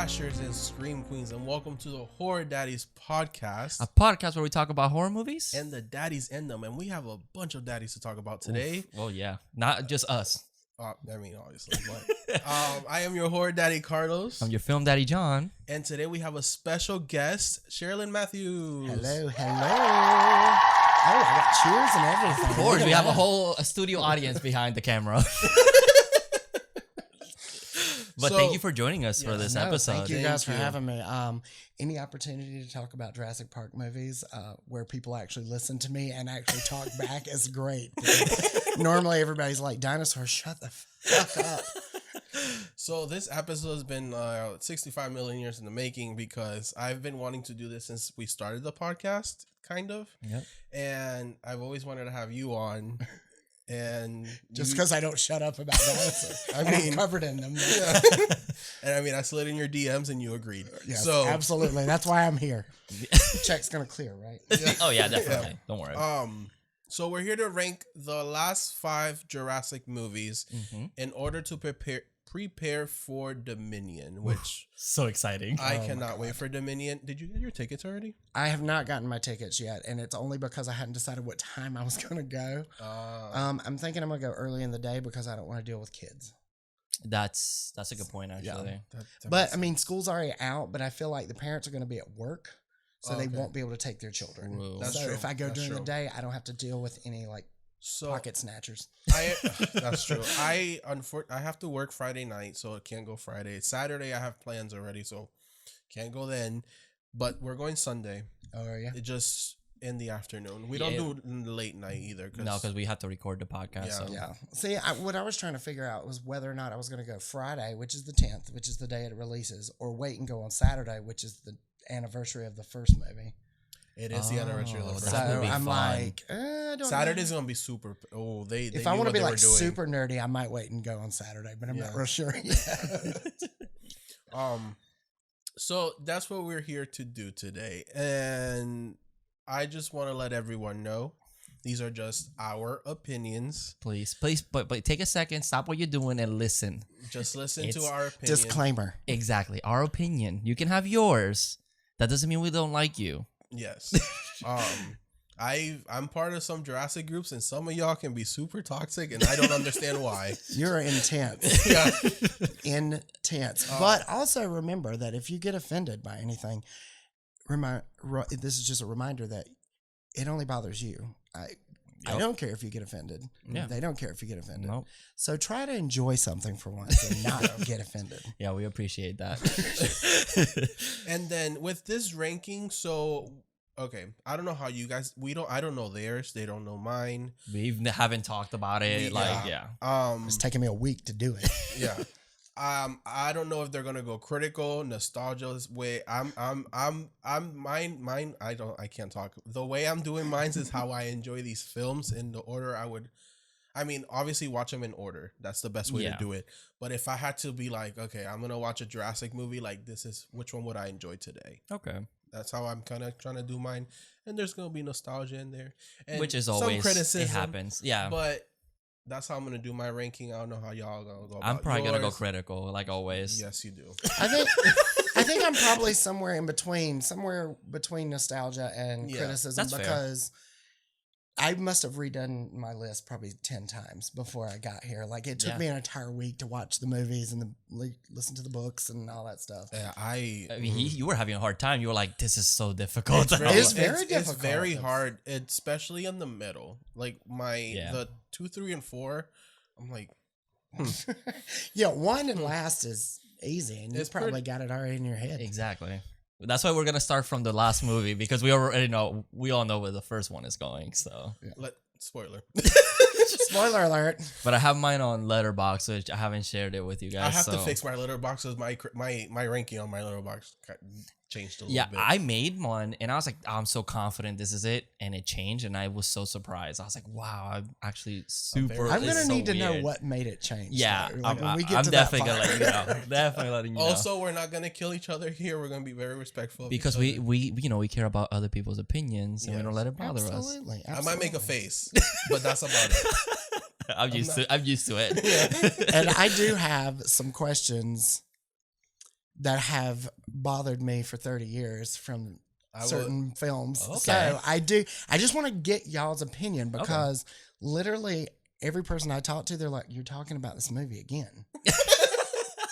slashers and scream queens, and welcome to the Horror Daddies Podcast, a podcast where we talk about horror movies and the daddies in them. And we have a bunch of daddies to talk about today. Oof. Well, yeah, not just us. Obviously, but I am your horror daddy, Carlos. I'm your film daddy, John. And today we have a special guest, Cherilyn Matthews. Hello. Oh, I got cheers and everything. Of course, we have a whole studio audience behind the camera. But thank you for joining us for this episode. Thank you guys for having me. Any opportunity to talk about Jurassic Park movies where people actually listen to me and actually talk back is great. Normally everybody's like, dinosaurs, shut the fuck up. So this episode has been 65 million years in the making because I've been wanting to do this since we started the podcast, kind of. Yep. And I've always wanted to have you on. And just because I don't shut up about dinosaurs. I'm covered in them. Yeah. And I mean, I slid in your DMs and you agreed. Yes, so absolutely. That's why I'm here. Check's gonna clear, right? Yeah. Oh yeah, definitely. Yeah. Don't worry. So we're here to rank the last 5 Jurassic movies in order to prepare for Dominion, which so exciting. I cannot wait for Dominion. Did you get your tickets already? I have not gotten my tickets yet, and it's only because I hadn't decided what time I was going to go. I'm thinking I'm going to go early in the day because I don't want to deal with kids. That's a good point, actually. Yeah. But I mean, school's already out, but I feel like the parents are going to be at work, so they won't be able to take their children. That's true. If I go during the day, I don't have to deal with any pocket snatchers. That's true. I have to work Friday night, so I can't go Friday. Saturday I have plans already, so can't go then. But we're going Sunday. Oh yeah. It just in the afternoon. We don't do it in the late night either. Because we have to record the podcast. Yeah. So. Yeah. See, what I was trying to figure out was whether or not I was going to go Friday, which is the 10th, which is the day it releases, or wait and go on Saturday, which is the anniversary of the first movie. It is the anniversary of the first. So I'm fun. like, I don't Saturday's know. gonna be super. If I want to be like super nerdy, I might wait and go on Saturday, but I'm not real sure yet. So that's what we're here to do today, and I just want to let everyone know these are just our opinions. Please, but take a second, stop what you're doing, and listen. Just listen to our opinion. Disclaimer. Exactly, our opinion. You can have yours. That doesn't mean we don't like you. Yes. I'm part of some Jurassic groups, and some of y'all can be super toxic, and I don't understand why. You're intense. Yeah. Intense. But also remember that if you get offended by anything, this is just a reminder that it only bothers you. I don't care if you get offended. Yeah. They don't care if you get offended. Nope. So try to enjoy something for once and not get offended. Yeah, we appreciate that. And then with this ranking, I don't know how you guys. I don't know theirs. They don't know mine. We haven't talked about it. It's taking me a week to do it. Yeah. I don't know if they're gonna go critical, nostalgia way. Mine. I can't talk. The way I'm doing mine is how I enjoy these films in the order I would. I mean, obviously watch them in order. That's the best way to do it. But if I had to be like, okay, I'm gonna watch a Jurassic movie, like this is which one would I enjoy today? Okay. That's how I'm kind of trying to do mine. And there's gonna be nostalgia in there, and which is always some criticism. It happens. Yeah. But that's how I'm gonna do my ranking. I don't know how y'all gonna go. I'm probably gonna go critical, like always. Yes, you do. I think I'm probably somewhere between nostalgia and criticism, because I must have redone my list probably 10 times before I got here. Like it took me an entire week to watch the movies and listen to the books and all that stuff. Yeah, I mean, you were having a hard time. You were like, "This is so difficult." It's very difficult. It's very hard, especially in the middle. Like the 2, 3, and 4. I'm like, 1 and last is easy, and you probably got it already in your head. Exactly. That's why we're gonna start from the last movie, because we already know. We all know where the first one is going. So, spoiler. Spoiler alert. But I have mine on Letterboxd, which I haven't shared it with you guys. I have to fix my Letterboxd. My ranking on my Letterboxd changed a little bit. I made one, and I was like, I'm so confident this is it, and it changed, and I was so surprised. I was like, wow, I'm actually super. I'm gonna need to know what made it change. Yeah, like, I'm definitely gonna let you know. Definitely letting you know. Also, we're not gonna kill each other here. We're gonna be very respectful because we care about other people's opinions, and we don't let it bother us. Absolutely. I might make a face, but that's about it. I'm used to it. And I do have some questions that have bothered me for 30 years from certain films. Okay. So I just want to get y'all's opinion because literally every person I talk to, they're like, "You're talking about this movie again."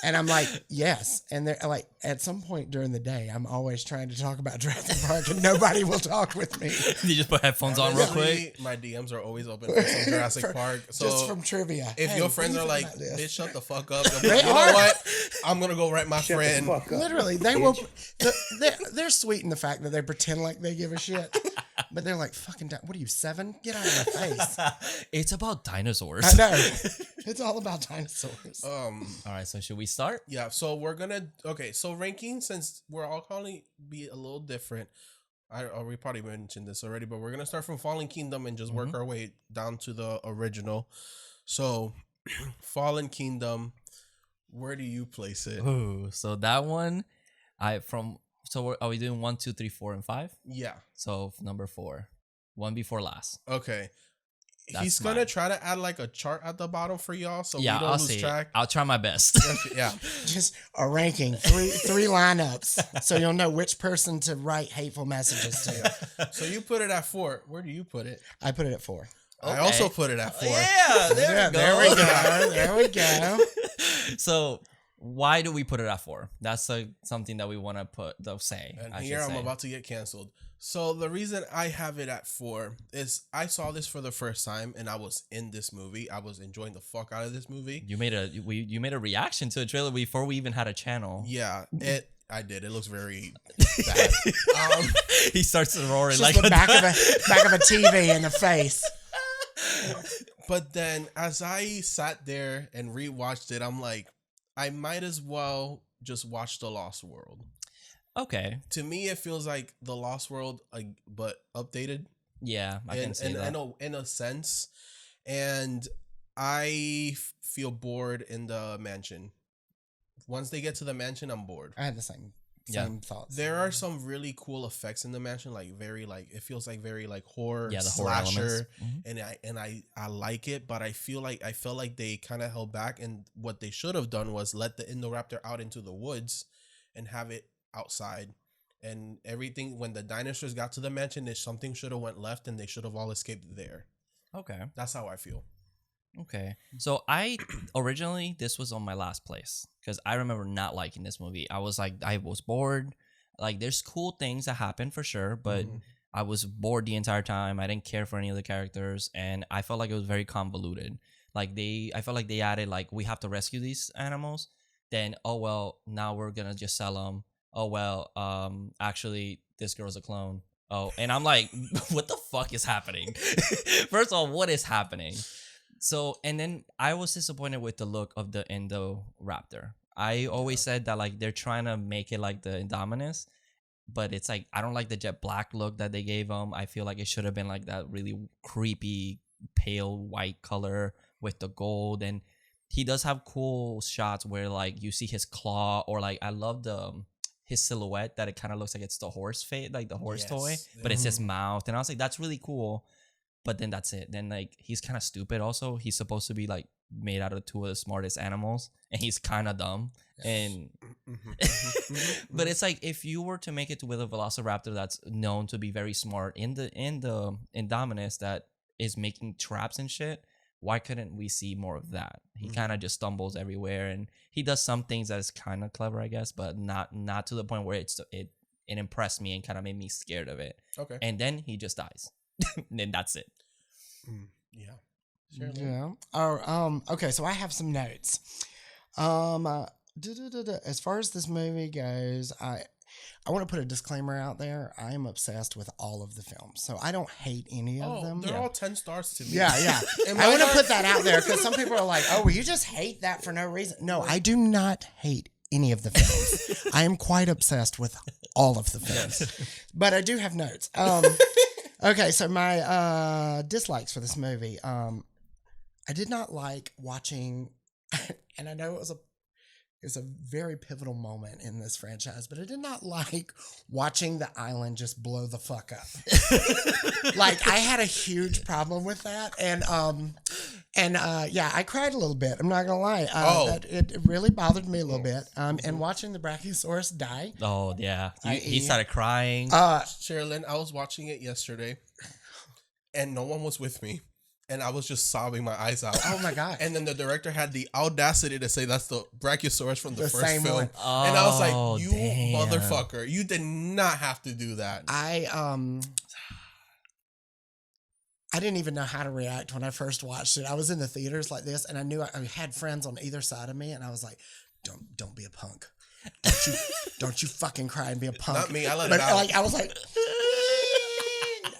And I'm like, yes. And they're like, at some point during the day, I'm always trying to talk about Jurassic Park and nobody will talk with me. You just put headphones on real quick. My DMs are always open for some Jurassic Park. So just from trivia. If your friends are like, bitch, shut the fuck up. Like, you know what? I'm going to go write my friend. Literally, they will. They're sweet in the fact that they pretend like they give a shit. But they're like, fucking, what are you, 7? Get out of my face. It's about dinosaurs. I know. It's all about dinosaurs. All right, so should we start? Yeah, so we're going to, so ranking, since we're all calling be a little different. We probably mentioned this already, but we're going to start from Fallen Kingdom and just work our way down to the original. So, Fallen Kingdom, where do you place it? Ooh, so that one, So are we doing 1, 2, 3, 4, and 5? Yeah. So number 4, one before last. Okay. He's gonna try to add like a chart at the bottom for y'all, so we don't lose track. I'll try my best. Yeah. Just a ranking, three lineups, so you'll know which person to write hateful messages to. So you put it at 4. Where do you put it? I put it at 4. Okay. I also put it at 4. Yeah, there we go. There we go. So. Why do we put it at 4? That's something that we want to say. And here I'm about to get canceled. So the reason I have it at 4 is I saw this for the first time and I was in this movie. I was enjoying the fuck out of this movie. You made a reaction to a trailer before we even had a channel. Yeah, I did. It looks very bad. He starts roaring like the back of a TV in the face. But then as I sat there and rewatched it, I'm like, I might as well just watch The Lost World. Okay. To me, it feels like The Lost World, but updated. Yeah, I can see that. In a sense. And I feel bored in the mansion. Once they get to the mansion, I'm bored. I had the same thoughts. There are some really cool effects in the mansion, it feels like very horror, the slasher, horror elements. And I like it, but I felt like they kind of held back, and what they should have done was let the Indoraptor out into the woods and have it outside. And everything, when the dinosaurs got to the mansion, something should have went left and they should have all escaped there. Okay. That's how I feel. Okay. So originally this was on my last place because I remember not liking this movie. I was bored. Like there's cool things that happen for sure, but I was bored the entire time. I didn't care for any of the characters and I felt like it was very convoluted. I felt like they added we have to rescue these animals. Then, oh well, now we're going to just sell them. Oh well, actually this girl's a clone. Oh, and I'm like, what the fuck is happening? First of all, what is happening? So, and then I was disappointed with the look of the Indoraptor. I always said that they're trying to make it like the Indominus, but it's I don't like the jet black look that they gave him. I feel like it should have been like that really creepy pale white color with the gold. And he does have cool shots where you see his claw, or I love his silhouette that it kind of looks like it's the horse face, like the horse toy, but it's his mouth. And I was like, that's really cool. But then that's it. Then he's kind of stupid also. He's supposed to be made out of 2 of the smartest animals and he's kind of dumb. And but it's if you were to make it with a velociraptor that's known to be very smart in the Indominus that is making traps and shit, why couldn't we see more of that? He kind of just stumbles everywhere and he does some things that is kind of clever, I guess, but not to the point where it impressed me and kind of made me scared of it. Okay. And then he just dies. And then that's it. Yeah. Sure. Yeah. Okay, so I have some notes. As far as this movie goes, I want to put a disclaimer out there. I am obsessed with all of the films, so I don't hate any of them. They're all 10 stars to me. Yeah. I want to put that out there because some people are like, "Oh, well, you just hate that for no reason." No, I do not hate any of the films. I am quite obsessed with all of the films, but I do have notes. Okay, so my dislikes for this movie. I did not like watching, and I know it was a very pivotal moment in this franchise, but I did not like watching the island just blow the fuck up. I had a huge problem with that, and And yeah, I cried a little bit. I'm not gonna lie. It really bothered me a little bit. And watching the Brachiosaurus die. Oh yeah, he started crying. Cherilyn, I was watching it yesterday, and no one was with me, and I was just sobbing my eyes out. Oh my god! And then the director had the audacity to say that's the Brachiosaurus from the first film, one. And I was like, "You motherfucker! You did not have to do that." I didn't even know how to react when I first watched it. I was in the theaters like this, and I knew I had friends on either side of me, and I was like, "Don't be a punk. Don't you fucking cry and be a punk." Not me. I let it out. Like I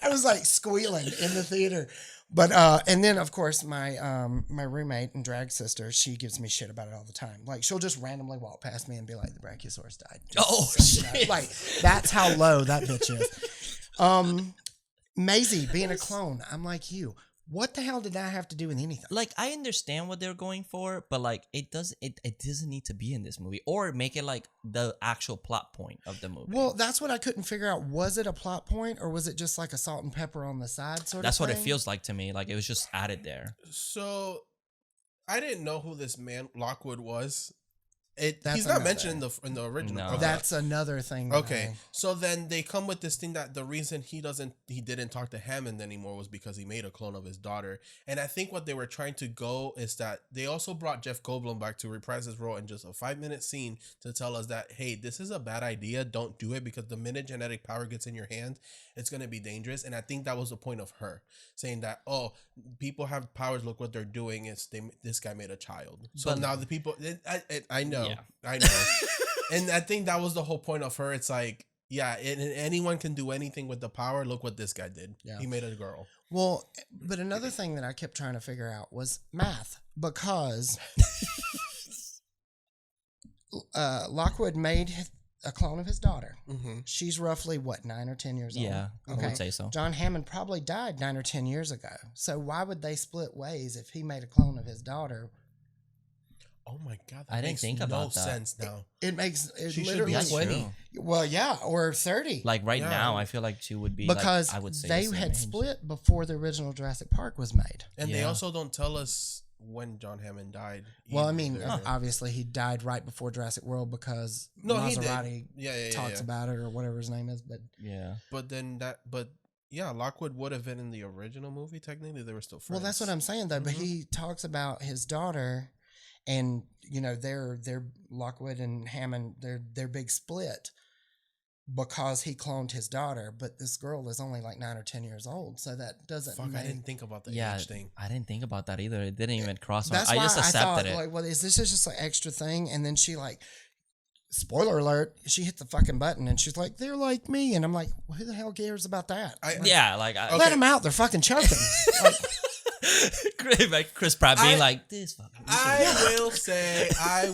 was like squealing in the theater. But and then of course my my roommate and drag sister, she gives me shit about it all the time. Like she'll just randomly walk past me and be like, "The Brachiosaurus died." Shit! Like that's how low that bitch is. Maisie being a clone, I'm like you. What the hell did that have to do with anything? Like I understand what they're going for, but like it doesn't need to be in this movie or make it like the actual plot point of the movie. Well, that's what I couldn't figure out. Was it a plot point or was it just like a salt and pepper on the side sort That's of thing? what it feels like to me. Like it was just added there. So I didn't know who this man Lockwood was. He's not mentioned in the original. No. That's another thing. Okay, so then they come with this thing that the reason he didn't talk to Hammond anymore was because he made a clone of his daughter. And I think what they were trying to go is that they also brought Jeff Goldblum back to reprise his role in just a 5-minute scene to tell us that, hey, this is a bad idea. Don't do it because the minute genetic power gets in your hand, it's going to be dangerous. And I think that was the point of her saying that, oh, people have powers. Look what they're doing. This guy made a child. So now the people, I know. Yeah. I know. And I think that was the whole point of her. It's like, yeah, anyone can do anything with the power. Look what this guy did. Yeah. He made a girl. Well, but another thing that I kept trying to figure out was math, because Lockwood made a clone of his daughter. Mm-hmm. She's roughly, 9 or 10 years old? Yeah, okay. I would say so. John Hammond probably died 9 or 10 years ago. So why would they split ways if he made a clone of his daughter? Oh my god! I didn't think about that. Sense now. It makes she literally should be 20. Well, yeah, or 30. Like now, I feel like she would be because like, I would say they had split before the original Jurassic Park was made, and they also don't tell us when John Hammond died. Well, I mean, obviously he died right before Jurassic World because Maserati talks about it or whatever his name is. But Lockwood would have been in the original movie. Technically, they were still friends. Well, that's what I'm saying though. Mm-hmm. But he talks about his daughter. And they're Lockwood and Hammond, their big split because he cloned his daughter, but this girl is only like 9 or 10 years old, so that doesn't. I didn't think about the age thing. I didn't think about that either. It didn't even cross my. I just accepted it. Like, well, is this just an extra thing? And then she spoiler alert, she hit the fucking button and she's like, "They're like me," and I'm like, well, "Who the hell cares about that?" Let them out. They're fucking choking. Chris Pratt being like this. I will say, I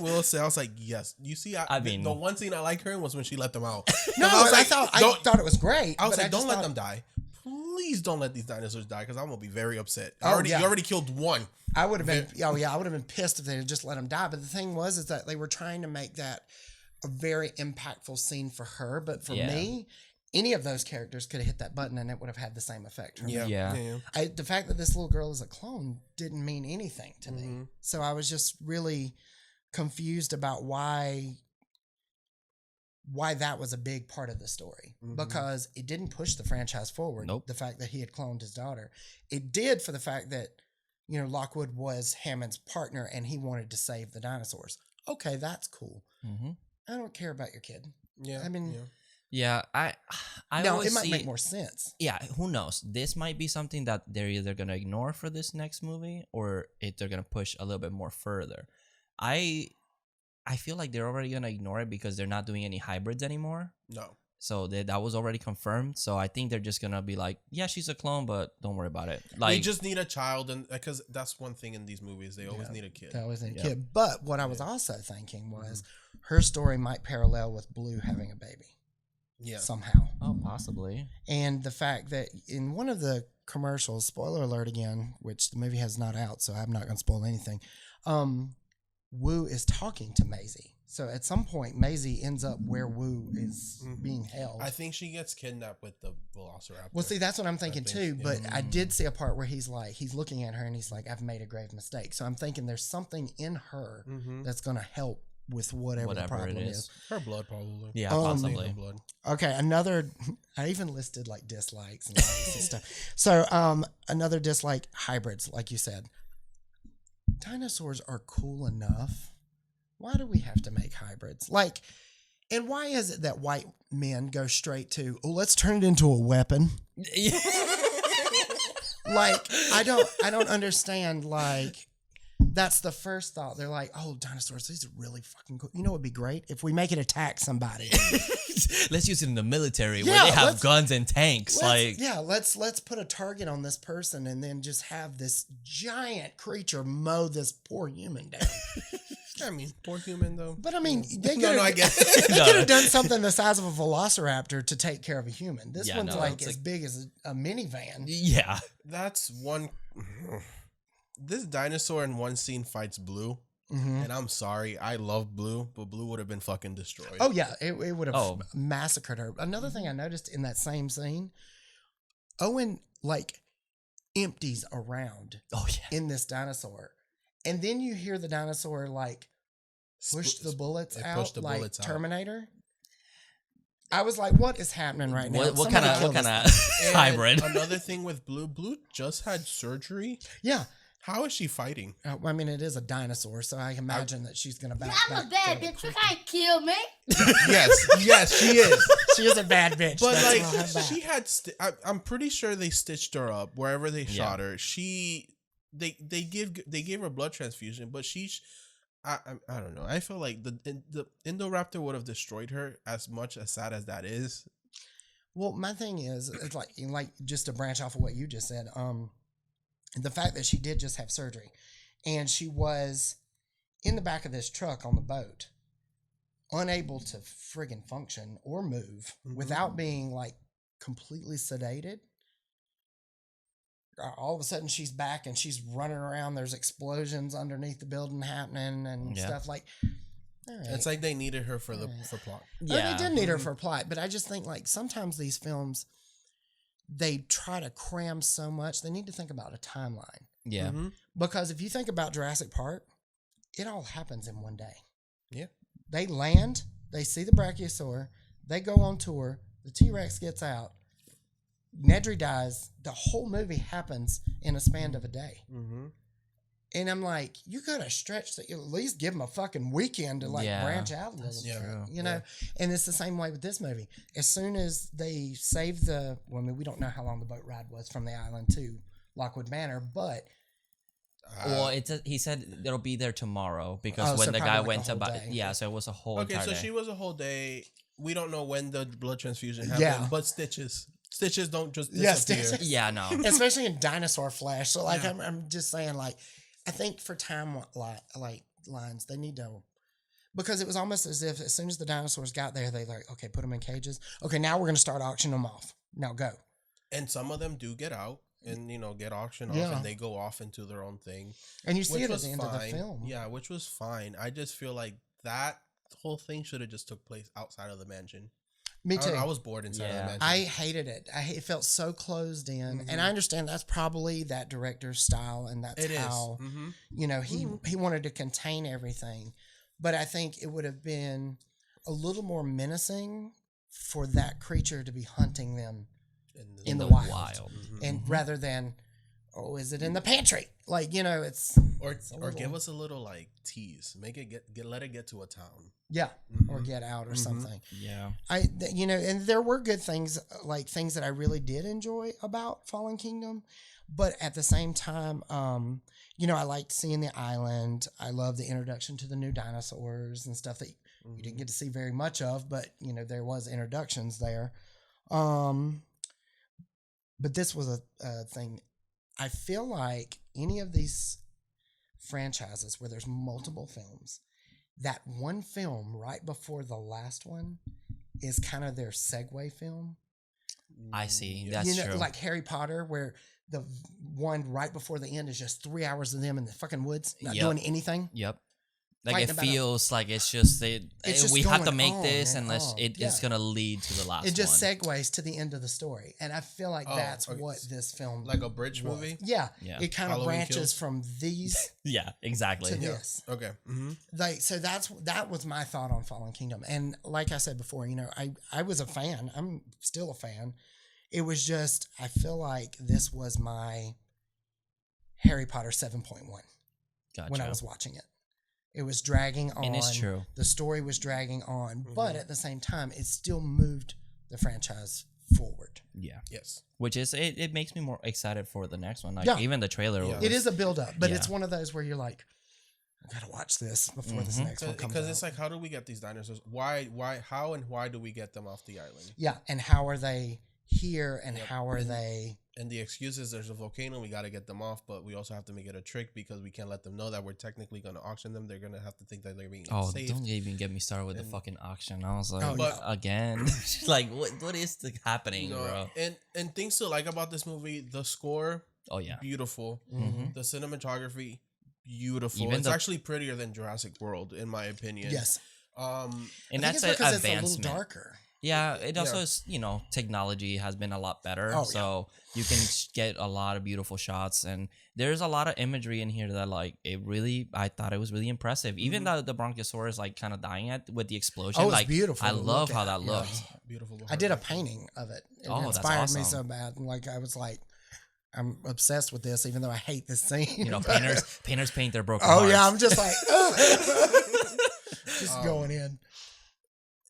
was like, yes. You see, I mean, the one scene I like her in was when she let them out. No, I thought it was great. I was like, don't let them die. Please don't let these dinosaurs die because I'm gonna be very upset. You already killed one. I would have been. I would have been pissed if they had just let them die. But the thing is that they were trying to make that a very impactful scene for her. But for me, any of those characters could have hit that button and it would have had the same effect. The fact that this little girl is a clone didn't mean anything to me. So I was just really confused about why that was a big part of the story, because it didn't push the franchise forward. Nope. The fact that he had cloned his daughter, it did for the fact that, Lockwood was Hammond's partner and he wanted to save the dinosaurs. Okay. That's cool. Mm-hmm. I don't care about your kid. Yeah. I mean, I it might make more sense. Yeah, who knows? This might be something that they're either gonna ignore for this next movie, or they're gonna push a little bit more further. I feel like they're already gonna ignore it because they're not doing any hybrids anymore. No. So that was already confirmed. So I think they're just gonna be like, yeah, she's a clone, but don't worry about it. Like, we just need a child, and because that's one thing in these movies, they always need a kid. They always need a kid. But what I was also thinking was her story might parallel with Blue having a baby. Yeah. Somehow. Oh, possibly. And the fact that in one of the commercials, spoiler alert again, which the movie has not out, so I'm not going to spoil anything. Wu is talking to Maisie. So at some point, Maisie ends up where Wu is being held. I think she gets kidnapped with the Velociraptor. Well, see, that's what I'm thinking too. But I did see a part where he's looking at her and he's like, "I've made a grave mistake." So I'm thinking there's something in her that's going to help with whatever the problem is. Her blood, probably. Yeah, possibly. Blood. Okay, I even listed like dislikes and likes and stuff. So another dislike, hybrids, like you said. Dinosaurs are cool enough. Why do we have to make hybrids? Like, and why is it that white men go straight to, oh, let's turn it into a weapon? Like, I don't understand. Like, that's the first thought. They're like, oh, dinosaurs, these are really fucking cool. You know what would be great? If we make it attack somebody. Let's use it in the military where they have guns and tanks. Let's put a target on this person and then just have this giant creature mow this poor human down. I mean, poor human though. But I mean, they could have done something the size of a velociraptor to take care of a human. This one's as big as a minivan. Yeah. That's one. This dinosaur in one scene fights Blue. And I'm sorry, I love Blue, but Blue would have been fucking destroyed. Oh, yeah. It would have massacred her. Another thing I noticed in that same scene, Owen, empties around in this dinosaur. And then you hear the dinosaur, push the bullets out like Terminator. I was like, what is happening right now? What kind of hybrid? Another thing with Blue just had surgery. Yeah. How is she fighting? I mean, it is a dinosaur, so I imagine that she's going to back. I'm a bad bitch. You can't kill me. Yes, she is. She is a bad bitch. But she had. I'm pretty sure they stitched her up wherever they shot her. They gave her blood transfusion, but I don't know. I feel like the Indoraptor would have destroyed her as much as sad as that is. Well, my thing is, it's like just to branch off of what you just said. The fact that she did just have surgery, and she was in the back of this truck on the boat, unable to friggin' function or move without being completely sedated. All of a sudden she's back and she's running around. There's explosions underneath the building happening and stuff like. All right. It's like they needed her for plot. Yeah, they did need her for plot, but I just think sometimes these films, they try to cram so much. They need to think about a timeline. Yeah. Because if you think about Jurassic Park, it all happens in one day. Yeah. They land, they see the Brachiosaur, they go on tour, the T-Rex gets out, Nedry dies, the whole movie happens in a span of a day. And I'm like, you could have stretched it, at least give them a fucking weekend to branch out a little bit, you know? And it's the same way with this movie. As soon as they save we don't know how long the boat ride was from the island to Lockwood Manor, but. He said it'll be there tomorrow because when the guy went to buy, so it was a whole entire day. She was a whole day. We don't know when the blood transfusion happened, but stitches don't just disappear. Yeah, no. Especially in dinosaur flesh. So I'm just saying I think for time lines, they need to, because it was almost as if as soon as the dinosaurs got there, they okay, put them in cages. Okay, now we're going to start auctioning them off. Now go. And some of them do get out and, get auctioned off and they go off into their own thing. And you see it at the end of the film. Yeah, which was fine. I just feel like that whole thing should have just took place outside of the mansion. Me too. I was bored inside of the mansion. I hated it. It felt so closed in, and I understand that's probably that director's style, and that's how he wanted to contain everything. But I think it would have been a little more menacing for that creature to be hunting them in the wild. And rather than, is it in the pantry? It's or give us a little tease. Make it let it get to a town. Yeah, or get out or something. Yeah, and there were good things, things that I really did enjoy about Fallen Kingdom, but at the same time, I liked seeing the island. I love the introduction to the new dinosaurs and stuff that you didn't get to see very much of, but there was introductions there. But this was a thing. I feel like any of these franchises where there's multiple films, that one film right before the last one is kind of their segue film. I see. That's true. Like Harry Potter, where the one right before the end is just 3 hours of them in the fucking woods, not doing anything. Yep. Like it feels like it's just we have to make this unless it's gonna lead to the last. It just segues to the end of the story, and I feel like that's what this film like a bridge movie. Yeah, it kind of branches from these. Yeah, exactly. To this. Okay. Like so that was my thought on Fallen Kingdom, and like I said before, I was a fan. I'm still a fan. It was just I feel like this was my Harry Potter 7.1 when I was watching it. It was dragging on. And it's true. The story was dragging on, but at the same time, it still moved the franchise forward. Yeah. Yes. Which is it makes me more excited for the next one. Like even the trailer. Yeah. It is a build up, but it's one of those where you're like, I gotta watch this before this next one comes out. Because it's like, how do we get these dinosaurs? How and why do we get them off the island? Yeah, and how are they here, and how are they? And the excuse is there's a volcano, we got to get them off, but we also have to make it a trick because we can't let them know that we're technically going to auction them. They're going to have to think that they're being saved. Don't even get me started with the fucking auction. I was like, again, like what is happening, bro? And things to like about this movie, the score, beautiful. The cinematography, beautiful. It's actually prettier than Jurassic World, in my opinion. Yes. And that's an advancement. It's a little darker. Yeah, it also is, technology has been a lot better. You can get a lot of beautiful shots, and there's a lot of imagery in here that I thought it was really impressive. Even the Bronchosaurus kind of dying with the explosion. Oh, it's beautiful. I love how that looked. Beautiful. I did a painting of it. It inspired me so bad. I was like, I'm obsessed with this, even though I hate this scene. Painters paint their broken hearts. Oh yeah, I'm just like, just going in.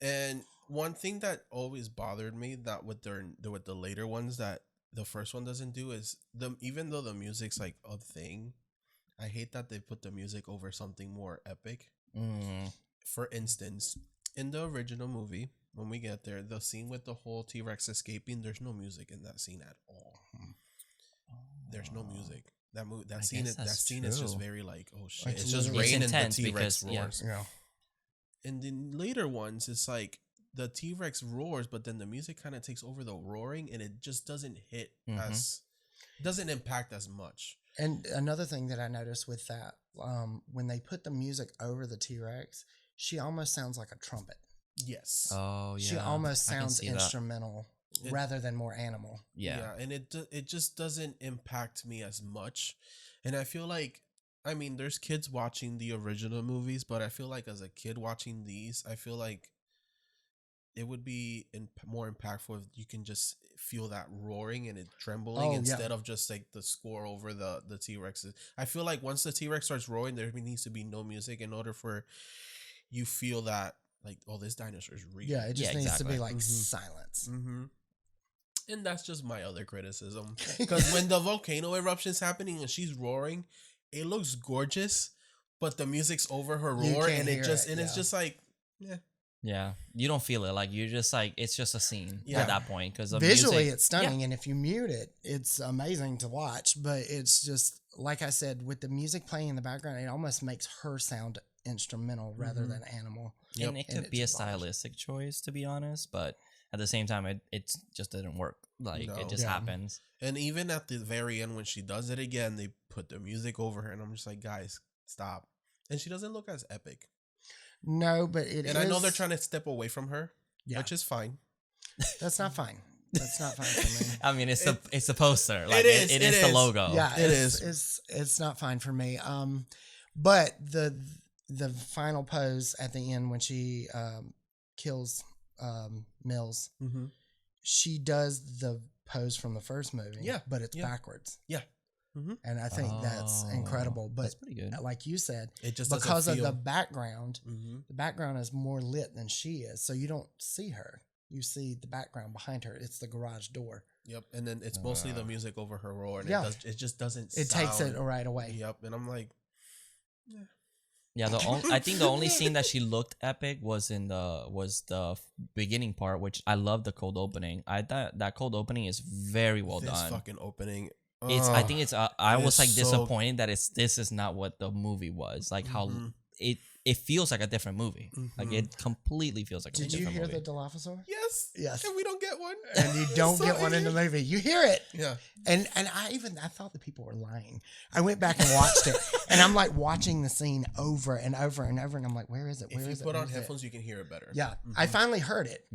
And one thing that always bothered me that with the later ones that the first one doesn't do is even though the music's like a thing, I hate that they put the music over something more epic. For instance, in the original movie, when we get there, the scene with the whole T-Rex escaping, there's no music in that scene at all. There's no music. That scene is just very oh shit. It's just rain and the T-Rex roars. Yeah. And then later ones, it's like the T-Rex roars, but then the music kind of takes over the roaring, and it just doesn't hit doesn't impact as much. And another thing that I noticed with that, when they put the music over the T-Rex, she almost sounds like a trumpet. Yes. Oh yeah. She almost sounds instrumental rather than more animal. Yeah. And it just doesn't impact me as much, and I feel like. I mean, there's kids watching the original movies, but I feel like as a kid watching these, I feel like it would be more impactful if you can just feel that roaring and it trembling instead of just like the score over the T-Rexes. I feel like once the T-Rex starts roaring, there needs to be no music in order for you feel that this dinosaur is real. Yeah, it just needs to be silence. And that's just my other criticism. Because when the volcano eruption's happening and she's roaring, it looks gorgeous, but the music's over her roar, and it's just like, yeah, you don't feel it. You're just it's just a scene at that point because visually it's stunning, and if you mute it, it's amazing to watch. But it's just like I said, with the music playing in the background, it almost makes her sound instrumental rather than animal. And it could be a stylistic choice, to be honest, but at the same time, it just didn't work. It just happens. And even at the very end, when she does it again, they put the music over her, and I'm just like, guys, stop. And she doesn't look as epic. No, but I know they're trying to step away from her, which is fine. That's not fine. That's not fine for me. I mean, it's a poster. It is the logo. Yeah, it is. It's not fine for me. But the final pose at the end when she kills Mills, she does the pose from the first movie, but it's backwards. Yeah. And I think that's incredible. But that's pretty good. Like you said, it just because of the background, the background is more lit than she is. So you don't see her. You see the background behind her. It's the garage door. Yep. And then it's mostly the music over her roar. And it just doesn't It takes it right away. Yep. And I'm like, yeah, I think the only scene that she looked epic was the beginning part, which I love the cold opening. I thought that cold opening is very well done. This fucking opening. I think I was disappointed that this is not what the movie was. How it it feels like a different movie. Like it completely feels like a different movie. Did you hear the Dilophosaur? Yes. And we don't get one. And you don't So get one in the movie. You hear it. Yeah. And I thought the people were lying. I went back and watched it, and I'm like watching the scene over and over and over, and I'm like, where is it? Where is it? If you put on headphones, you can hear it better. Yeah. I finally heard it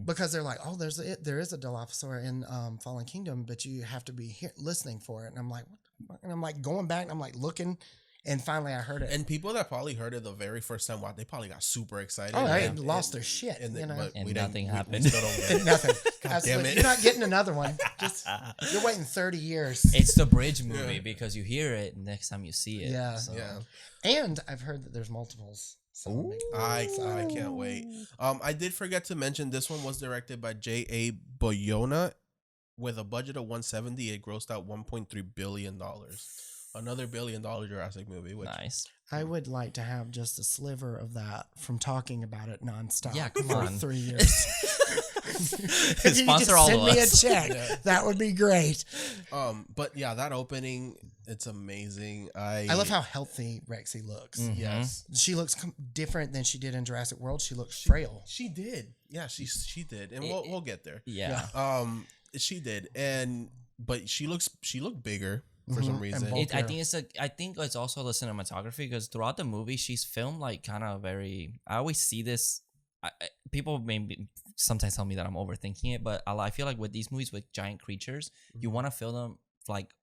because they're like, oh, there is a Dilophosaur in Fallen Kingdom, but you have to be listening for it. And I'm like, what the fuck? And I'm like going back and I'm like looking. And finally, I heard it. And people that probably heard it the very first time, they probably got super excited. Oh, they lost their shit. And nothing happened. We still don't get it. Nothing. God damn it. You're not getting another one. You're waiting 30 years. It's the bridge movie because you hear it next time you see it. Yeah. So. Yeah. And I've heard that there's multiples. So I can't wait. I did forget to mention this one was directed by J.A. Bayona with a budget of $170. It grossed out $1.3 billion. Another $1 billion Jurassic movie. Which Nice. I would like to have just a sliver of that from talking about it nonstop. Yeah, come for on. 3 years. If you Sponsor could all send of me us. a check, that would be great. But yeah, that opening, it's amazing. I love how healthy Rexy looks. Yes, She looks different than she did in Jurassic World. She looks frail. she did. Yeah, she did, and we'll get there. Yeah. She did, but she looked bigger for Mhm, some and reason. bulky. I think it's also the cinematography because throughout the movie she's filmed like kind of very. I always see this. People maybe sometimes tell me that I'm overthinking it, but I feel like with these movies with giant creatures, you want to film them like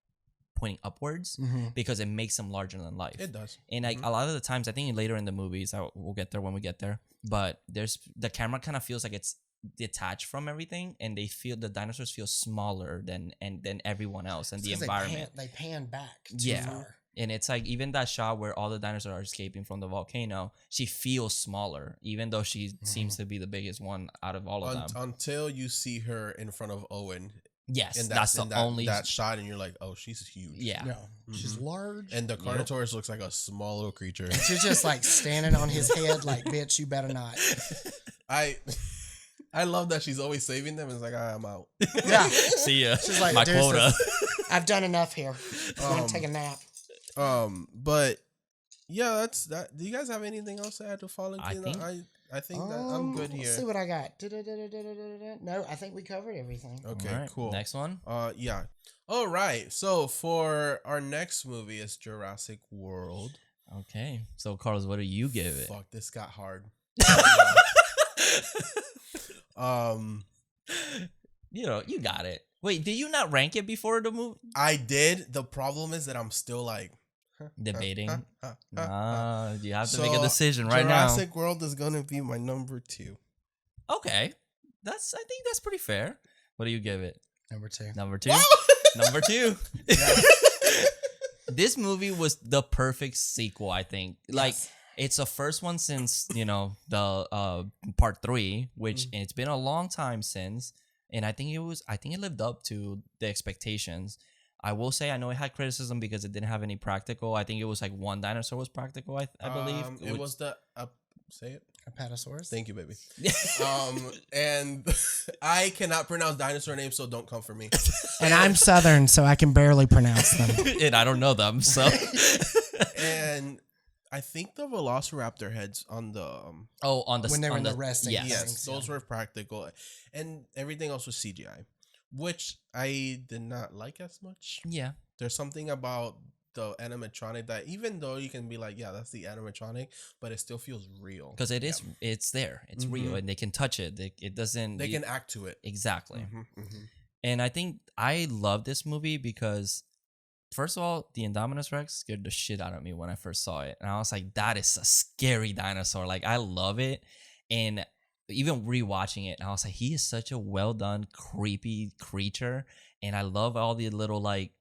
pointing upwards because it makes them larger than life. It does, and like a lot of the times, I think later in the movies, we'll get there when we get there. But the camera kind of feels like it's detached from everything, and the dinosaurs feel smaller than everyone else and the environment. They pan back too far. And it's like even that shot where all the dinosaurs are escaping from the volcano, she feels smaller, even though she seems to be the biggest one out of all of them. Until you see her in front of Owen. Yes, and that's the only that shot, and you're like, oh, she's huge. Yeah, No, she's large. And the Carnotaurus looks like a small little creature. She's just like standing on his head, like, bitch, you better not. I love that she's always saving them. It's like, all right, I'm out. Yeah, see ya. she's like, My "Deuces. quota. I've done enough here. I'm gonna take a nap. But yeah, that's that. Do you guys have anything else to add to Fallen Kingdom? I think that I'm good here. Let's see what I got. No, I think we covered everything. Okay, Right, cool. Next one. Yeah. All right. So for our next movie is Jurassic World. Okay, so Carlos, what do you give it? Fuck, this got hard. You got it. Wait, did you not rank it before the movie? I did. The problem is that I'm still like Debating. Nah, You have to make a decision right Jurassic World is gonna be my number 2. now. Okay, I think that's pretty fair. What do you give it? Number 2. Number 2. Number 2. This movie was the perfect sequel, I think. Like it's the first one since the part 3, which it's been a long time since, and I think it lived up to the expectations. I will say I know it had criticism because it didn't have any practical. I think it was like one dinosaur was practical. I believe it was the say it. Apatosaurus. Thank you, baby. And I cannot pronounce dinosaur names, so don't come for me. And I'm Southern, so I can barely pronounce them. and I don't know them, so. And I think the Velociraptor heads on the when they were in the resting. Yes, those were practical, and everything else was CGI, which I did not like as much. Yeah, there's something about the animatronic that even though you can be like, yeah, that's the animatronic, but it still feels real because it's there, it's real, and they can touch it. It doesn't. They can act to it exactly. And I think I love this movie because, first of all, the Indominus Rex scared the shit out of me when I first saw it, and I was like, that is a scary dinosaur. Like I love it, and even rewatching it, I was like, he is such a well done, creepy creature, and I love all the little like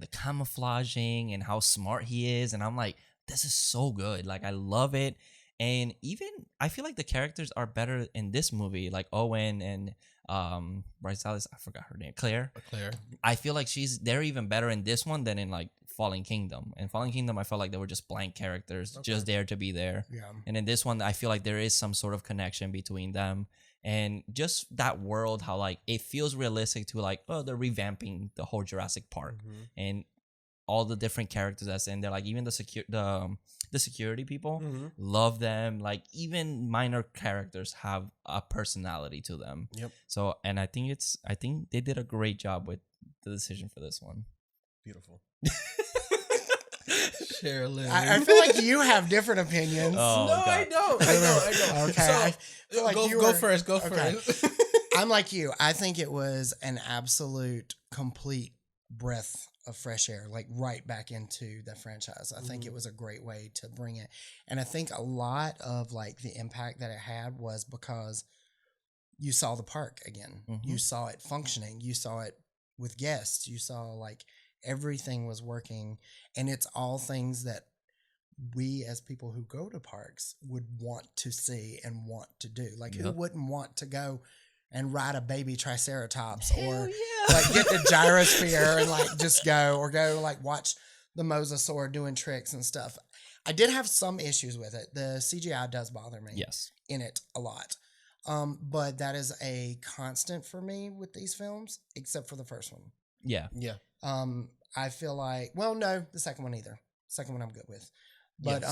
the camouflaging and how smart he is, and I'm like, this is so good. Like I love it, and even I feel like the characters are better in this movie, like Owen and Bryce Dallas, I forgot her name, Claire. I feel like they're even better in this one than in like Fallen Kingdom. In Fallen Kingdom, I felt like they were just blank characters, just there to be there. Yeah. And in this one, I feel like there is some sort of connection between them. And just that world, how like it feels realistic to like, oh, they're revamping the whole Jurassic Park and all the different characters that's in there. Like even the the security people. Mm-hmm. Love them. Like even minor characters have a personality to them. Yep. So, and I think they did a great job with the decision for this one. Beautiful. Cherilyn. I feel like you have different opinions. Oh, no, God. I don't. Okay. So, I feel like go first. Go okay. first. I'm like you. I think it was an absolute complete breath of fresh air, like right back into the franchise. I think it was a great way to bring it. And I think a lot of like the impact that it had was because you saw the park again. Mm-hmm. You saw it functioning. You saw it with guests. You saw like everything was working. And it's all things that we as people who go to parks would want to see and want to do. Like who wouldn't want to go and ride a baby triceratops or like get the gyrosphere and like just go or go like watch the mosasaur doing tricks and stuff. I did have some issues with it. The CGI does bother me in it a lot. But that is a constant for me with these films, except for the first one. Yeah. Yeah. I feel like, well, no, the second one either. Second one I'm good with. But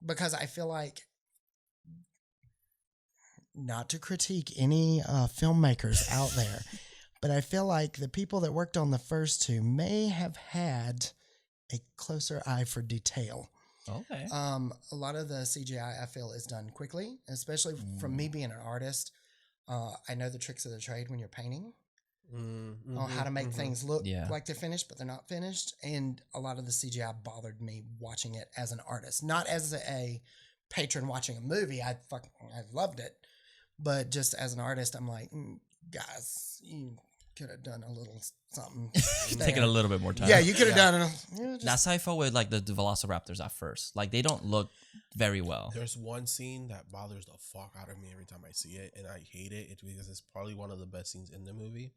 because I feel like, not to critique any filmmakers out there, but I feel like the people that worked on the first two may have had a closer eye for detail. Okay. A lot of the CGI I feel is done quickly, especially from me being an artist. I know the tricks of the trade when you're painting. On how to make things look like they're finished, but they're not finished. And a lot of the CGI bothered me watching it as an artist, not as a patron watching a movie. I loved it, but just as an artist, I'm like, guys, you could have done a little something. Taking a little bit more time. Yeah, you could have done it. That's how I felt with like the Velociraptors at first. Like they don't look very well. There's one scene that bothers the fuck out of me every time I see it, and I hate it. It's because it's probably one of the best scenes in the movie.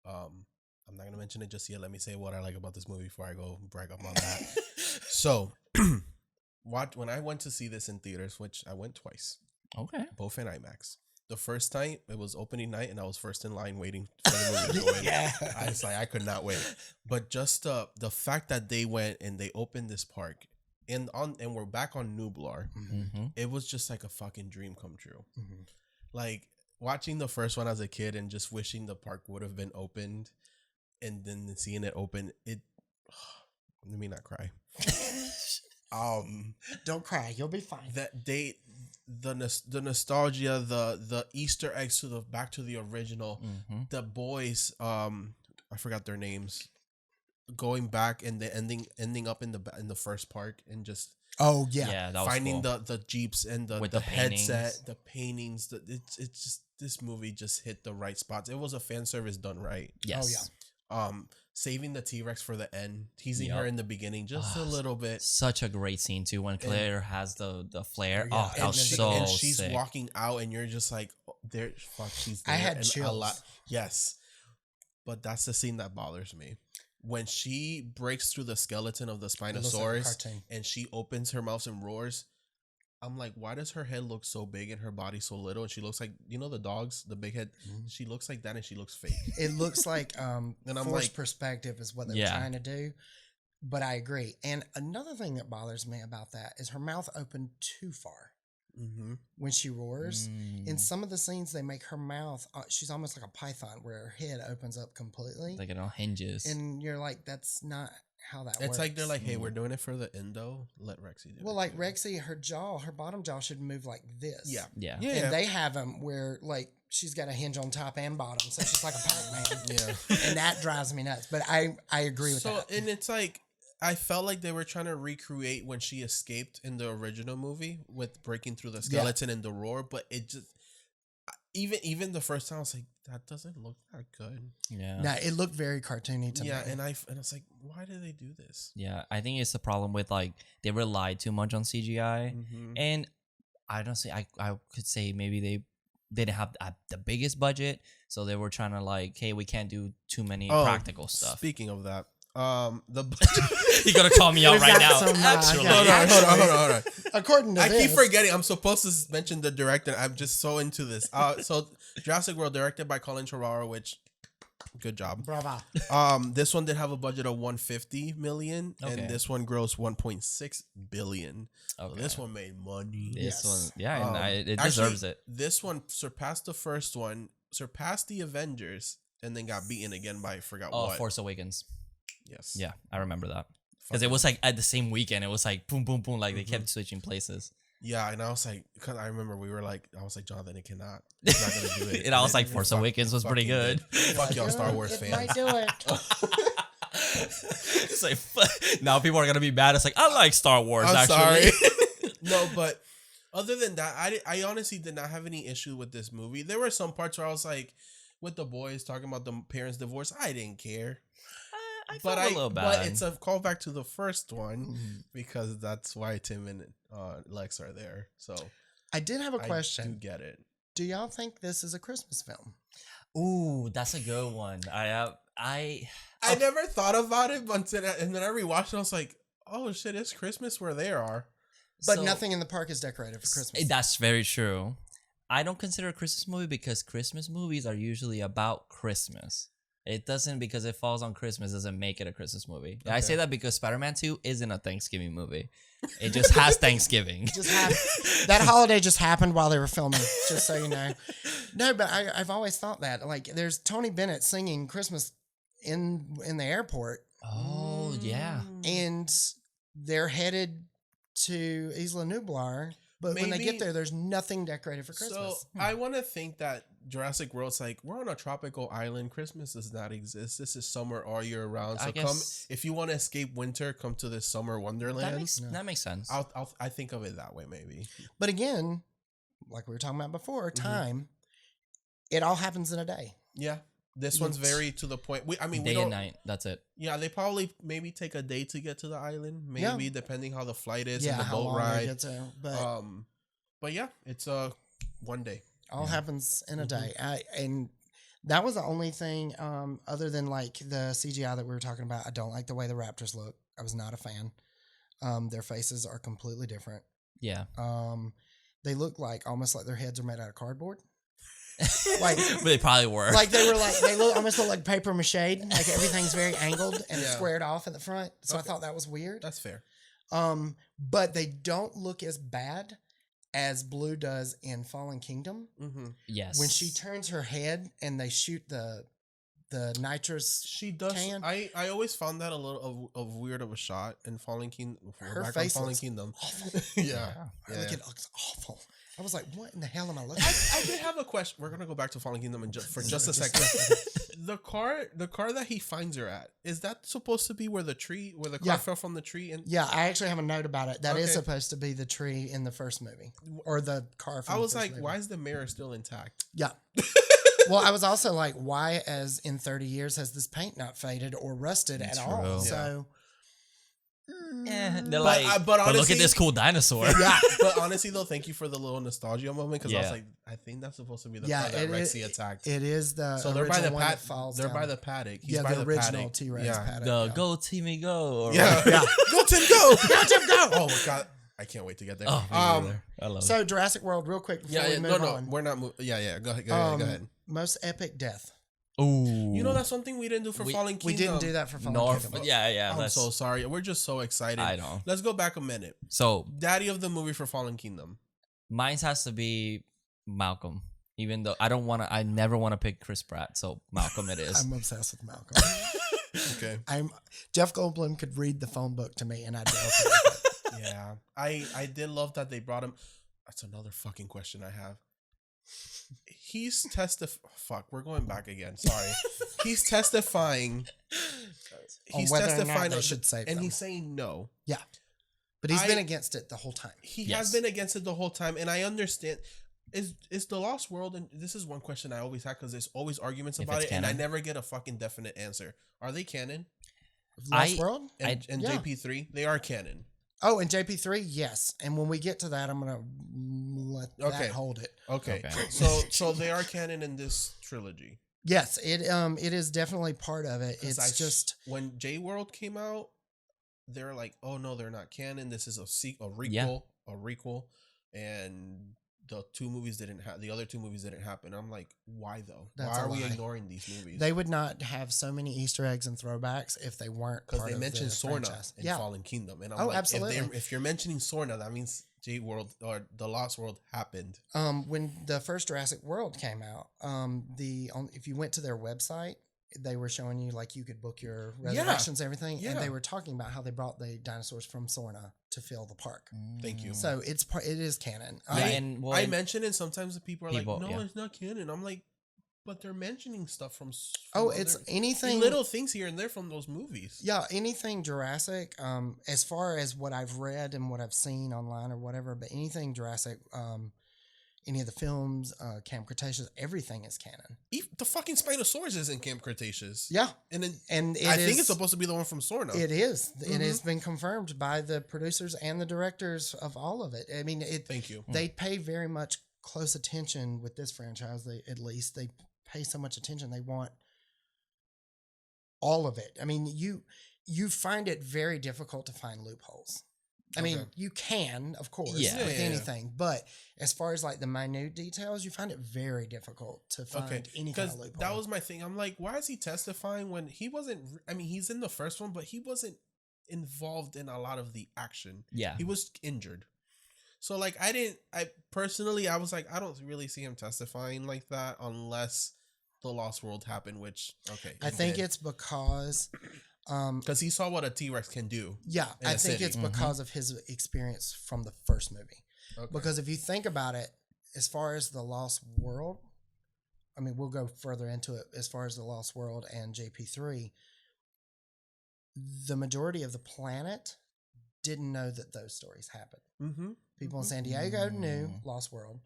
I'm not gonna mention it just yet. Let me say what I like about this movie before I go brag up on that. So, when I went to see this in theaters, which I went twice, both in IMAX. The first time it was opening night, and I was first in line waiting for the movie to go in. I was like, I could not wait. But just the fact that they went and they opened this park, and we're back on Nublar, it was just like a fucking dream come true. Like. Watching the first one as a kid and just wishing the park would have been opened and then seeing it open, let me not cry. Don't cry, you'll be fine. The nostalgia, the Easter eggs to the back to the original, the boys, I forgot their names, going back and the ending up in the first park and just that was finding cool. the jeeps and the headset, the paintings. It's just this movie just hit the right spots. It was a fan service done right. Yes. Saving the T-Rex for the end, teasing her in the beginning just a little bit. Such a great scene too when Claire has the flare. Yeah. That was so and she's sick. walking out, and you're just like, she's there. I had and chills. Yes, but that's the scene that bothers me. When she breaks through the skeleton of the Spinosaurus and she opens her mouth and roars, I'm like, why does her head look so big and her body so little? And she looks like, the dogs, the big head. She looks like that and she looks fake. It looks like and I'm forced like, perspective is what they're trying to do. But I agree. And another thing that bothers me about that is her mouth opened too far. When she roars. In some of the scenes, they make her mouth, she's almost like a python where her head opens up completely. Like it all hinges. And you're like, that's not how that works. It's like they're like, hey, we're doing it for the endo. Let Rexy do it. Well, like Rexy, her bottom jaw should move like this. Yeah. And they have them where like she's got a hinge on top and bottom. So she's like a Pac-Man. And that drives me nuts. But I agree with that. And it's like, I felt like they were trying to recreate when she escaped in the original movie with breaking through the skeleton and the roar, but it just even the first time I was like, that doesn't look that good. Yeah. No, it looked very cartoony to me. Yeah, and I was like, why do they do this? Yeah, I think it's the problem with like they relied too much on CGI, and I don't say I could say maybe they didn't have the biggest budget, so they were trying to like, hey, we can't do too many practical stuff. Speaking of that. You're gonna call me out right now. Actually, hold on. According to I keep forgetting. I'm supposed to mention the director. I'm just so into this. So Jurassic World, directed by Colin Trevorrow, which Good job. Bravo. This one did have a budget of 150 million, Okay. and this one grossed 1.6 billion. Okay. So this one made money. This one, yeah, and it Actually, deserves it. This one surpassed the first one, surpassed the Avengers, and then got beaten again by I forgot what. Force Awakens. Yes. Yeah, I remember that. Because it was like at the same weekend, it was like boom, boom, boom. Like they kept switching places. Yeah, and I was like, because I remember we were like, I was like, Jonathan, it cannot. It's not gonna do it. And I was like, Force Awakens was pretty good. Fuck y'all, Star Wars It fans. might do it. It's like now people are gonna be mad. It's like I like Star Wars. I'm actually, sorry. No, but other than that, I honestly did not have any issue with this movie. There were some parts where I was like, with the boys talking about the parents' divorce, I didn't care. I felt a little bad. But it's a callback to the first one because that's why Tim and Lex are there. So I did have a I question. do get it. Do y'all think this is a Christmas film? Ooh, that's a good one. I never thought about it, but and then I rewatched it. I was like, oh shit, it's Christmas where they are. But nothing in the park is decorated for Christmas. That's very true. I don't consider a Christmas movie because Christmas movies are usually about Christmas. It doesn't, because it falls on Christmas, doesn't make it a Christmas movie. Okay. I say that because Spider-Man 2 isn't a Thanksgiving movie. It just has Thanksgiving. That holiday just happened while they were filming, just so you know. No, but I've always thought that. Like, there's Tony Bennett singing Christmas in the airport. Oh, yeah. And they're headed to Isla Nublar. But when they get there, there's nothing decorated for Christmas. So I want to think that Jurassic World's like, we're on a tropical island. Christmas does not exist. This is summer all year round. So come, if you want to escape winter, come to this summer wonderland. That makes sense. I think of it that way, maybe. But again, like we were talking about before, time, it all happens in a day. Yeah. This one's very to the point. Day and night. That's it. Yeah, they probably maybe take a day to get to the island. Maybe depending how the flight is and the how boat long ride. they get to, but yeah, it's one day. All happens in a day. And that was the only thing other than like the CGI that we were talking about. I don't like the way the raptors look. I was not a fan. Their faces are completely different. Yeah. They look like almost like their heads are made out of cardboard. Like they probably were. Like they almost look like paper mache. Like everything's very angled and squared off in the front. So I thought that was weird. That's fair. But they don't look as bad as Blue does in Fallen Kingdom. Mm-hmm. Yes. When she turns her head and they shoot the nitrous she does can. I always found that a little of weird of a shot in Fallen Kingdom. Her face Fallen looks Kingdom. awful. Yeah. Like it looks awful. I was like, what in the hell am I looking I did have a question. We're gonna go back to Fallen Kingdom for just a second. The car that he finds her at, is that supposed to be where the car fell from the tree? And yeah, I actually have a note about it. That is supposed to be the tree in the first movie, or the car from I was the first like, movie. why is the mirror still intact? Yeah. Well, I was also like, why, as in 30 years, has this paint not faded or rusted at all? True. So, they're like, but honestly, look at this cool dinosaur. Yeah. But honestly, though, thank you for the little nostalgia moment, because I was like, I think that's supposed to be the car that Rexy attacked. It is the so they're by the paddock. They're by the paddock. He's by the original T-Rex paddock. The Go Timmy Go. Or yeah. Go Tim Go. Go Tim Go. Oh my god. I can't wait to get there. Oh, I love so Jurassic World, real quick before we move on. We're not. Yeah. Go ahead. Go ahead. Most epic death. Ooh. You know, that's something we didn't do for Fallen Kingdom. We didn't do that for Fallen Kingdom. Yeah. I'm so sorry. We're just so excited. I know. Let's go back a minute. So, Daddy of the movie for Fallen Kingdom. Mine has to be Malcolm. Even though I never want to pick Chris Pratt. So Malcolm it is. I'm obsessed with Malcolm. Okay. Jeff Goldblum could read the phone book to me and I'd be okay with it. Yeah. I did love that they brought him. That's another fucking question I have. He's fuck, we're going back again. Sorry. He's testifying. He's testifying. They should save and them. he's saying no. Yeah. But he's been against it the whole time. He has been against it the whole time, and I understand. Is the Lost World, and this is one question I always have because there's always arguments about it, canon. and I never get a fucking definite answer. Are they canon? Lost World? And JP3, they are canon. Oh, and JP3, yes. And when we get to that, I'm gonna let that hold it. Okay. So they are canon in this trilogy. Yes, it is definitely part of it. It's just when J World came out, they were like, "Oh no, they're not canon. This is a requel, and the other two movies didn't happen. I'm like, why though? That's why a are we lie. ignoring these movies? They would not have so many Easter eggs and throwbacks if they weren't because part they of mentioned the Sorna franchise. in Fallen Kingdom, and I'm Oh, like, absolutely. if you're mentioning Sorna, that means J World or the Lost World happened. When the first Jurassic World came out, if you went to their website, they were showing you like you could book your reservations and everything, and they were talking about how they brought the dinosaurs from Sorna to fill the park. Thank you. So it is canon. I mention it. Sometimes the people are like, "No, yeah. it's not canon." I'm like, but they're mentioning stuff from it's anything little things here and there from those movies. Yeah, anything Jurassic. As far as what I've read and what I've seen online or whatever, but anything Jurassic. Any of the films, Camp Cretaceous, everything is canon. The fucking Spinosaurus is in Camp Cretaceous. Yeah, and I think it's supposed to be the one from Sorna. It is. Mm-hmm. It has been confirmed by the producers and the directors of all of it. I mean, Thank you. They pay very much close attention with this franchise. They pay so much attention. They want all of it. I mean, you find it very difficult to find loopholes. I mean, you can, of course, with anything, but as far as like the minute details, you find it very difficult to find any kind of loophole. That was my thing. I'm like, why is he testifying when he wasn't? I mean, he's in the first one, but he wasn't involved in a lot of the action. Yeah, he was injured. So like, I personally, I was like, I don't really see him testifying like that unless the Lost World happened, which I think it's because he saw what a T-Rex can do. Yeah, I think it's because of his experience from the first movie. Okay. Because if you think about it, as far as the Lost World, I mean, we'll go further into it. As far as the Lost World and JP3, the majority of the planet didn't know that those stories happened. Mm-hmm. People in San Diego knew Lost World,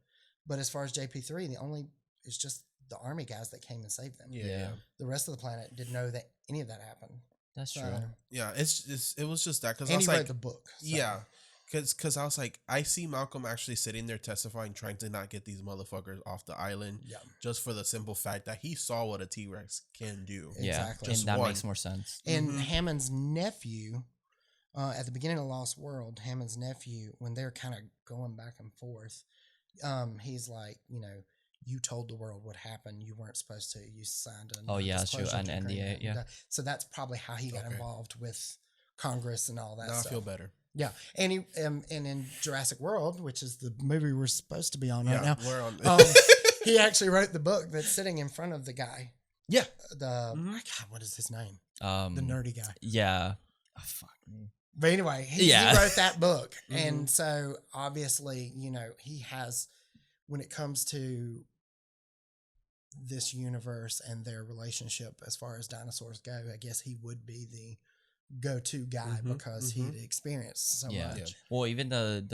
but as far as JP3, it's just the army guys that came and saved them. Yeah. The rest of the planet didn't know that any of that happened. That's true. Yeah, it was just that because I was read the book. So. Yeah, because I was like, I see Malcolm actually sitting there testifying, trying to not get these motherfuckers off the island. Yeah, just for the simple fact that he saw what a T-Rex can do. Yeah, exactly. And that makes more sense. And Hammond's nephew, at the beginning of Lost World, Hammond's nephew, when they're kind of going back and forth, he's like, you told the world what happened. You weren't supposed to. You signed an an NDA. Yeah. So that's probably how he got involved with Congress and all that stuff. I feel better. Yeah. And he, and in Jurassic World, which is the movie we're supposed to be on right now, we're on. he actually wrote the book that's sitting in front of the guy. Yeah. God, what is his name? The nerdy guy. Yeah. Oh, fuck me. But anyway, he wrote that book. And so obviously, he has, when it comes to this universe and their relationship as far as dinosaurs go, I guess he would be the go-to guy because he'd experienced so much. Yeah. Well, even the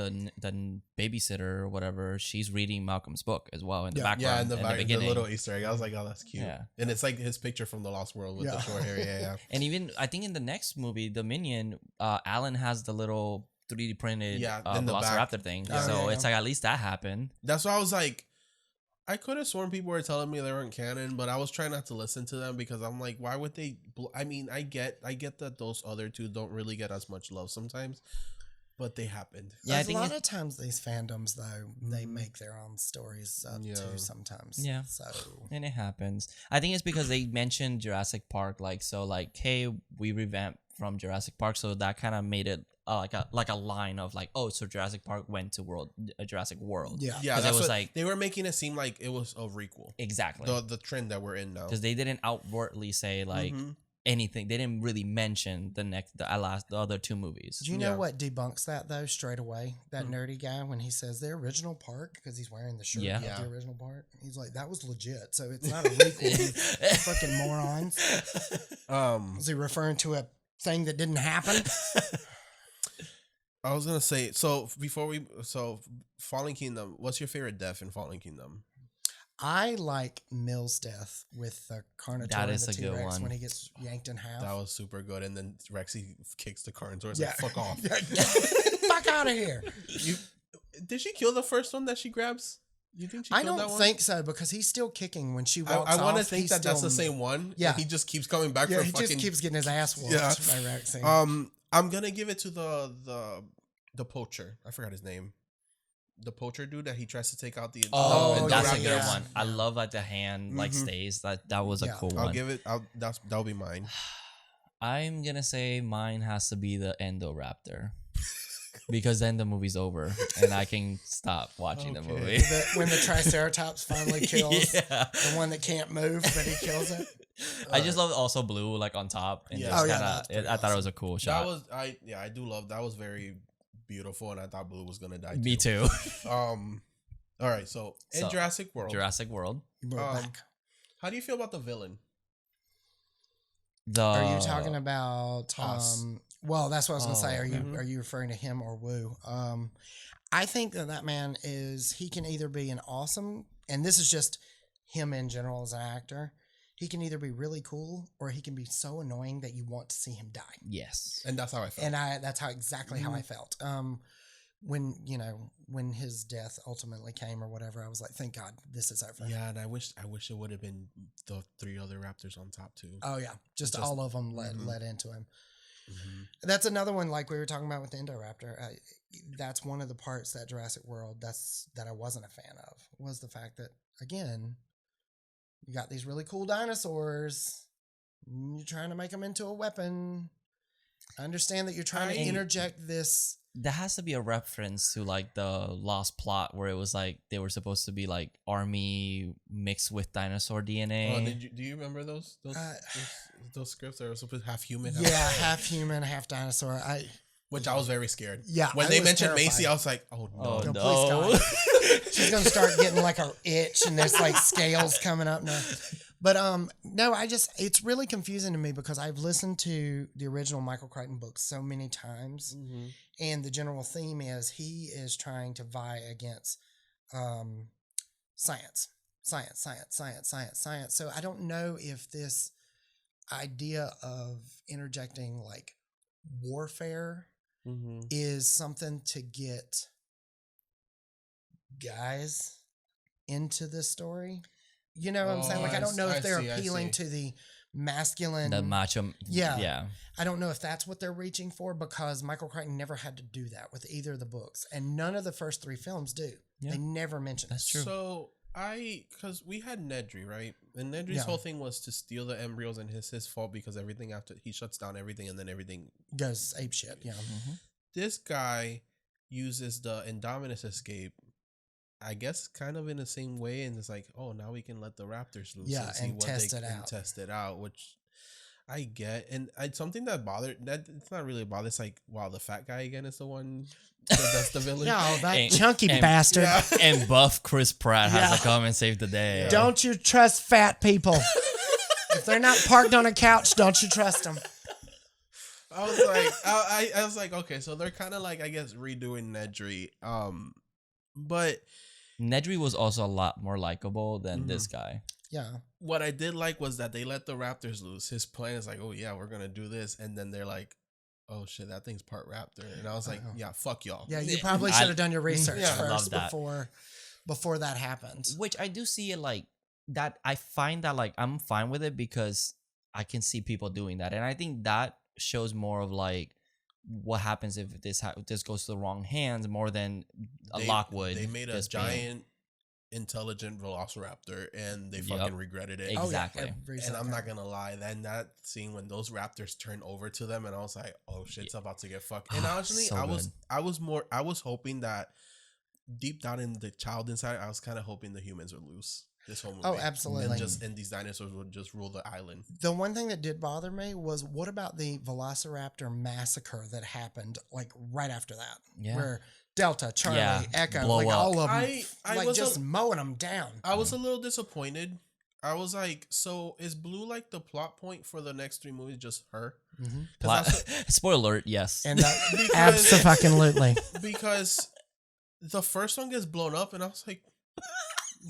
babysitter or whatever, she's reading Malcolm's book as well in the background. Yeah, in the beginning. The little Easter egg. I was like, oh, that's cute. Yeah. And it's like his picture from the Lost World with the short hair. Yeah. And even, I think in the next movie, The Minion, Alan has the little 3D printed Velociraptor thing. So it's like, at least that happened. That's why I was like, I could have sworn people were telling me they weren't canon, but I was trying not to listen to them because I'm like, why would they? I mean, I get that those other two don't really get as much love sometimes, but they happened. Yeah, I think a lot of times these fandoms though they make their own stories up too sometimes. Yeah, so and it happens. I think it's because they mentioned Jurassic Park, hey, we revamped from Jurassic Park, so that kind of made it. Like a line of like, oh, so Jurassic Park went to Jurassic World. Yeah. That's what like they were making it seam like it was a requel. Exactly. The trend that we're in now. Because they didn't outwardly say like anything. They didn't really mention the other two movies. Do you know what debunks that though straight away? That nerdy guy when he says the original park because he's wearing the shirt of the original park. He's like, that was legit. So it's not a requel. You fucking morons. Was he referring to a thing that didn't happen? I was gonna say Fallen Kingdom. What's your favorite death in Fallen Kingdom? I like Mill's death with the Carnotaur and the T-Rex when he gets yanked in half. That was super good. And then Rexy kicks the Carnotaur. It's like, fuck off. Fuck out of here. Did she kill the first one that she grabs? You think she I don't think so because he's still kicking when she walks off. I want to think that's the same one. Yeah. He just keeps coming back for he fucking... just keeps getting his ass whooped by Rexy. I'm gonna give it to the poacher. I forgot his name. the poacher dude that he tries to take out the that's a raptors. good one. I love that the hand like stays. That was a cool one. I'll give it. That'll be mine. I'm gonna say mine has to be the Endoraptor. Because then the movie's over and I can stop watching the movie. When the Triceratops finally kills the one that can't move, but he kills it. I just love also blue like on top. And just I thought it was a cool shot. That was I do love that was very beautiful, and I thought Blue was gonna die. Me too. All right, so Jurassic World. How do you feel about the villain? Are you talking about well, that's what I was gonna say. Are you referring to him or Wu? I think that man he can either be an awesome, and this is just him in general as an actor. He can either be really cool or he can be so annoying that you want to see him die. Yes, and that's how I felt. And that's exactly how I felt. When his death ultimately came or whatever, I was like, thank God this is over. Yeah, and I wish it would have been the 3 other raptors on top too. Oh yeah, just all of them led into him. Mm-hmm. That's another one like we were talking about with the Indoraptor. That's one of the parts that Jurassic World that I wasn't a fan of was the fact that again, you got these really cool dinosaurs. You're trying to make them into a weapon. I understand that you're trying to interject this. There has to be a reference to like the Lost plot where it was like they were supposed to be like army mixed with dinosaur DNA. Oh, do you remember those scripts that were supposed to half human? Half human, half dinosaur. I was very scared. Yeah, when they mentioned Macy, I was like, oh no, no. She's gonna start getting like a itch, and there's like scales coming up. No. But no, it's really confusing to me because I've listened to the original Michael Crichton books so many times, and the general theme is he is trying to vie against science. So I don't know if this idea of interjecting like warfare is something to get guys into this story. You know what I'm saying? Like, I don't know if they're appealing to the masculine. The macho. Yeah. I don't know if that's what they're reaching for because Michael Crichton never had to do that with either of the books. And none of the first 3 films do. Yeah. They never mention That's true. So, because we had Nedry, right? And Nedry's whole thing was to steal the embryos, and his fault because everything after he shuts down everything and then everything goes apeshit. Yeah. This guy uses the Indominus escape, I guess, kind of in the same way, and it's like, oh, now we can let the raptors loose and see test it out, which I get. And something that it's not really bothered. It's like, wow, the fat guy again is the one that's the villain. No, that chunky bastard. Yeah. And buff Chris Pratt has to come and save the day. Yeah. Don't you trust fat people? If they're not parked on a couch, don't you trust them? I was like, I was like, okay, so they're kind of like, I guess, redoing Nedry, but Nedry was also a lot more likable than this guy. Yeah. What I did like was that they let the raptors loose. His plan is like, oh yeah, we're gonna do this, and then they're like, oh shit, that thing's part raptor, and I was like, yeah, fuck y'all. Yeah, you probably should have done your research first before that happened. Which I do see it like that. I find that like I'm fine with it because I can see people doing that, and I think that shows more of like what happens if this goes to the wrong hands more than a Lockwood. They made a giant, intelligent velociraptor, and they fucking regretted it. Exactly. And I'm not gonna lie, then that scene when those raptors turned over to them, and I was like, oh shit's about to get fucked. And honestly, so I was hoping that deep down in the child inside, I was kind of hoping the humans would lose this whole movie. Oh, absolutely. And these dinosaurs would just rule the island. The one thing that did bother me was what about the Velociraptor massacre that happened like right after that? Yeah. Where Delta, Charlie, Echo, like up. All of them, I was just mowing them down. I was a little disappointed. I was like, so is Blue like the plot point for the next 3 movies? Just her? Spoiler alert, yes. And absolutely. Because the first one gets blown up, and I was like,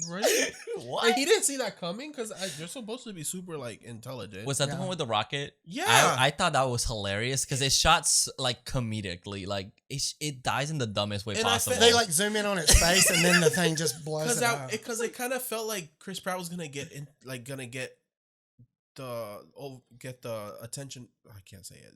right? What? And he didn't see that coming because they're supposed to be super like intelligent. Was that the one with the rocket? Yeah, I thought that was hilarious because it shot like comedically, like it dies in the dumbest way possible. They like zoom in on its face and then the thing just blows it out. Because it kind of felt like Chris Pratt was gonna get the attention. I can't say it.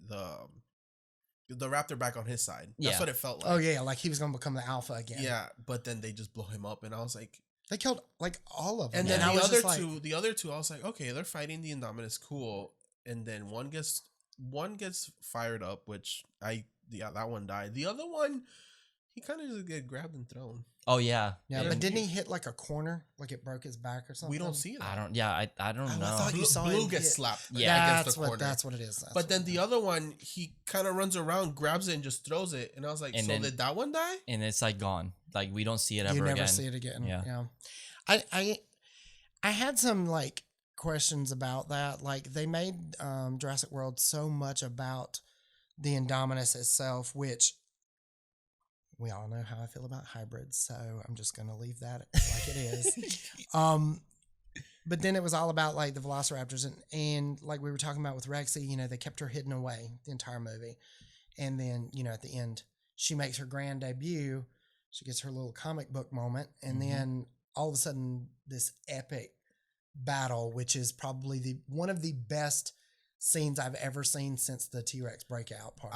the raptor back on his side. Yeah. That's what it felt like. Oh yeah, like he was gonna become the alpha again. Yeah, but then they just blow him up, and I was like, they killed like all of them. and then I the was other just two, the other two, I was like, okay, they're fighting the Indominus, cool. And then one gets fired up, which that one died. The other one, he kind of just get grabbed and thrown. Oh yeah. Yeah, but didn't he hit like a corner, like it broke his back or something? We don't see it. I don't know. I thought you saw Blue him gets hit. slapped. Yeah, against the corner. That's what it is. But then the other one, he kind of runs around, grabs it, and just throws it. And I was like, And so then- did that one die? And it's like gone. Like we don't see it ever you never again. see it again. Yeah. I had some like questions about that. Like they made Jurassic World so much about the Indominus itself, which we all know how I feel about hybrids, so I'm just gonna leave that like it is. But then it was all about like the Velociraptors and like we were talking about with Rexy, they kept her hidden away the entire movie. And then, at the end, she makes her grand debut. She gets her little comic book moment. And then all of a sudden, this epic battle, which is probably one of the best scenes I've ever seen since the T-Rex breakout part.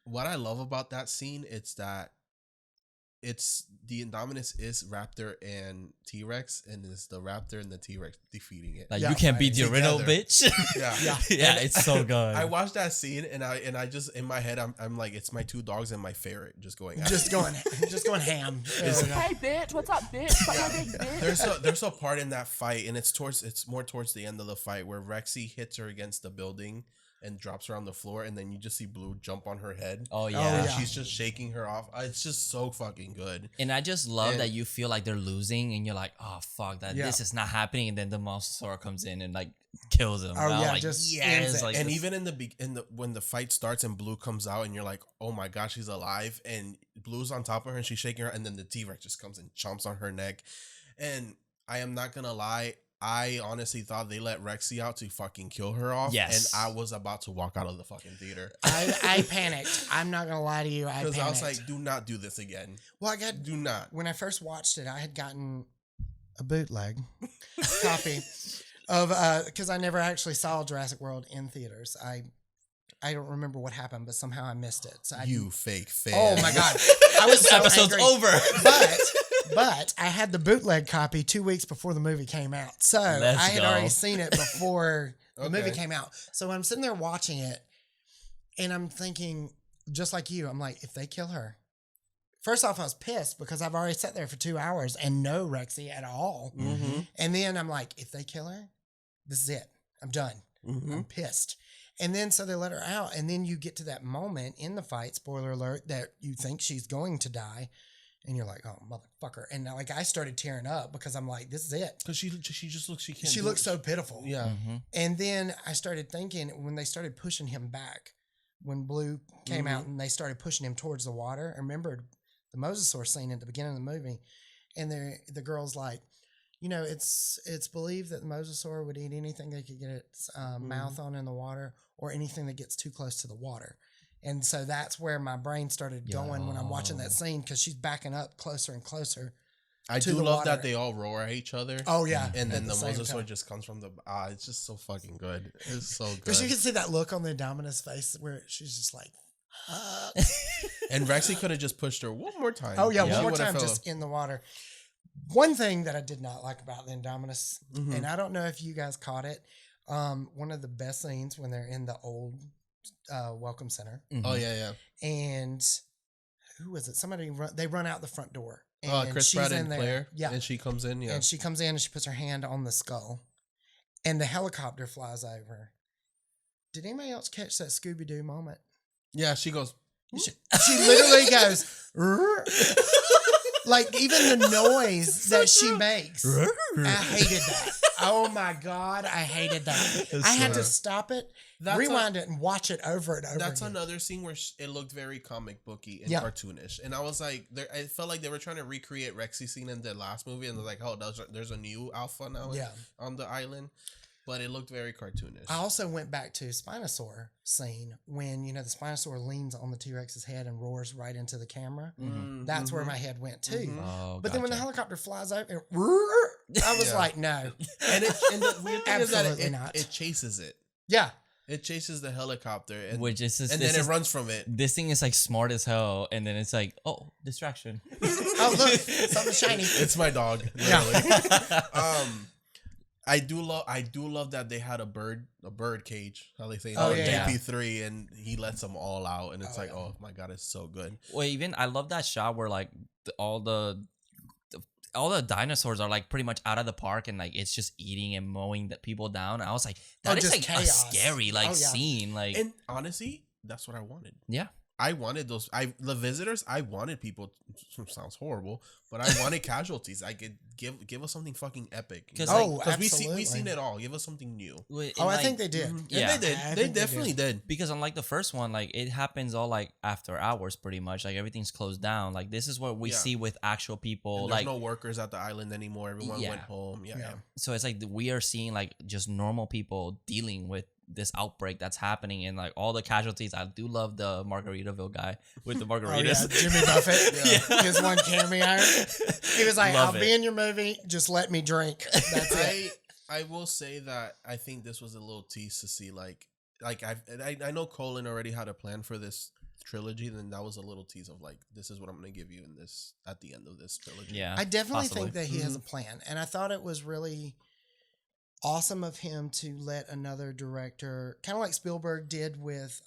What I love about that scene, it's that it's the Indominus is Raptor and T-Rex, and it's the Raptor and the T-Rex defeating it. Like Yeah, you can't beat the together. original bitch. Yeah. yeah, it's so good. I watched that scene and I just in my head I'm like, it's my two dogs and my ferret just going at just it. going ham. Hey, bitch, what's up, bitch? Suck my dick, bitch. There's a part in that fight, and it's more towards the end of the fight where Rexy hits her against the building and drops her on the floor, and then you just see Blue jump on her head. Oh yeah. Oh, And yeah. she's just shaking her off. It's just so fucking good. And I just love And- that you feel like they're losing, and you're like, "Oh fuck, Yeah. this is not happening." And then the Mosasaur comes in and like kills him. Oh, And I'm yeah, like, just yes, ends it. like And this- even when the fight starts and Blue comes out, and you're like, oh my gosh, she's alive, and Blue's on top of her and she's shaking her, and then the T-Rex just comes and chomps on her neck. And I am not gonna lie, I honestly thought they let Rexy out to fucking kill her off. Yes. And I was about to walk out of the fucking theater. I panicked. I'm not gonna lie to you. I Because panicked. I was like, do not do this again. well, I got Do not. when I first watched it, I had gotten a bootleg copy of because I never actually saw Jurassic World in theaters. I don't remember what happened, but somehow I missed it. So You fake fan. oh my god, I was this so episode's angry. over. But I had the bootleg copy 2 weeks before the movie came out, so Let's I had go. already seen it before the movie Okay. came out. So I'm sitting there watching it, and I'm thinking, just like you, I'm like, if they kill her. First off, I was pissed because I've already sat there for 2 hours and no Rexy at all. Mm-hmm. And then I'm like, if they kill her, this is it. I'm done. Mm-hmm. I'm pissed. And then so they let her out. And then you get to that moment in the fight, spoiler alert, that you think she's going to die. And you're like, oh, motherfucker. And like I started tearing up because I'm like, this is it. Because she just looks, she can't. She do looks it. so pitiful. Yeah. Mhm. And then I started thinking when they started pushing him back, when Blue came out and they started pushing him towards the water. I remembered the Mosasaur scene at the beginning of the movie. And the girl's like, it's believed that the Mosasaur would eat anything they could get its mouth on in the water or anything that gets too close to the water. And so that's where my brain started going when I'm watching that scene because she's backing up closer and closer. I to do the love water. that they all roar at each other. Oh, yeah. And then at the same Mosasaur time. just comes from the. It's just so fucking good. It's so good. Because you can see that look on the Indominus face where she's just like, And Rexy could have just pushed her one more time. oh, yeah, She one more would've time fell. just in the water. One thing that I did not like about the Indominus, Mhm. and I don't know if you guys caught it, one of the best scenes when they're in the old Welcome Center. Mhm. Oh yeah, yeah. And who was it? They run out the front door. Oh, And Chris she's Pratt in and there. Claire. Yeah. And she comes in. Yeah. And she comes in and she puts her hand on the skull. And the helicopter flies over. Did anybody else catch that Scooby-Doo moment? Yeah. She goes. She literally goes, "Rrr." Like even the noise that she makes. I hated that. Oh my God, I hated that. I had to stop it, rewind it, and watch it over and over That's again. another scene where it looked very comic booky and Yeah. cartoonish, and I was like, I felt like they were trying to recreate Rexy's scene in the last movie, and they're like, oh, there's a new alpha now Yeah. on the island, but it looked very cartoonish. I also went back to Spinosaur scene when, the Spinosaur leans on the T-Rex's head and roars right into the camera. Mm, That's where mhm. my head went too. Mhm. Oh, But then when the gotcha. helicopter flies over, I was Yeah. like, no. And the weird thing is that Absolutely not. it chases it. Yeah. It chases the helicopter, and which is just, and then it runs from it. This thing is like smart as hell, and then it's like, oh, distraction. Oh, look, something shiny. It's my dog. Yeah. I do love that they had a bird cage. How they say JP3, and he lets them all out, and it's oh my god, it's so good. Well, even I love that shot where like all the dinosaurs are like pretty much out of the park, and like it's just eating and mowing the people down. I was like, that is like chaos. A scary scene. Like, and honestly, that's what I wanted. Yeah. I wanted those. The visitors. I wanted people. Sounds horrible, but I wanted casualties. I could give us something fucking epic. Because we seen it all. Give us something new. I think they did. Yeah, they did. They definitely did. Because unlike the first one, like it happens all like after hours, pretty much. Like everything's closed down. Like this is what we see with actual people. And there's like no workers at the island anymore. Everyone went home. Yeah. So it's like we are seeing like just normal people dealing with this outbreak that's happening, and like all the casualties. I do love the Margaritaville guy with the margaritas. Jimmy Buffett. His one cameo. He was like, I'll be in your movie, just let me drink. That's it. I will say that I think this was a little tease to see like I know Colin already had a plan for this trilogy, then that was a little tease of like, this is what I'm going to give you in this at the end of this trilogy. Yeah, I definitely think that he has a plan, and I thought it was really awesome of him to let another director, kind of like Spielberg did with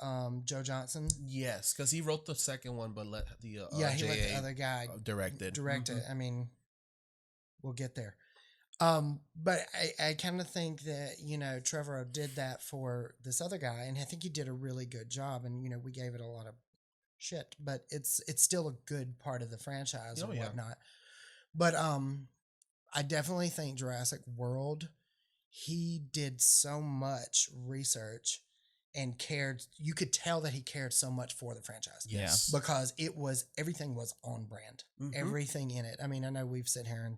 Joe Johnson. Yes, because he wrote the second one, but let the he let the other guy direct it. I mean, we'll get there. But I kind of think that, Trevorrow did that for this other guy, and I think he did a really good job. And we gave it a lot of shit, but it's still a good part of the franchise and whatnot. But I definitely think Jurassic World, he did so much research and cared. You could tell that he cared so much for the franchise. Yes. Because everything was on brand. Everything in it. I mean, I know we've sit here and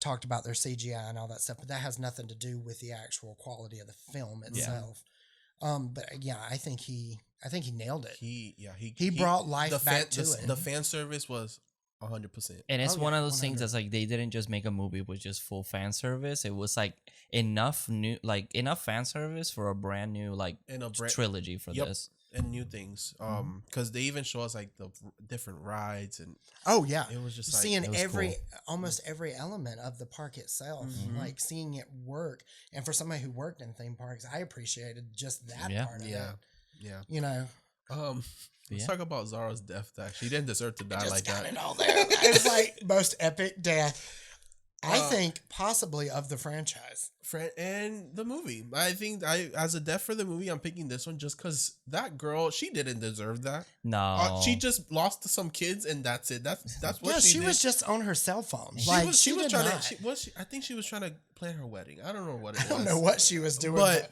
talked about their CGI and all that stuff, but that has nothing to do with the actual quality of the film itself. But yeah, I think he nailed it. He brought life back to it. The fan service was 100%. And it's one of those 100. Things that's like they didn't just make a movie with just full fan service. It was like enough fan service for a brand new trilogy for this. And new things. Because they even show us like the different rides, and it was just like seeing almost every element of the park itself, like seeing it work. And for somebody who worked in theme parks, I appreciated just that part of it. Yeah. Let's talk about Zara's death. She didn't deserve to die like that. It all there. It's like most epic death, I think, possibly of the franchise. And the movie. I think as a death for the movie, I'm picking this one just because that girl, she didn't deserve that. No. She just lost some kids, and that's it. That's what she did. She was just on her cell phone. She was trying to. I think she was trying to plan her wedding. I don't know what it was. I don't know what she was doing, but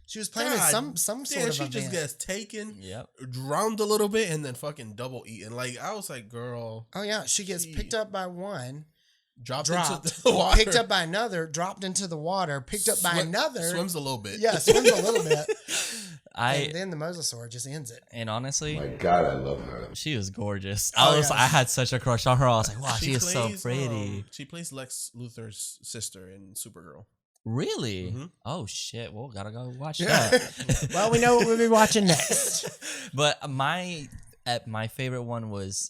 she was planning some sort of she event. Just gets taken, drowned a little bit, and then fucking double eaten. Like, I was like, girl. Oh yeah, she gets picked up by one, dropped into the water, picked up by another, dropped into the water, picked up by another, swims a little bit. Yeah, swims a little bit. And then the mosasaur just ends it. And honestly, my God, I love her. She was gorgeous. I had such a crush on her. I was like, wow, she is so pretty. She plays Lex Luthor's sister in Supergirl. Really? Oh shit! Well, gotta go watch that. Well, we know what we'll be watching next. But my favorite one was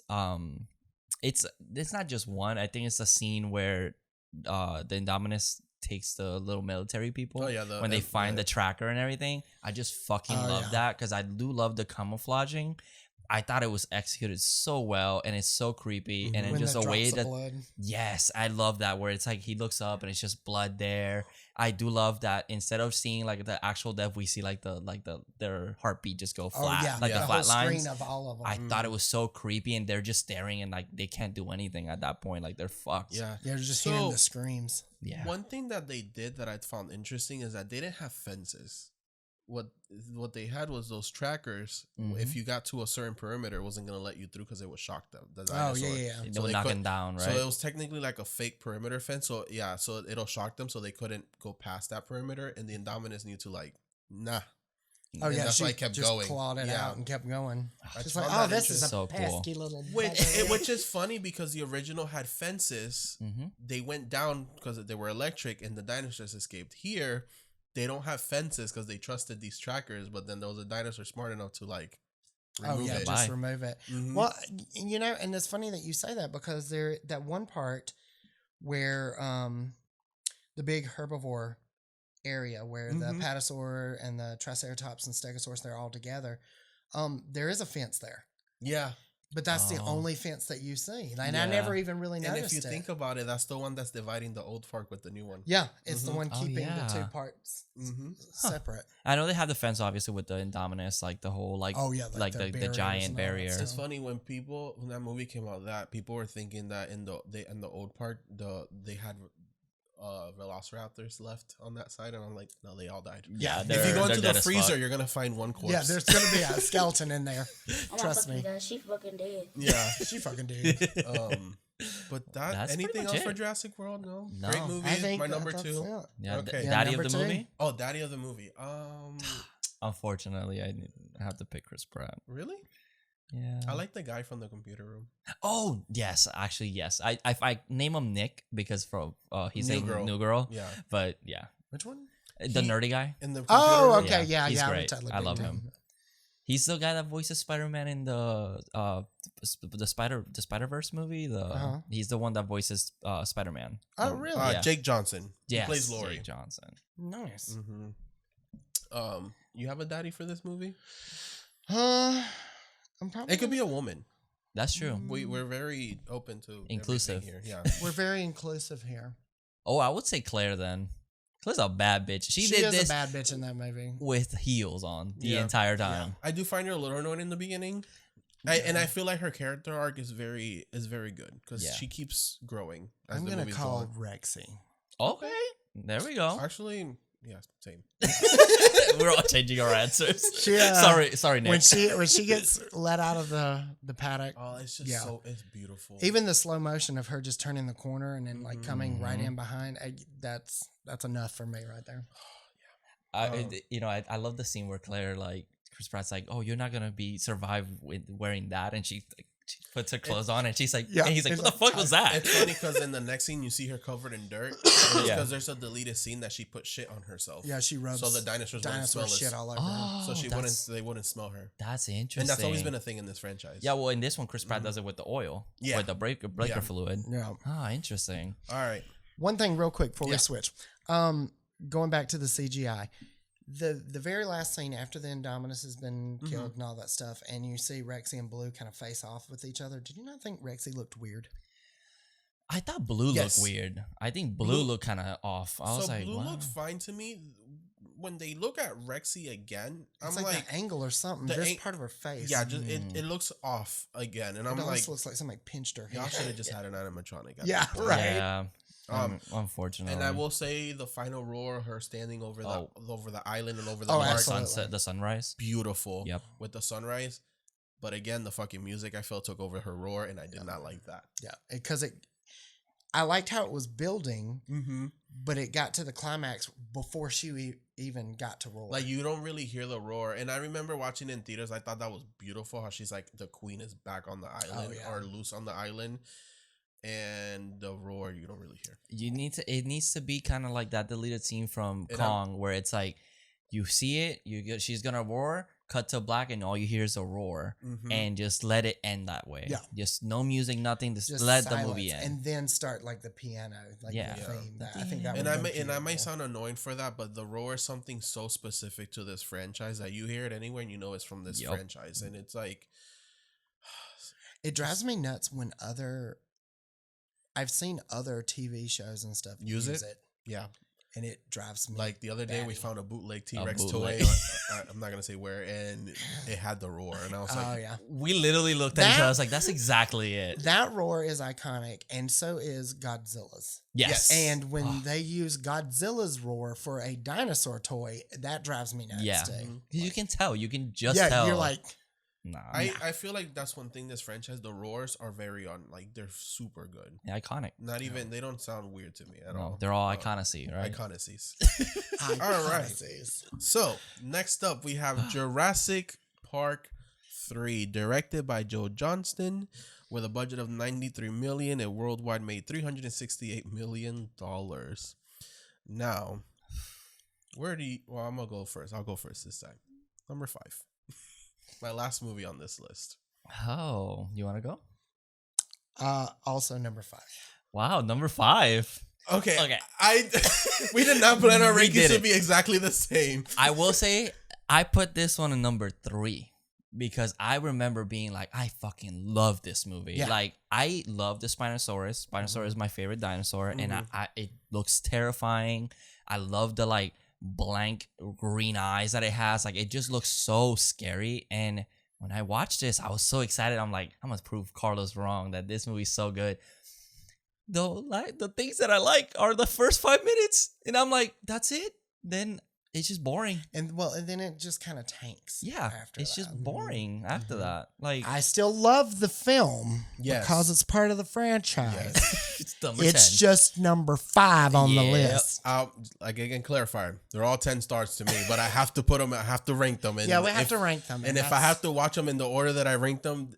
it's not just one. I think it's a scene where the Indominus takes the little military people. Oh yeah, when they find the tracker and everything. I just fucking love that because I do love the camouflaging. I thought it was executed so well, and it's so creepy, and it's just a way that blood. Yes, I love that where it's like he looks up and it's just blood there. I do love that instead of seeing like the actual death, we see like their heartbeat just go flat, the flat lines. Screen of all of them. I thought it was so creepy, and they're just staring and like they can't do anything at that point. Like they're fucked. Yeah, they're just hearing the screams. Yeah. One thing that they did that I found interesting is that they didn't have fences. What they had was those trackers. If you got to a certain perimeter, it wasn't gonna let you through because it would shock them. The dinosaur. They would knock them down, right? So it was technically like a fake perimeter fence. So so it'll shock them, so they couldn't go past that perimeter. And the Indominus knew to nah. Oh yeah, that's why I kept just going. Clawed it out and kept going. Just like, this is a so pesky little. Which is funny because the original had fences. They went down because they were electric, and the dinosaurs escaped. Here, they don't have fences because they trusted these trackers, but then there was a dinosaur smart enough to like remove it. Just remove it. Well, you know, and it's funny that you say that because that one part where the big herbivore area where the patasaur and the triceratops and stegosaurus, they're all together, there is a fence there. Yeah. But that's the only fence that you see. And I never even really noticed it. And if you think about it, that's the one that's dividing the old park with the new one. Yeah, it's the one keeping the two parts separate. I know they have the fence, obviously, with the Indominus, like the whole, like, the giant barrier. It's funny when that movie came out, that people were thinking that in the old park, they had velociraptors left on that side, and I'm like, no, they all died. Yeah, if you go into the freezer, you're gonna find one corpse. Yeah, there's gonna be a skeleton in there. Trust me. She fucking dead. Yeah, she fucking dead. But that's anything else for Jurassic World? No. Great movie. I think my number 2. Yeah, okay. Daddy of the movie. Oh, Daddy of the movie. Unfortunately, I have to pick Chris Pratt. Really? Yeah, I like the guy from the computer room. Oh yes, actually yes. I name him Nick because he's a new girl. Yeah, but yeah, which one? The nerdy guy. In the computer room? Okay, he's great. I love him. He's the guy that voices Spider-Man in the Spider-Verse movie. He's the one that voices Spider-Man. Oh really? Jake Johnson. Yes, he plays Laurie. Jake Johnson. Nice. You have a daddy for this movie? It could be a woman. That's true. We're very open to inclusive here. Yeah, we're very inclusive here. Oh, I would say Claire then. Claire's a bad bitch. She did this a bad bitch in that movie with heels on the entire time. Yeah. I do find her a little annoying in the beginning, and I feel like her character arc is very good because she keeps growing. I'm gonna call Rexy. Okay, there we go. Actually. Yeah, same. We're all changing our answers. Sorry, Nick. When she gets let out of the paddock, it's just it's beautiful. Even the slow motion of her just turning the corner and then like coming right in behind, that's enough for me right there. I love the scene where Claire, like Chris Pratt's like, "Oh, you're not gonna survive with wearing that," and she puts her clothes on, and she's like, and he's like, "What the fuck was that?" It's funny because in the next scene you see her covered in dirt because there's a deleted scene that she put shit on herself. Yeah, she rubs so the dinosaur shit all over her, so they wouldn't smell her. That's interesting, and that's always been a thing in this franchise. Yeah, well, in this one, Chris Pratt does it with the oil, with the breaker fluid. Yeah. Ah, interesting. All right. One thing, real quick, before we switch, going back to the CGI. The very last scene after the Indominus has been killed and all that stuff, and you see Rexy and Blue kind of face off with each other. Did you not think Rexy looked weird? I thought Blue looked weird. I think Blue looked kind of off. I was like, Blue wow. looked fine to me. When they look at Rexy again, it's like the angle or something. There's part of her face. Yeah, just it looks off again, and I'm like, looks like somebody pinched her. Y'all should have just had an animatronic. Yeah, right. Yeah. Unfortunately, and I will say the final roar, her standing over the island and over the park, sunset, the sunrise, beautiful. Yep, with the sunrise. But again, the fucking music I felt took over her roar, and I did not like that. Yeah, because I liked how it was building, but it got to the climax before she even got to roar. Like you don't really hear the roar, and I remember watching it in theaters. I thought that was beautiful. How she's like the queen is back on the island or loose on the island. And the roar you don't really hear. It needs to be kind of like that deleted scene from Kong where it's like you see it, she's gonna roar, cut to black, and all you hear is a roar, and just let it end that way. Yeah, just no music, nothing. Just let silence, the movie end, and then start like the piano, like the theme. I think that. And I might sound annoying for that, but the roar is something so specific to this franchise that you hear it anywhere and you know it's from this franchise, and it's like it drives me nuts when I've seen other TV shows and stuff use it. Yeah. And it drives me. Like the other day, we found a bootleg T-Rex toy. I'm not going to say where. And it had the roar. And I was like, oh, yeah. We literally looked at each other. I was like, that's exactly it. That roar is iconic. And so is Godzilla's. Yes. And when they use Godzilla's roar for a dinosaur toy, that drives me nuts. Yeah. Too. You can tell. You can just tell. Yeah, you're like. Nah. I feel like that's one thing this franchise, the roars are very they're super good. Yeah, iconic. Not even, they don't sound weird to me at all. They're all iconacy, right? Iconacies. All right. So, next up we have Jurassic Park 3, directed by Joe Johnston, with a budget of $93 million and worldwide made $368 million. Now, Well, I'm gonna go first. I'll go first this time. Number 5. My last movie on this list. Oh, you want to go? Also number 5. Wow, number 5. Okay. We did not plan our rankings to be exactly the same. I will say I put this one in number 3 because I remember being like, I fucking love this movie. Yeah. Like, I love the Spinosaurus. Spinosaurus is my favorite dinosaur, and it looks terrifying. I love the like blank green eyes that it has. Like, it just looks so scary. And when I watched this, I was so excited. I'm like, I must prove Carlos wrong that this movie's so good. The things that I like are the first 5 minutes, and I'm like, that's it. Then it's just boring. And then it just kind of tanks. Yeah, after it's that. just boring after that. Like, I still love the film because it's part of the franchise. Yes. it's number It's 10. just number 5 on the list. Like I can clarify, they're all 10 stars to me, but I have to put them. I have to rank them. And We have to rank them. And if I have to watch them in the order that I ranked them,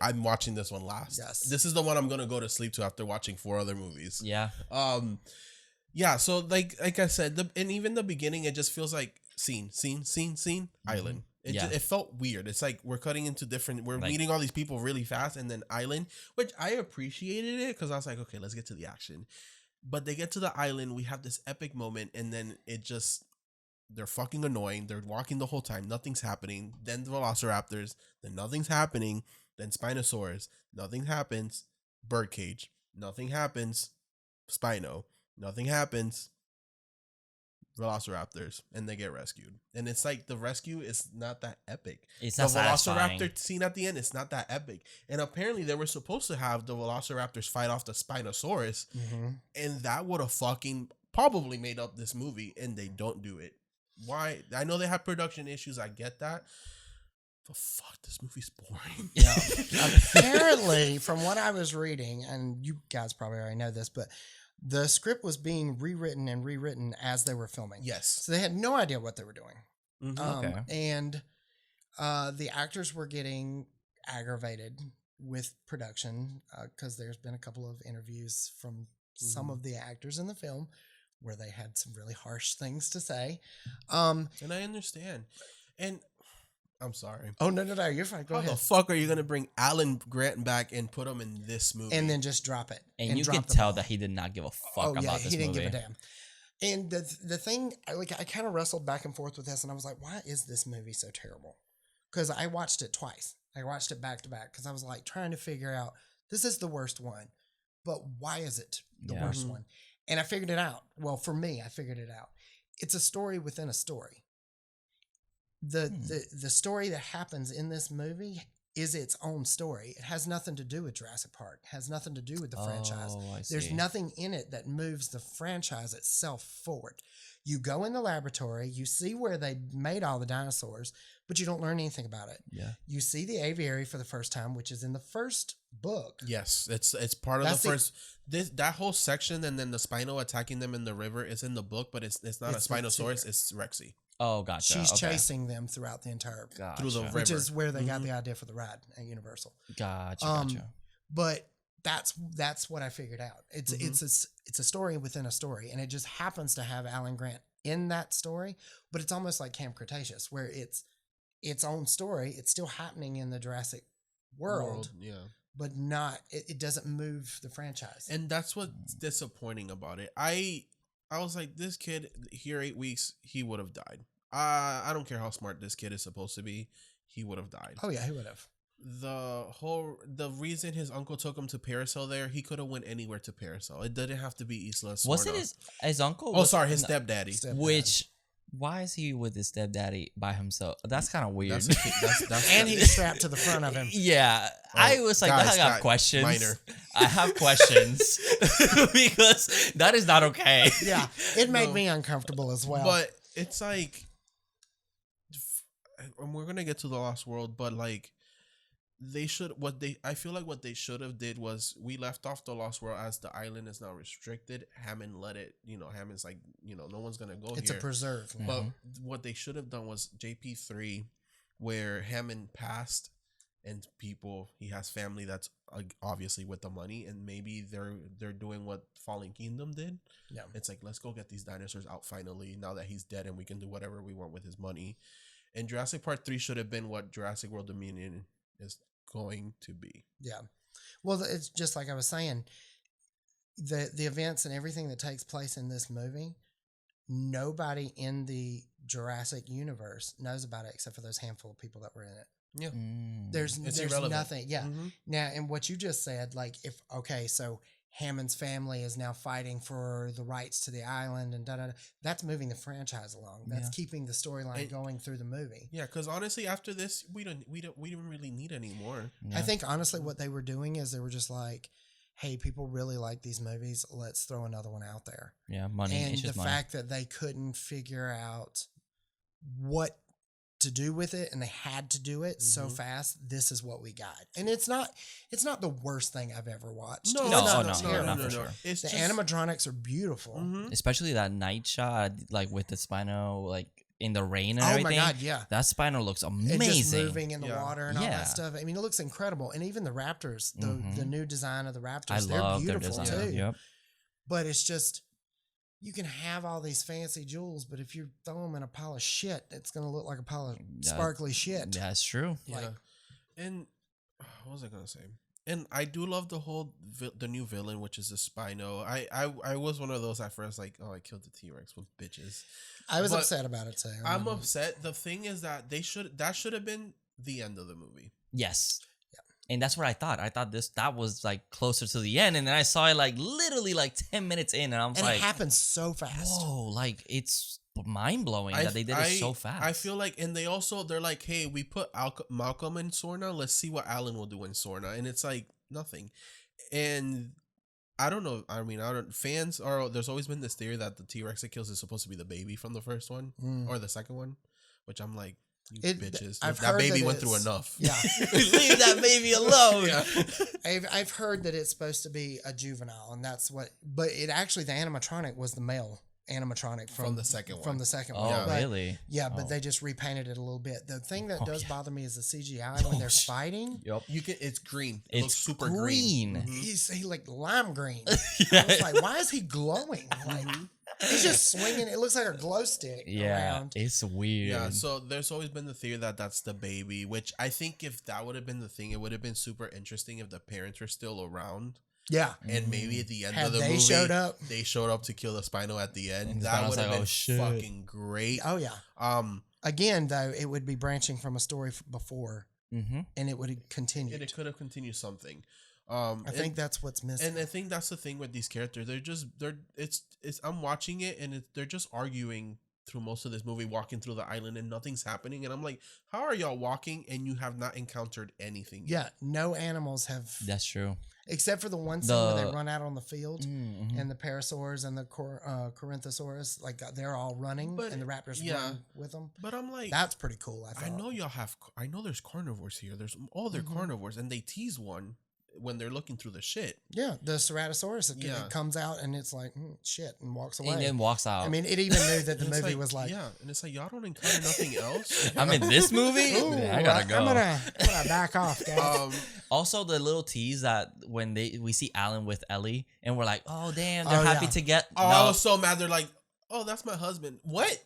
I'm watching this one last. Yes. This is the one I'm gonna go to sleep to after watching 4 other movies. Yeah. Yeah. So like I said, and even the beginning, it just feels like scene, island. It felt weird. It's like we're cutting into different. We're meeting all these people really fast, and then island, which I appreciated it because I was like, okay, let's get to the action. But they get to the island, we have this epic moment, and then they're fucking annoying. They're walking the whole time, nothing's happening. Then the Velociraptors, then nothing's happening. Then Spinosaurus, nothing happens. Birdcage, nothing happens. Spino, nothing happens. Velociraptors, and they get rescued. And it's like the rescue is not that epic. It's not satisfying. Velociraptor scene at the end, it's not that epic. And apparently they were supposed to have the Velociraptors fight off the Spinosaurus, and that would have fucking probably made up this movie, and they don't do it. Why? I know they have production issues, I get that. But fuck, this movie's boring. Apparently, from what I was reading, and you guys probably already know this, but the script was being rewritten as they were filming. Yes. So they had no idea what they were doing. Okay. And the actors were getting aggravated with production because there's been a couple of interviews from some of the actors in the film where they had some really harsh things to say. And I understand. And I'm sorry. Oh, no, you're fine. Go ahead. How the fuck are you going to bring Alan Grant back and put him in this movie? And then just drop it. And you can tell that he did not give a fuck about this movie. He didn't give a damn. And the thing, I kind of wrestled back and forth with this, and I was like, why is this movie so terrible? Because I watched it twice. I watched it back to back because I was like trying to figure out, this is the worst one, but why is it the worst one? And I figured it out. Well, for me, I figured it out. It's a story within a story. The story that happens in this movie is its own story. It has nothing to do with Jurassic Park. It has nothing to do with the franchise. There's nothing in it that moves the franchise itself forward. You go in the laboratory, you see where they made all the dinosaurs, but you don't learn anything about it. Yeah. You see the aviary for the first time, which is in the first book. Yes, it's part of the first. That whole section, and then the Spino attacking them in the river is in the book, but it's not a Spinosaurus. It's Rexy. Oh, gotcha. She's chasing them throughout the entire through the river, which is where they got the idea for the ride at Universal. Gotcha. But that's what I figured out. It's a story within a story, and it just happens to have Alan Grant in that story. But it's almost like Camp Cretaceous, where it's its own story. It's still happening in the Jurassic world, but not. It doesn't move the franchise, and that's what's disappointing about it. I was like, this kid here 8 weeks, he would have died. I don't care how smart this kid is supposed to be, he would have died. Oh yeah, he would have. The reason his uncle took him to Paracel there, he could have went anywhere to Paracel. It didn't have to be Isla Sorna. Was it his uncle? Oh, sorry, his stepdaddy. Why is he with his stepdaddy by himself? That's kind of weird. And he's strapped to the front of him. Yeah. I was like, I have questions. I have questions because that is not okay. Yeah. It made me uncomfortable as well. But it's like, and we're going to get to the Lost World, but like, I feel like what they should have did was, we left off the Lost World as the island is now restricted. Hammond let it, Hammond's like, no one's gonna go it's here. It's a preserve. But what they should have done was JP3, where Hammond passed and people. He has family that's obviously with the money, and maybe they're doing what Fallen Kingdom did. Yeah, it's like, let's go get these dinosaurs out finally. Now that he's dead, and we can do whatever we want with his money. And Jurassic Park 3 should have been what Jurassic World Dominion is going to be. Yeah, well, it's just like I was saying. The events and everything that takes place in this movie, nobody in the Jurassic universe knows about it except for those handful of people that were in it. Yeah. There's irrelevant. nothing. Yeah. Now, and what you just said, like, so Hammond's family is now fighting for the rights to the island and that's moving the franchise along. That's keeping the storyline going through the movie. Yeah, because honestly, after this, we don't really need any more. I think honestly what they were doing is they were just like, hey, people really like these movies. Let's throw another one out there. Yeah, money. And the fact that they couldn't figure out what to do with it, and they had to do it so fast. This is what we got, and it's not the worst thing I've ever watched. No, for sure. It's the animatronics are beautiful, especially that night shot, like with the Spino, like in the rain and everything. Oh my god, yeah, that Spino looks amazing. It just moving in the water and all that stuff. I mean, it looks incredible, and even the Raptors, the new design of the Raptors, they're beautiful too. Yep. But it's just, you can have all these fancy jewels, but if you throw them in a pile of shit, it's going to look like a pile of sparkly shit. That's true. Yeah. And what was I going to say? And I do love the new villain, which is the Spino. I was one of those at first, like, oh, I killed the T-Rex with bitches. I was upset about it too. I'm upset. The thing is that that should have been the end of the movie. Yes. And that's what I thought. I thought that was like closer to the end, and then I saw it like literally like 10 minutes in, and I was like, it happened so fast. Whoa, like it's mind blowing that they did it so fast. I feel like, and they're like, hey, we put Malcolm in Sorna. Let's see what Alan will do in Sorna, and it's like nothing. And I don't know. I mean, fans are. There's always been this theory that the T-Rex it kills is supposed to be the baby from the first one or the second one, which I'm like, bitches. That baby went through enough. Yeah. Leave that baby alone. Yeah. I've heard that it's supposed to be a juvenile, and that's what, but it actually, the animatronic was the male animatronic from the second one. From the second one. Oh, really? Yeah, but they just repainted it a little bit. The thing that does bother me is the CGI when they're fighting. Yep. It's green. It looks super green. He like lime green. I was like, why is he glowing? Like, he's just swinging. It looks like a glow stick around. It's weird. Yeah, so there's always been the theory that that's the baby, which I think if that would have been the thing, it would have been super interesting if the parents were still around. Yeah. And maybe at the end of the movie, they showed up to kill the Spino at the end. And that would have been fucking great. Oh, yeah. Again, though, it would be branching from a story before, and it would have continued. It could have continued something. I think that's what's missing. And I think that's the thing with these characters. I'm watching it, and they're just arguing through most of this movie, walking through the island, and nothing's happening. And I'm like, how are y'all walking and you have not encountered anything yet? Yeah, no animals have. That's true. Except for the one scene where they run out on the field, and the Parasaurs and the Corinthosaurus, like they're all running, and the raptors run with them. But I'm like, that's pretty cool. I know I know there's carnivores here. There's all their carnivores, and they tease one when they're looking through the shit. Yeah, the Ceratosaurus, it comes out and it's like, shit, and walks away. And then walks out. I mean, it even knew that the movie was like... Yeah, and it's like, y'all don't encounter nothing else? I'm in this movie? Ooh, I gotta go. I'm gonna back off, guys. Also, the little tease that when we see Alan with Ellie, and we're like, oh, damn, they're happy to get... I was so mad. They're like, oh, that's my husband. What?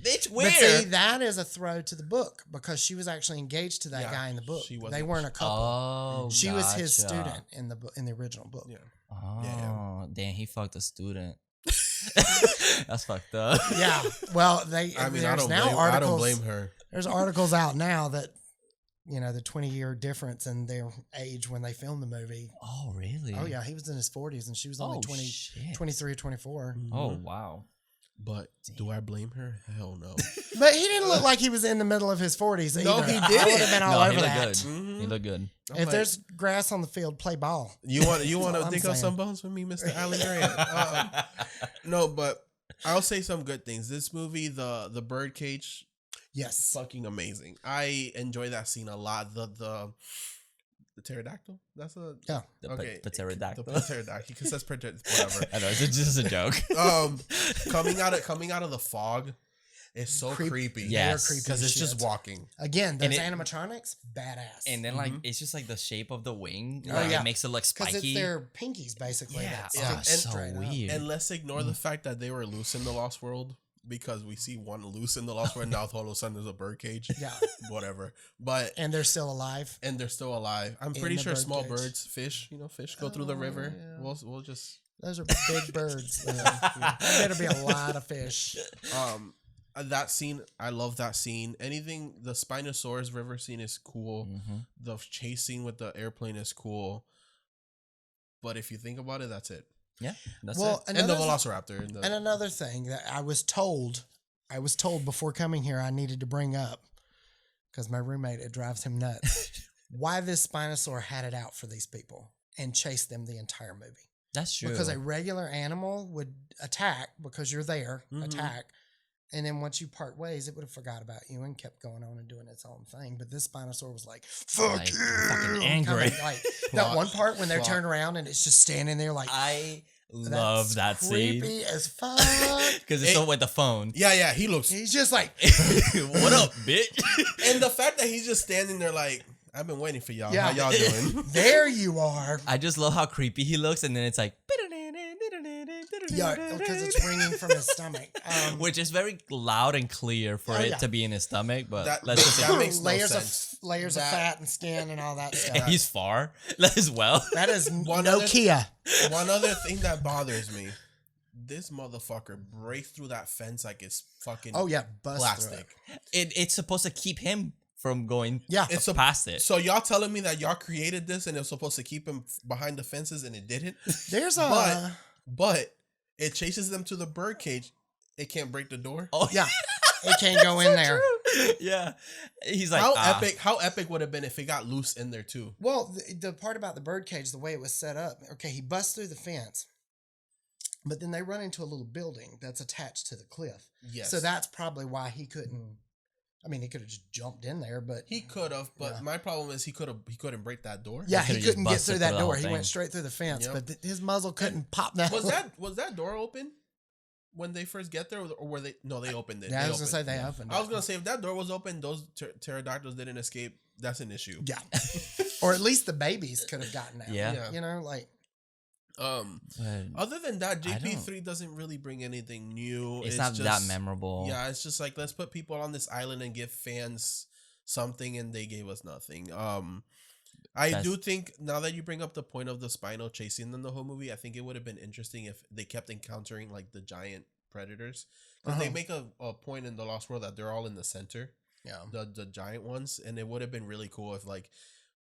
Bitch, where? But see, that is a throw to the book because she was actually engaged to that guy in the book. They weren't a couple. Oh, she was his student in the original book. Yeah. Oh, damn, he fucked a student. That's fucked up. Yeah. Well, I don't blame her. There's articles out now that the 20-year difference in their age when they filmed the movie. Oh, really? Oh, yeah. He was in his 40s and she was only 23 or 24. Mm-hmm. Oh, wow. But do I blame her? Hell no. But he didn't look like he was in the middle of his 40s either. No, he didn't. I would have been all over that. Mm-hmm. He looked good. If there's grass on the field, play ball. You want to dig up some bones for me, Mr. Alan Grant? No, but I'll say some good things. This movie, the birdcage, yes, fucking amazing. I enjoy that scene a lot. The pterodactyl? That's a... Yeah. The pterodactyl. The pterodactyl. Because that's whatever. I know, it's just a joke. Coming out of the fog. is so creepy. Yes, because it's just walking. Again, those animatronics, badass. And then like it's just like the shape of the wing. Oh, Like, yeah. it makes it look spiky. Because it's their pinkies basically. Yeah, That's so weird. And let's ignore the fact that they were loose in the Lost World, because we see one loose in the Lost World. Now all of a sudden there's a birdcage. Yeah, whatever. But and they're still alive. I'm pretty sure small birds, fish, fish go through the river. Yeah. We'll just. Those are big birds. There better be a lot of fish. That scene, I love that scene. Anything, the Spinosaurus river scene is cool. The chase scene with the airplane is cool. But if you think about it, that's it. Yeah, that's it. And the Velociraptor. And another thing that I was told before coming here I needed to bring up, because my roommate, it drives him nuts, why this Spinosaur had it out for these people and chased them the entire movie. That's true. Because a regular animal would attack because you're there, attack. And then once you part ways, it would have forgot about you and kept going on and doing its own thing. But this Spinosaur was like, fuck you. Fucking angry. Like that one part when they're turned around and it's just standing there like. I love that scene. Creepy as fuck. Because it's still with the phone. Yeah, he's just like, what up, bitch? And the fact that he's just standing there like, I've been waiting for y'all. Yeah. How y'all doing? There you are. I just love how creepy he looks, and then it's like, yeah, because it's ringing from his stomach, which is very loud and clear for it to be in his stomach. But let's just that makes layers no sense. Layers of fat and skin and all that stuff. He's far as well. That is Nokia. One other thing that bothers me. This motherfucker breaks through that fence like it's fucking plastic. It's supposed to keep him from going it's past it. So y'all telling me that y'all created this and it was supposed to keep him behind the fences and it didn't? There's a but it chases them to the birdcage. It can't break the door. Oh yeah, it can't go in there. Yeah, he's like, how epic would it have been if it got loose in there too? Well, the part about the birdcage, the way it was set up. Okay, he busts through the fence. But then they run into a little building that's attached to the cliff. Yes. So that's probably why he couldn't. I mean, he could have just jumped in there, but he could have. But my problem is he couldn't break that door. Yeah, he couldn't get through that door. He went straight through the fence, but his muzzle couldn't pop that. Was that door open when they first get there, or were they? No, they opened it. Yeah, I was gonna say they opened it. I was gonna say if that door was open, those pterodactyls didn't escape. That's an issue. Yeah, or at least the babies could have gotten out. Yeah, you know, like. Other than that, JP3 doesn't really bring anything new. It's not just that memorable. Yeah, it's just like, let's put people on this island and give fans something, and they gave us nothing. I do think, now that you bring up the point of the Spino chasing them the whole movie, I think it would have been interesting if they kept encountering like the giant predators, because they make a point in the Lost World that they're all in the center. Yeah, the giant ones, and it would have been really cool if like,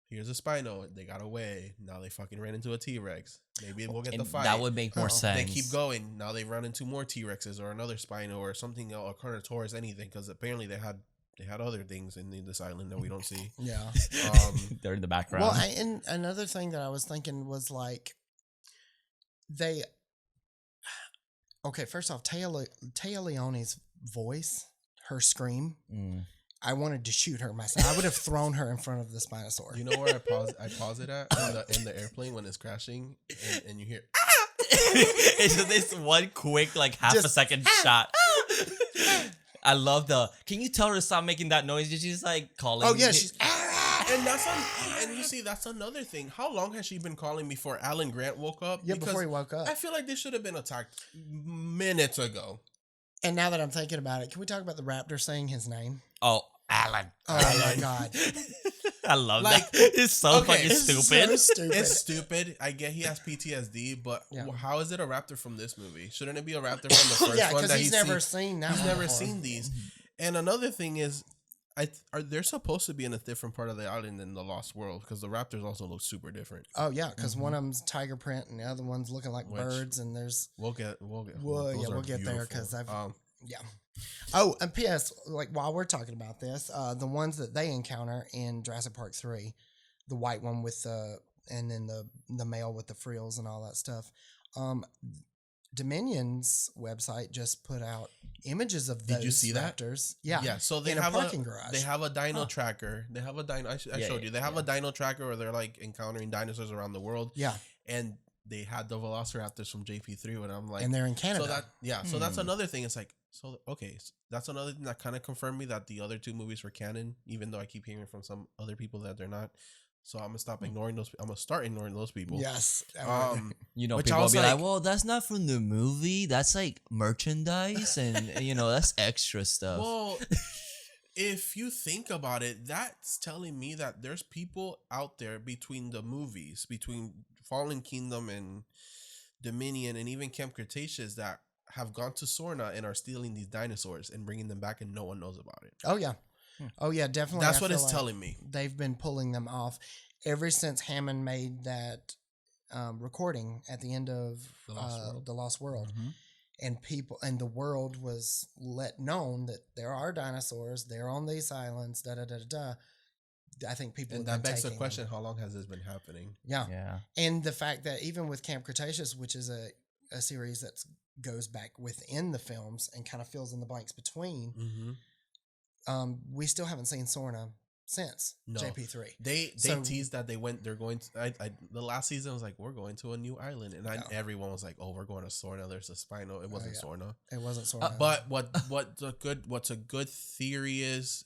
here's a Spino, they got away, now they fucking ran into a T-Rex. Maybe we'll get the fight. That would make more sense. They keep going, now they run into more T-Rexes or another Spino or something, a Carnotaurus, anything, because apparently they had other things in this island that we don't see. Yeah. They're in the background. Well, and another thing that I was thinking was like, okay, first off, Téa Leoni's voice, her scream, I wanted to shoot her myself. I would have thrown her in front of the Spinosaur. You know where I pause it at? In the airplane when it's crashing and you hear it's just this one quick like half a second shot. I love can you tell her to stop making that noise? She's like calling. Oh yeah, she's and you see, that's another thing. How long has she been calling before Alan Grant woke up? Yeah, before he woke up. I feel like they should have been attacked minutes ago. And now that I'm thinking about it, can we talk about the raptor saying his name? Oh, Alan. Oh my God. I love that. It's so fucking stupid. So stupid. It's stupid. I get he has PTSD, but how is it a raptor from this movie? Shouldn't it be a raptor from the first one? Because he's never seen that. He's never seen these. And another thing is, they're supposed to be in a different part of the island than the Lost World, because the raptors also look super different. Oh yeah, because one of them's tiger print and the other one's looking like birds, and there's we'll get there because I've Oh, and P.S. like while we're talking about this, the ones that they encounter in Jurassic Park 3, the white one with and then the male with the frills and all that stuff. Dominion's website just put out images of those. Did you see raptors. That? Yeah. So they have a parking garage. They have a dino tracker. They have a dino. I showed you. They have a dino tracker where they're like encountering dinosaurs around the world. Yeah. And they had the Velociraptors from JP3, and I'm like, and they're in Canada. So that's another thing. It's like, So okay, that's another thing that kind of confirmed me that the other 2 movies were canon, even though I keep hearing from some other people that they're not. So I'm gonna stop ignoring those. I'm gonna start ignoring those people. Yes. You know, Which people I will was be like, like- well, that's not from the movie. That's like merchandise, and you know, that's extra stuff. Well, if you think about it, that's telling me that there's people out there between the movies, between Fallen Kingdom and Dominion, and even Camp Cretaceous, that have gone to Sorna and are stealing these dinosaurs and bringing them back, and no one knows about it. Oh yeah. Oh yeah, definitely. That's I what feel it's like telling me. They've been pulling them off ever since Hammond made that recording at the end of The Lost World. Mm-hmm. And people and the world was let known that there are dinosaurs. They're on these islands. Da da da da da. I think people And have that been begs the taking question: them. how long has this been happening? Yeah. Yeah. And the fact that even with Camp Cretaceous, which is a series that goes back within the films and kind of fills in the blanks between, Mm-hmm. we still haven't seen Sorna since No. JP3. They So- teased that they're going to, the last season was like, we're going to a new island, and Yeah. everyone was like, oh, we're going to Sorna. There's a Spino. It wasn't yeah. Sorna. It wasn't Sorna. But what's a good theory is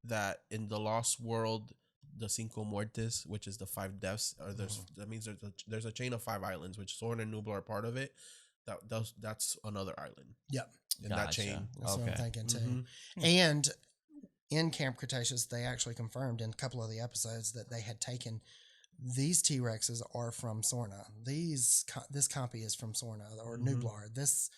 that in the Lost World, the Cinco Muertes, which is the 5 deaths, or that means there's a chain of 5 islands, which Sorna and Nublar are part of it. That's another island. Yep. In that chain. That's what I'm thinking too. Mhm. And in Camp Cretaceous, they actually confirmed in a couple of the episodes that they had taken these T-Rexes are from Sorna. This copy is from Sorna or Nublar. This,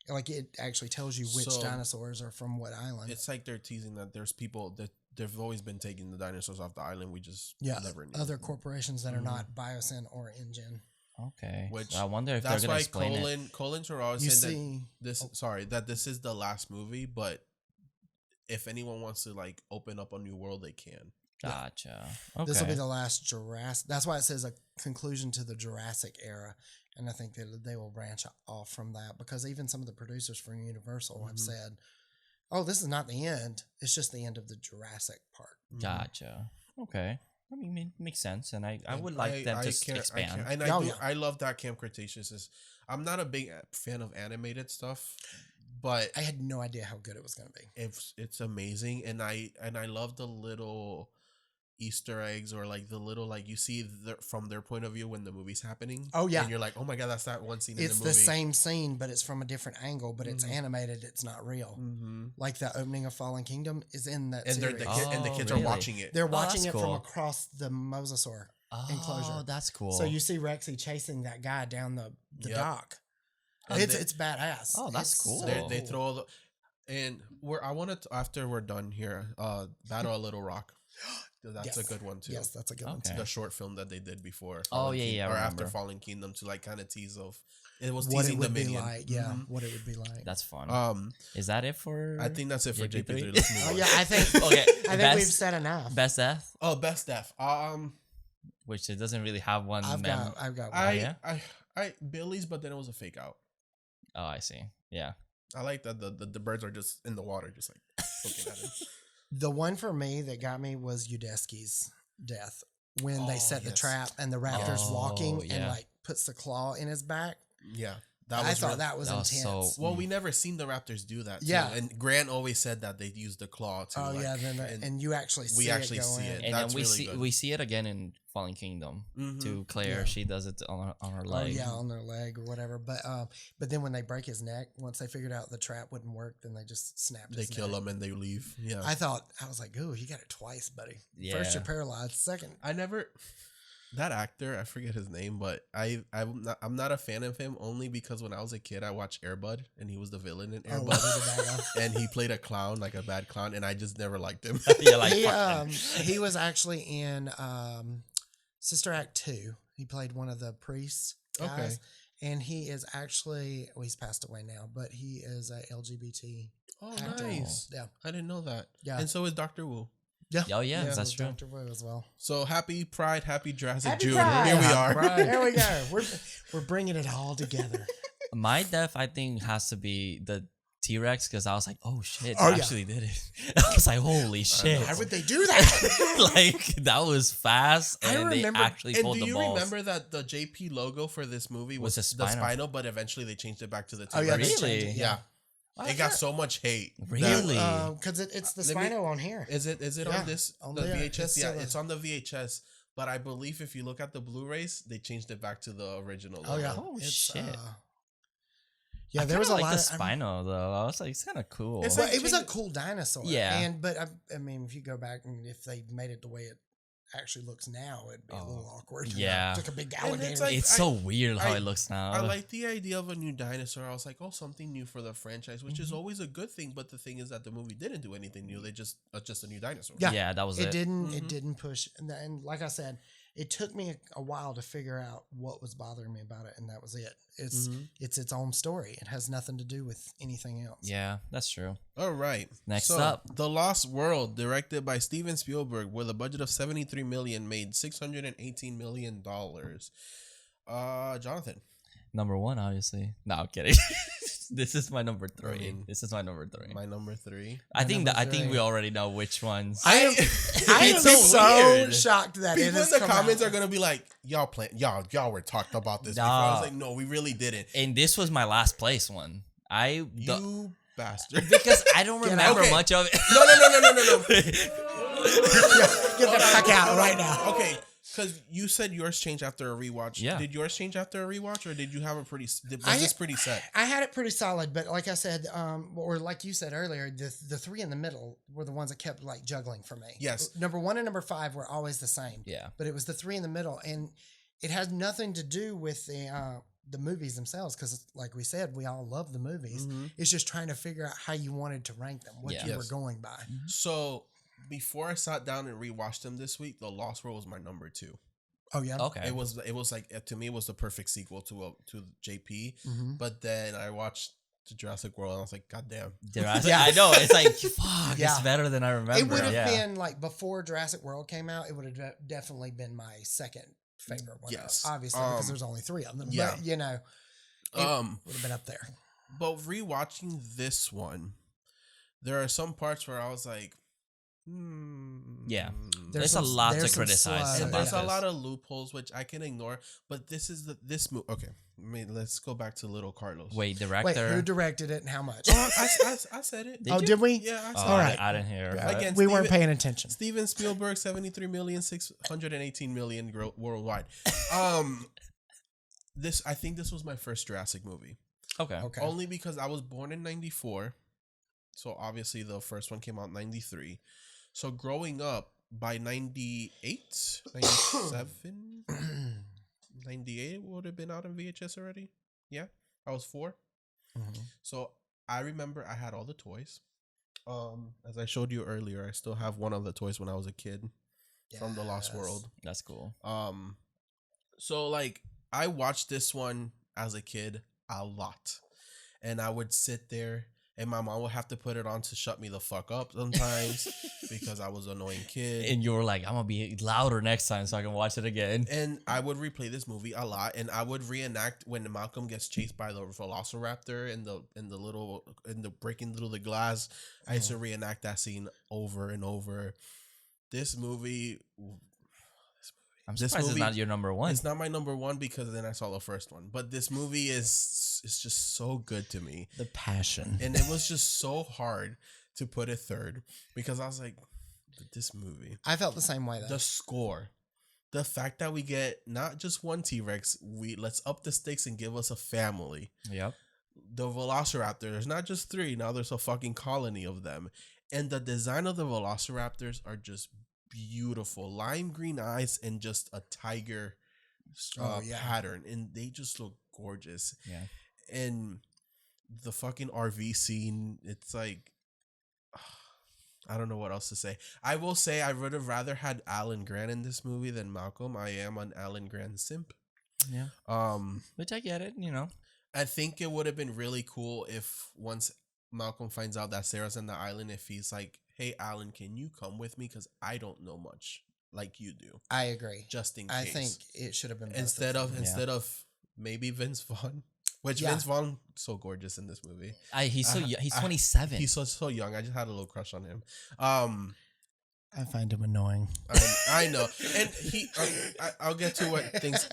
like, it actually tells you which So, dinosaurs are from what island. It's like they're teasing that there's people that they've always been taking the dinosaurs off the island. We just never knew. Other corporations that are not Biosyn or InGen. Okay. Which I wonder if that's they're gonna why explain it. Colin Serrao You said see, that this is the last movie, but if anyone wants to like open up a new world, they can. Gotcha. Okay. this will be the last Jurassic. That's why it says a conclusion to the Jurassic era, and I think that they will branch off from that because even some of the producers from Universal have said, "Oh, this is not the end. It's just the end of the Jurassic part." Gotcha. Okay. I mean, it makes sense, and I would like them to expand. And I love that Camp Cretaceous. I'm not a big fan of animated stuff, but I had no idea how good it was going to be. it's amazing, and I love the little Easter eggs, or like the little, like you see from their point of view when the movie's happening. Oh yeah, and you're like, oh my god, that's that one scene in it's the movie. the same scene, but it's from a different angle. But it's animated; it's not real. Like the opening of Fallen Kingdom is in that And series. the kids really? are watching it. They're watching that's it from cool. across the mosasaur enclosure. Oh, that's cool. So you see Rexy chasing that guy down the Yep. dock. And It's badass. Oh, that's It's cool. so They cool. throw all the, and I want to, after we're done here, Battle at Little Rock. That's a Yes. good one too. Yes, that's a good one Okay. too. The short film that they did before. Oh, Fallen yeah, King- yeah, I or after remember. Fallen Kingdom, to like kind of tease of it was What it teasing would be Dominion. like, yeah. Mhm. What it would be like. That's fun. Is that it for? I think that's it for JP3? JP3. Let's move Oh on. yeah, I think. Okay. I think we've said enough. Best death, Oh, best death. which it doesn't really have one. I've got. yeah? I Billy's, but then it was a fake out. Oh, I see. Yeah. I like that the birds are just in the water, just like looking at it. The one for me that got me was Udesky's death when they Oh, set the yes. trap and the raptor's Oh, walking and yeah. like puts the claw in his back. Yeah, I thought that was that was intense. so- Well, we never seen the raptors do that. Too. Yeah. And Grant always said that they used the claw to. Oh like, yeah, and you actually see we actually it go see in. it. And That's then really good. we see it again in Fallen Kingdom Mhm. to Claire. Yeah. She does it on her Oh leg. yeah, on their leg or whatever. But then when they break his neck, once they figured out the trap wouldn't work, then they just snapped. They his kill neck. him and they leave. Yeah, I was like, ooh, you got it twice, buddy. Yeah. First you're paralyzed. Second, I never. That actor, I forget his name, but I'm not a fan of him only because when I was a kid, I watched Air Bud and he was the villain in Air oh, Bud, the bad guy. and he played a clown, like a bad clown, and I just never liked him. Yeah, like he, fuck them. he was actually in Sister Act 2. He played one of the priests guys. Okay. And he is actually, well, he's passed away now, but he is a LGBT Oh, actor. nice. Yeah. I didn't know that. Yeah. And so is Dr. Wu. Yeah. Oh yeah, Yeah, that's true. Dr. Wu as well. So happy Pride, happy Jurassic Happy June. Pride. Here we Happy are. Pride. There we go. We're bringing it all together. My death, I think, has to be the T-Rex because I was like, oh shit, Oh, they yeah. actually did it. I was like, holy shit. Why would they do that? Like that was fast, I and they remember- actually And pulled do the you balls. remember that the JP logo for this movie was Was a the spinal. Spinal, but eventually they changed it back to the Oh, yeah, T-Rex? they Really? changed it, Yeah. It got so much hate. Really? Because it's the Spino on here. Is it on this on the there. VHS? Yeah, it's on the VHS. But I believe if you look at the Blu-rays, they changed it back to the original. Oh yeah. Oh, it's, shit. Yeah, I there was a like lot the of Spino though. I was like, it's kind of cool. It's Well, like it was a changing- cool dinosaur. Yeah. But I mean, if you go back and if they made it the way it actually looks now, it'd be a little awkward. Yeah. Took a big And alligator. it's like- It's so weird how I- it looks now. I like the idea of a new dinosaur. I was like, oh, something new for the franchise, which is always a good thing. But the thing is that the movie didn't do anything new. They just a new dinosaur. Yeah, that was it. It didn't push. And like I said, it took me a while to figure out what was bothering me about it, and that was it. It's its own story. It has nothing to do with anything else. Yeah, that's true. All right. Next up. The Lost World, directed by Steven Spielberg, with a budget of $73 million, made $618 million. Jonathan. Number 1, obviously. No, I'm kidding. This is my number 3. I mean, This is my number 3. My number 3. I think number I think three. we already know which ones. I am It's so weird. shocked that People it in the has comments come are gonna be like, y'all were talked about this before. Nah. I was like, no, we really didn't. And this was my last place one. You bastard. Because I don't Get remember out. much of it. No. Get the fuck out right now. Okay, because you said yours changed after a rewatch. Yeah. Did yours change after a rewatch, or did you have was I- this pretty set? I had it pretty solid, but like I said, or like you said earlier, the three in the middle were the ones that kept like juggling for me. Yes. Number 1 and number 5 were always the same. Yeah. But it was the three in the middle, and it has nothing to do with the movies themselves, because like we said, we all love the movies. It's just trying to figure out how you wanted to rank them, what Yeah. you Yes. were going by. So before I sat down and rewatched them this week, The Lost World was my number 2. Oh yeah. Okay. It was like, to me, it was the perfect sequel to JP. Mm-hmm. But then I watched the Jurassic World and I was like, God damn. Yeah. I know. It's like, fuck, Yeah. it's better than I remember. It would have yeah. been like before Jurassic World came out. It would have definitely been my second favorite one. Yes. Obviously, because there's only 3 of them. yeah. But, you know, it would have been up there. But rewatching this one, there are some parts where I was like, Yeah. There's There's a some- lot to there's some criticize slugs. And about there's this. a lot of loopholes which I can ignore, but this is this movie. Okay, let's go back to Little Carlos. Wait, Wait, director. who directed it and how much? I said it. Did Oh, you? did we? Yeah, I said Oh, All it. right. I didn't hear. Yeah. but- Again, We weren't Steven- paying attention. Steven Spielberg, 73,618,000,000 worldwide. I think this was my first Jurassic movie. Okay. Okay. Only because I was born in 94. So obviously the first one came out in 93. So growing up, by 98, 97, 98 would have been out on VHS already. Yeah, I was 4. Mhm. So I remember I had all the toys. As I showed you earlier, I still have one of the toys when I was a kid from The Lost Yes. World. That's cool. So like I watched this one as a kid a lot, and I would sit there, and my mom would have to put it on to shut me the fuck up sometimes because I was an annoying kid. And you were like, I'm gonna be louder next time so I can watch it again. And I would replay this movie a lot, and I would reenact when Malcolm gets chased by the Velociraptor and the breaking through the glass. I used to reenact that scene over and over. This movie. I'm This surprised movie- it's not your number 1. It's not my number 1 because then I saw the first one. But this movie is just so good to me. The passion. And it was just so hard to put it third because I was like, this movie. I felt the same way though. The score. The fact that we get not just one T-Rex, let's up the stakes and give us a family. Yep. The Velociraptor, there's not just 3, now there's a fucking colony of them. And the design of the Velociraptors are just beautiful. Lime green eyes and just a tiger pattern. And they just look gorgeous. Yeah. And the fucking RV scene, it's like, I don't know what else to say. I will say I would have rather had Alan Grant in this movie than Malcolm. I am an Alan Grant simp. Yeah. Which I get it, I think it would have been really cool if once Malcolm finds out that Sarah's on the island, if he's like, hey, Alan, can you come with me? Because I don't know much like you do. I agree. Just in case. I think it should have been both Instead of them. of maybe Vince Vaughn. Which Yeah. Vince Vaughn, so gorgeous in this movie. He's he's 27. He's so young. I just had a little crush on him. I find him annoying. I know. And I'll get to what things.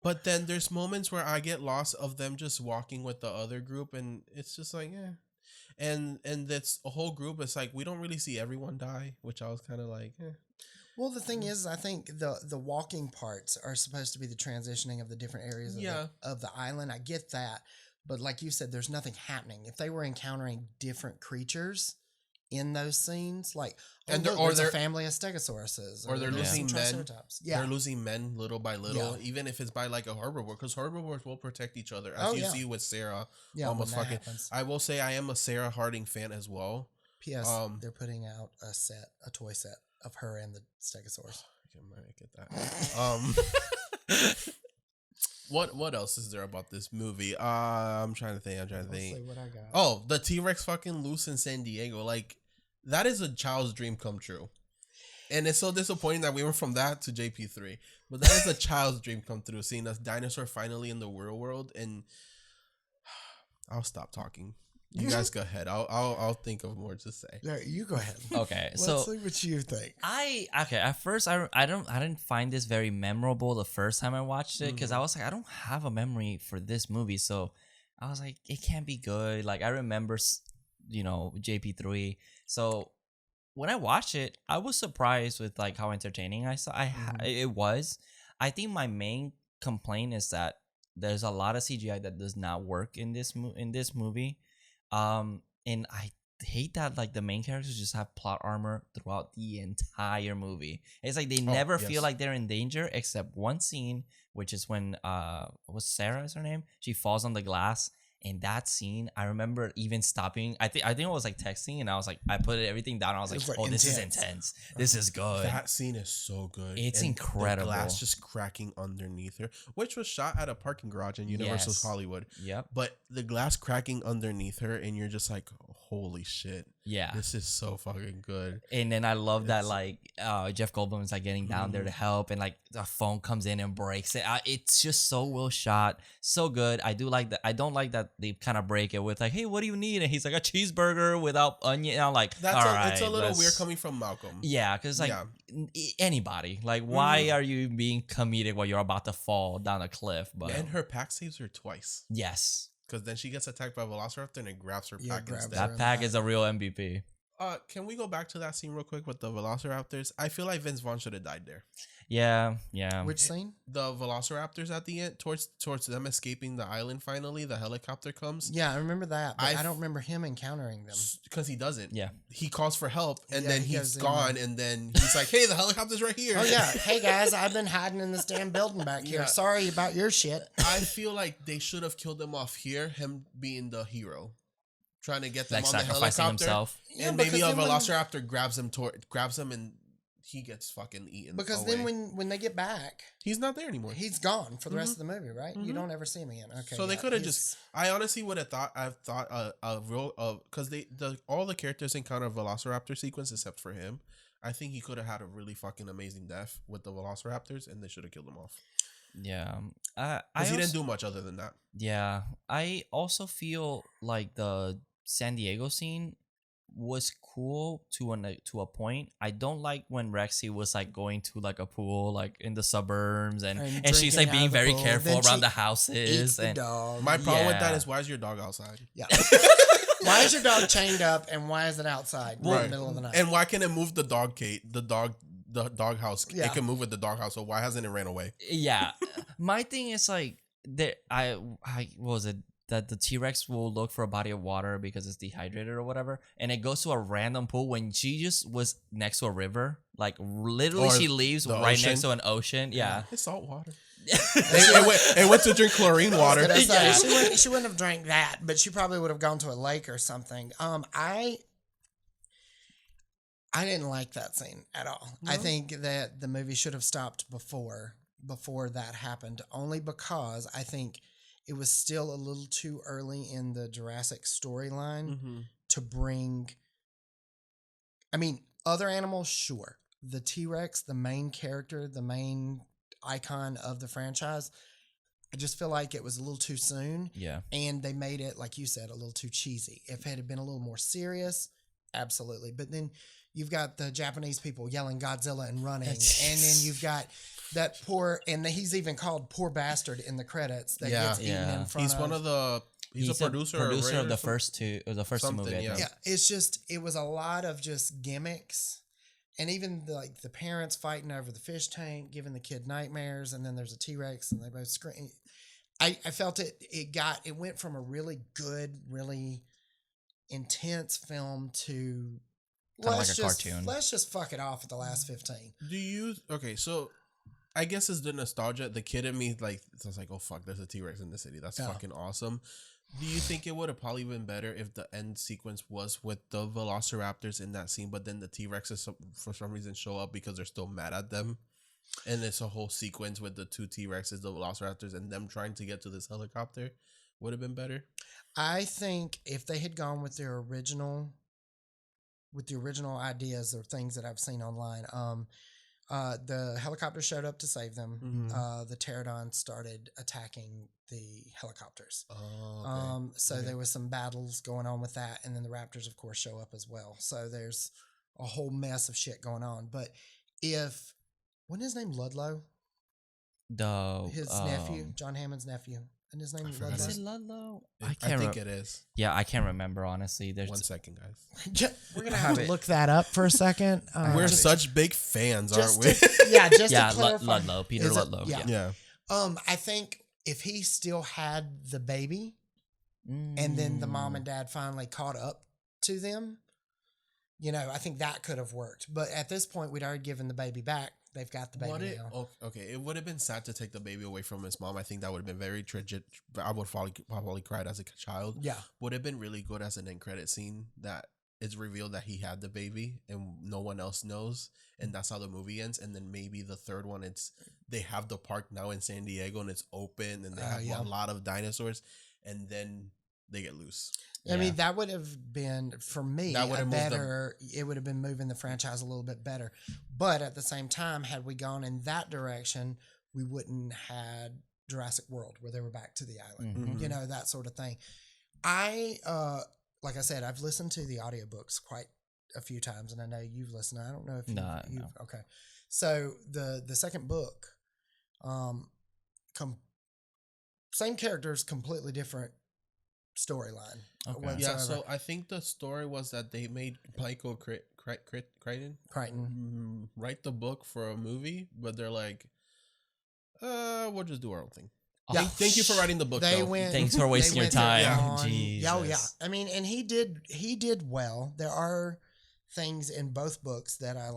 But then there's moments where I get lost of them just walking with the other group, and it's just like, and that's a whole group. It's like we don't really see everyone die, which I was kind of like, Well, the thing is, I think the walking parts are supposed to be the transitioning of the different areas of the island. I get that. But like you said, there's nothing happening. If they were encountering different creatures in those scenes, like there's a family of stegosauruses, or they're losing men. Yeah, they're losing men little by little, even if it's by like a herbivore, because herbivores will protect each other, as you see with Sarah. Yeah, almost fucking. I will say I am a Sarah Harding fan as well. P.S. They're putting out a toy set of her and the stegosaurus. I might get that. What else is there about this movie? I'm trying to think. Let's see what I got. Oh, the T-Rex fucking loose in San Diego. Like, that is a child's dream come true. And it's so disappointing that we went from that to JP3. But that is a child's dream come true, seeing a dinosaur finally in the real world. And I'll stop talking. You guys go ahead. I'll think of more to say. No, you go ahead. Okay, Let's see what you think. At first I didn't find this very memorable the first time I watched it, because I was like, I don't have a memory for this movie, so I was like, it can't be good. Like, I remember, JP3. So when I watched it, I was surprised with like how entertaining it was. I think my main complaint is that there's a lot of CGI that does not work in this movie. And I hate that like the main characters just have plot armor throughout the entire movie. It's like they never feel like they're in danger, except one scene, which is when was Sarah is her name? She falls on the glass. In that scene, I remember even stopping. I think it was like texting, and I was like, I put everything down. I was like, oh, this is intense. This is good. That scene is so good. It's incredible. The glass just cracking underneath her, which was shot at a parking garage in Universal Hollywood. Yep. But the glass cracking underneath her, and you're just like, holy shit. Yeah. This is so fucking good. And then I love that like Jeff Goldblum is like getting down there to help, and like the phone comes in and breaks it. It's just so well shot, so good. I do like that. I don't like that they kind of break it with like, hey, what do you need? And he's like, a cheeseburger without onion. And I'm like, it's a little weird coming from Malcolm. Yeah, because like anybody, like, why are you being comedic while you're about to fall down a cliff? But and her pack saves her twice. Yes. Because then she gets attacked by a velociraptor and it grabs her pack instead. That pack is a real MVP. Can we go back to that scene real quick with the velociraptors? I feel like Vince Vaughn should have died there. Yeah. Which scene? The velociraptors at the end, towards them escaping the island. Finally, the helicopter comes. Yeah, I remember that, but I don't remember him encountering them because he doesn't. Yeah, he calls for help, and then he's gone, and then he's like, "Hey, the helicopter's right here." Oh yeah, hey guys, I've been hiding in this damn building back here. Sorry about your shit. I feel like they should have killed him off here. Him being the hero, trying to get them like on the helicopter himself. And maybe a velociraptor grabs him and he gets fucking eaten. Because away. then when they get back, he's not there anymore. He's gone for the rest of the movie, right? You don't ever see him again. Okay. So they could have just. I honestly would have thought. I've thought a real because all the characters encounter velociraptor sequence except for him. I think he could have had a really fucking amazing death with the velociraptors, and they should have killed him off. Yeah. He didn't do much other than that. Yeah. I also feel like the San Diego scene was cool to a point. I don't like when Rexy was like going to like a pool like in the suburbs and she's like being very careful around the houses. And dog. My problem with that is, why is your dog outside? Yeah. Why is your dog chained up and why is it outside in the middle of the night? And why can it move the dog dog house? It can move with the dog house, so why hasn't it ran away? Yeah. My thing is like what was it? That the T-Rex will look for a body of water because it's dehydrated or whatever, and it goes to a random pool when she just was next to a river. Like literally, she leaves right next to an ocean. Yeah, it's salt water. It went to drink chlorine water. She wouldn't have drank that, but she probably would have gone to a lake or something. I didn't like that scene at all. No? I think that the movie should have stopped before that happened, only because I think it was still a little too early in the Jurassic storyline to bring. I mean, other animals, sure. The T-Rex, the main character, the main icon of the franchise, I just feel like it was a little too soon. Yeah. And they made it, like you said, a little too cheesy. If it had been a little more serious, absolutely. But then you've got the Japanese people yelling Godzilla and running, and then you've got that poor, and he's even called poor bastard in the credits that gets eaten in front He's one of the. He's a producer of the first two movie. Yeah, it's just it was a lot of just gimmicks, and even like the parents fighting over the fish tank, giving the kid nightmares, and then there's a T-Rex, and they both scream. I felt it went from a really good, really intense film to like a cartoon. Let's just fuck it off at the last 15. So I guess it's the nostalgia. The kid in me, like, I was like, oh fuck, there's a T-Rex in the city. That's fucking awesome. Do you think it would have probably been better if the end sequence was with the Velociraptors in that scene, but then the T-Rexes for some reason show up because they're still mad at them? And it's a whole sequence with the two T-Rexes, the Velociraptors, and them trying to get to this helicopter. Would have been better. I think if they had gone with their original ideas or things that I've seen online, the helicopter showed up to save them. Mm-hmm. The pterodons started attacking the helicopters. Oh, okay. There was some battles going on with that, and then the raptors, of course, show up as well. So there's a whole mess of shit going on. But wasn't his name Ludlow? His nephew, John Hammond's nephew. And his name Ludlow. Is it Ludlow? I think it is. Yeah, I can't remember, honestly. There's 1 second, guys. We're going to have to look that up for a second. We're such big fans, aren't we? To clarify. Ludlow. Peter Ludlow. Yeah. I think if he still had the baby and then the mom and dad finally caught up to them, I think that could have worked. But at this point, we'd already given the baby back. They've got the baby now. Okay, it would have been sad to take the baby away from his mom. I think that would have been very tragic. I would probably cried as a child. Yeah. Would have been really good as an end credit scene that it's revealed that he had the baby and no one else knows. And that's how the movie ends. And then maybe the third one, they have the park now in San Diego and it's open and they have a lot of dinosaurs. And then they get loose. I mean, that would have been, for me, it would have been moving the franchise a little bit better. But at the same time, had we gone in that direction, we wouldn't had Jurassic World where they were back to the island, mm-hmm. That sort of thing. Like I said, I've listened to the audiobooks quite a few times, and I know you've listened. I don't know if you've okay. So the second book, same characters, completely different storyline. Okay. Yeah, so I think the story was that they made Michael Crichton write the book for a movie, but they're like, we'll just do our own thing. Yeah. Thank you for writing the book. Thanks for wasting your time. Yeah. I mean, and he did well. There are things in both books that I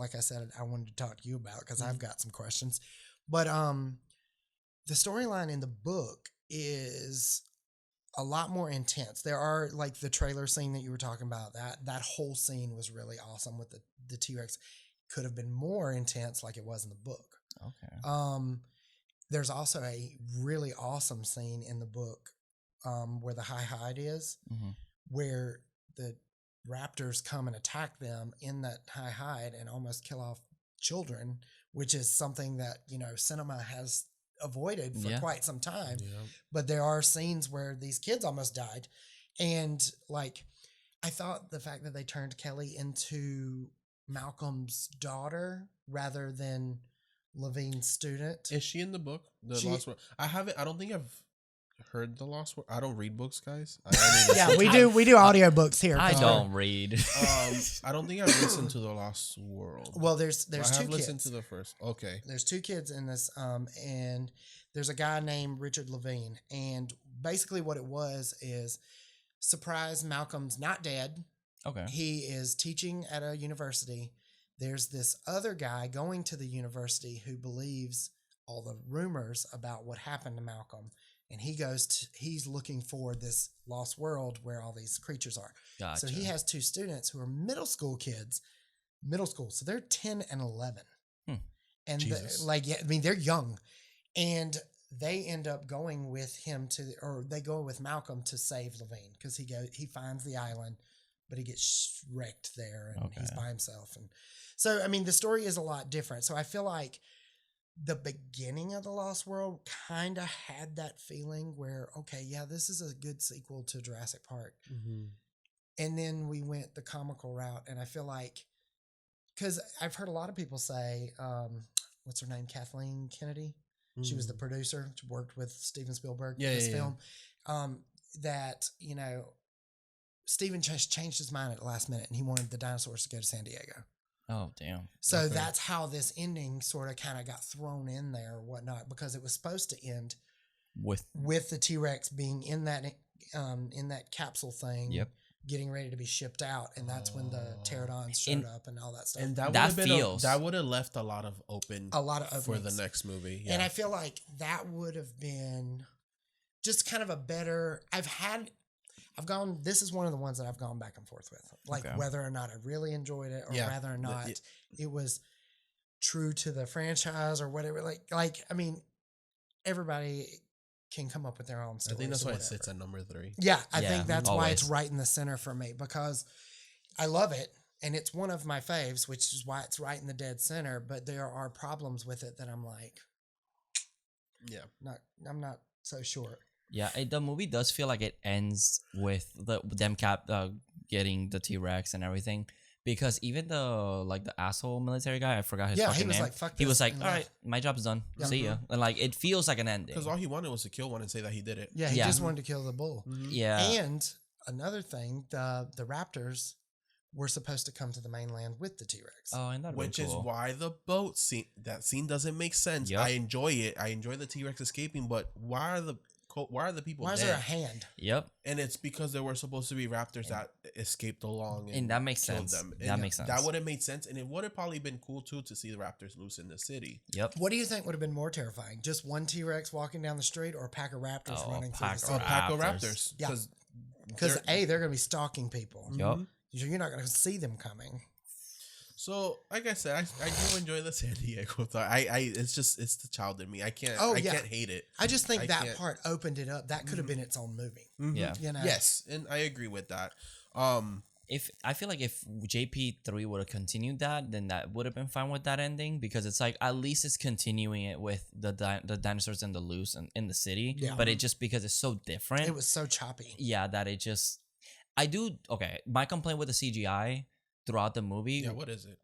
wanted to talk to you about because I've got some questions. But the storyline in the book is a lot more intense. There are like the trailer scene that you were talking about. That whole scene was really awesome with the T-Rex. Could have been more intense like it was in the book. Okay. There's also a really awesome scene in the book where the high hide is, mm-hmm. where the raptors come and attack them in that high hide and almost kill off children, which is something that, cinema has avoided for quite some time. Yeah. But there are scenes where these kids almost died. And I thought the fact that they turned Kelly into Malcolm's daughter rather than Levine's student. Is she in the book? Lost World? I don't think I've heard The Lost World. I don't read books, guys. We do audiobooks here. I don't read. I don't think I've listened to The Lost World. Well, there's two kids. I have listened to the first. Okay. There's two kids in this, and there's a guy named Richard Levine, and basically what it was is, surprise, Malcolm's not dead. Okay. He is teaching at a university. There's this other guy going to the university who believes all the rumors about what happened to Malcolm. And he's looking for this lost world where all these creatures are. Gotcha. So he has two students who are middle school kids. So they're 10 and 11. And they're young. And they end up going with him they go with Malcolm to save Levine because he finds the island, but he gets wrecked there and he's by himself. And so, I mean, the story is a lot different. So I feel like the beginning of The Lost World kind of had that feeling where, okay, yeah, this is a good sequel to Jurassic Park. Mm-hmm. And then we went the comical route. And I feel like, because I've heard a lot of people say, what's her name? Kathleen Kennedy. She was the producer. She worked with Steven Spielberg in this film. That, you know, Steven just changed his mind at the last minute and he wanted the dinosaurs to go to San Diego. Oh, damn. So that's how this ending sort of kind of got thrown in there or whatnot, because it was supposed to end with the T-Rex being in that capsule thing, getting ready to be shipped out, and that's when the pterodons showed up and all that stuff. And that would have left a lot of openings for the next movie. Yeah. And I feel like that would have been just kind of a better. This is one of the ones that I've gone back and forth with, like whether or not I really enjoyed it or whether or not it was true to the franchise or whatever. Like, I mean, everybody can come up with their own stories. I think that's why it sits at number 3. Yeah, I think that's why it's right in the center for me, because I love it and it's one of my faves, which is why it's right in the dead center. But there are problems with it that I'm like, I'm not so sure. Yeah, the movie does feel like it ends with them getting the T-Rex and everything, because even the asshole military guy, I forgot his fucking name. He was like, all right, my job's done. See ya. And like, it feels like an ending. Because all he wanted was to kill one and say that he did it. Yeah, he just wanted to kill the bull. Mm-hmm. Yeah. And another thing, the raptors were supposed to come to the mainland with the T-Rex. Oh, and which is why the boat scene, that scene doesn't make sense. Yep. I enjoy it. I enjoy the T-Rex escaping, but why are the people Why dead? is there a hand? Yep. And it's because there were supposed to be raptors that escaped along and that makes sense. Them. That makes sense. That would have made sense, and it would have probably been cool too to see the raptors loose in the city. Yep. What do you think would have been more terrifying? Just one T-Rex walking down the street, or a pack of raptors running through the city? A pack of raptors. Yeah. Because they're going to be stalking people. Yep. You're not going to see them coming. So, like I said, I do enjoy the San Diego thought. It's the child in me. I can't hate it. I just think that part opened it up. That could have been its own movie. Mm-hmm. Yeah. You know? Yes, and I agree with that. If I feel like if JP3 would have continued that, then that would have been fine with that ending, because it's like at least it's continuing it with the dinosaurs and the loose and in the city. Yeah. But it just, because it's so different. It was so choppy. Yeah, that it just. My complaint with the CGI throughout the movie. Yeah, what is it?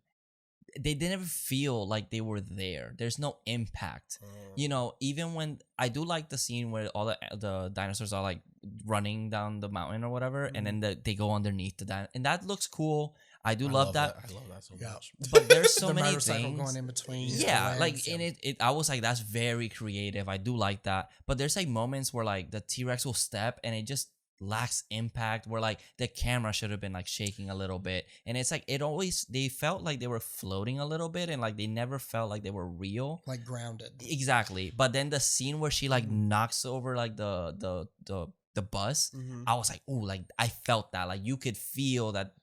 They didn't feel like they were there. There's no impact. You know, even when I do like the scene where all the dinosaurs are like running down the mountain or whatever, and then they go underneath the and that looks cool. I love that. I love that so much. But there's so many motorcycle things going in between. Yeah, like in it, I was like, that's very creative. I do like that. But there's like moments where like the T-Rex will step and it just lacks impact, where like the camera should have been like shaking a little bit, and it's like they felt like they were floating a little bit, and like they never felt like they were real, like grounded. Exactly. But then the scene where she like knocks over like the bus, I was like, oh, like I felt that, like you could feel that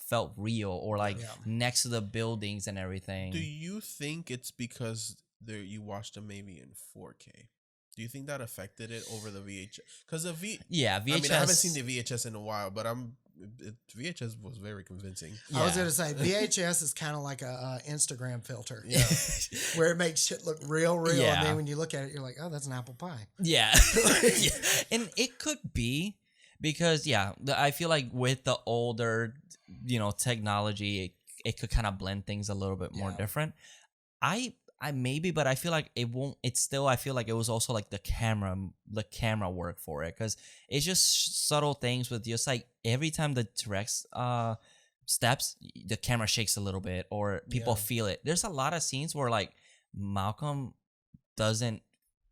felt real, or like next to the buildings and everything. Do you think it's because you watched them maybe in 4K? Do you think that affected it over the VHS? Because VHS. I mean, I haven't seen the VHS in a while, but VHS was very convincing. Yeah. I was gonna say VHS is kind of like a Instagram filter, where it makes shit look real, and then when you look at it, you're like, oh, that's an apple pie. Yeah, and it could be because I feel like with the older, technology, it could kind of blend things a little bit more different. I maybe, but I feel like it won't. It's still. I feel like it was also like the camera work for it, because it's just subtle things with just like every time the T-Rex steps, the camera shakes a little bit, or people feel it. There's a lot of scenes where like Malcolm doesn't.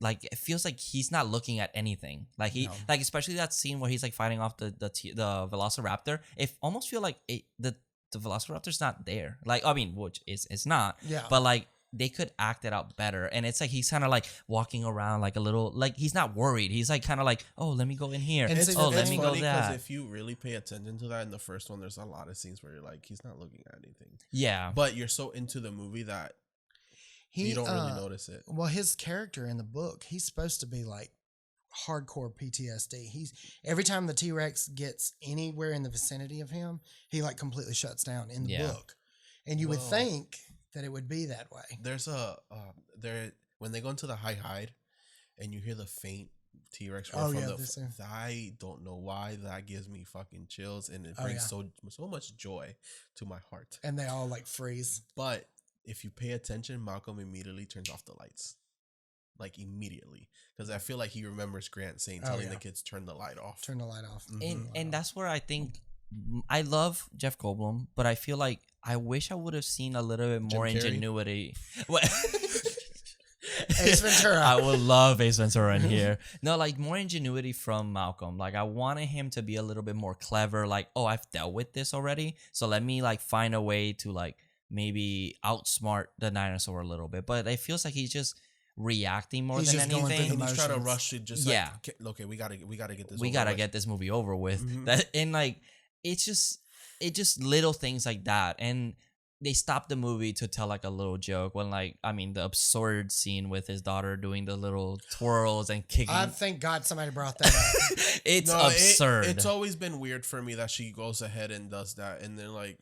Like it feels like he's not looking at anything. Like like especially that scene where he's like fighting off the Velociraptor. It almost feel like the Velociraptor's not there. Like I mean, which it's not. Yeah. But like they could act it out better, and it's like he's kind of like walking around like a little, like he's not worried. He's like kind of like, oh, let me go in here. And let me go there. Because if you really pay attention to that in the first one, there's a lot of scenes where you're like, he's not looking at anything. Yeah. But you're so into the movie that you don't really notice it. Well, his character in the book, he's supposed to be like hardcore PTSD. Every time the T-Rex gets anywhere in the vicinity of him, he like completely shuts down in the book. And you would think that it would be that way. There's when they go into the high hide and you hear the faint T-Rex Oh, from yeah, I don't know why that gives me fucking chills, and it brings so much joy to my heart. And they all like freeze. But if you pay attention, Malcolm immediately turns off the lights. Like immediately, because I feel like he remembers Grant telling the kids turn the light off. Turn the light off. And that's where I think I love Jeff Goldblum, but I feel like I wish I would have seen a little bit more ingenuity. Ace Ventura. I would love Ace Ventura in here. No, like more ingenuity from Malcolm. Like I wanted him to be a little bit more clever. Like, oh, I've dealt with this already, so let me like find a way to like maybe outsmart the dinosaur a little bit. But it feels like he's just reacting more than anything. And he's trying to rush it. Just like, okay, we gotta get this. We gotta get this movie over with. That and like it's just little things like that. And they stopped the movie to tell like a little joke when like the absurd scene with his daughter doing the little twirls and kicking. Thank God somebody brought that up. It's absurd. It's always been weird for me that she goes ahead and does that, and then like.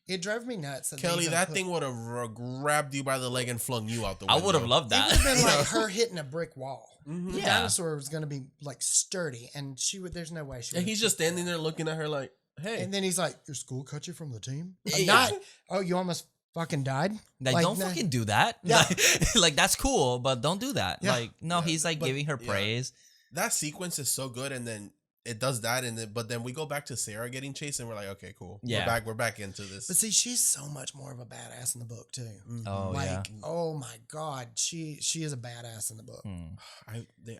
It drove me nuts. Kelly, that thing would have grabbed you by the leg and flung you out the window. I would have loved that. It would have been like her hitting a brick wall. The dinosaur was going to be like sturdy, and there's no way she would. And he's just standing there looking at her like, hey. And then he's like, your school cut you from the team? Not, oh, you almost fucking died? Like don't fucking do that. Yeah. Like, that's cool, but don't do that. Yeah. Like, no, he's like giving her praise. That sequence is so good, and then it does that, but then we go back to Sarah getting chased, and we're like, okay, cool. Yeah. We're back into this. But see, she's so much more of a badass in the book too. Oh, oh my God, she is a badass in the book.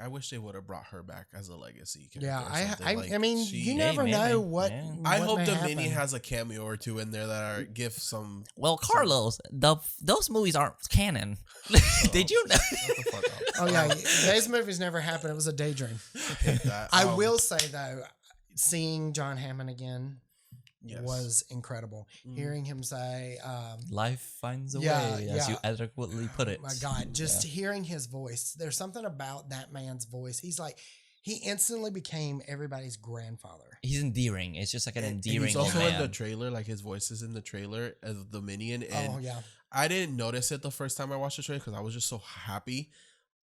I wish they would have brought her back as a legacy character. Yeah, I mean, you never know what. Yeah. I hope Dominion has a cameo or two in there that give some. Well, Carlos, those movies aren't canon. Did you know? Shut the fuck up. Oh yeah, those movies never happened. It was a daydream. I will say though, seeing John Hammond again was incredible. Hearing him say, "Life finds a way," as you adequately put it. Oh my God, just hearing his voice. There's something about that man's voice. He instantly became everybody's grandfather. He's endearing. It's just like an endearing. And he's also man. in the trailer. Like his voice is in the trailer as the Minion. And oh yeah. I didn't notice it the first time I watched the trailer because I was just so happy.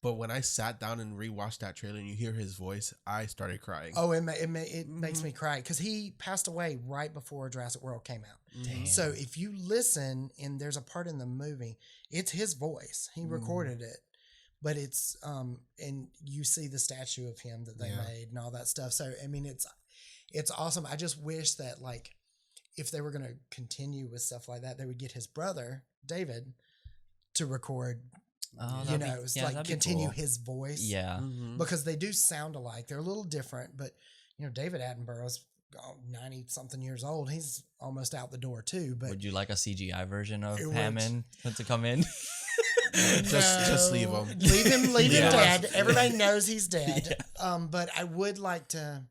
But when I sat down and rewatched that trailer and you hear his voice, I started crying. Oh, it makes me cry because he passed away right before Jurassic World came out. Damn. So if you listen, and there's a part in the movie, it's his voice. He recorded it, but it's and you see the statue of him that they made and all that stuff. So I mean, it's awesome. I just wish that like if they were going to continue with stuff like that, they would get his brother David to record. Like continue his voice. Yeah. Because they do sound alike. They're a little different, but David Attenborough's 90-something years old. He's almost out the door too. But would you like a CGI version of Hammond to come in? Just leave him. Leave him dead. Everybody knows he's dead. Yeah. But I would like to,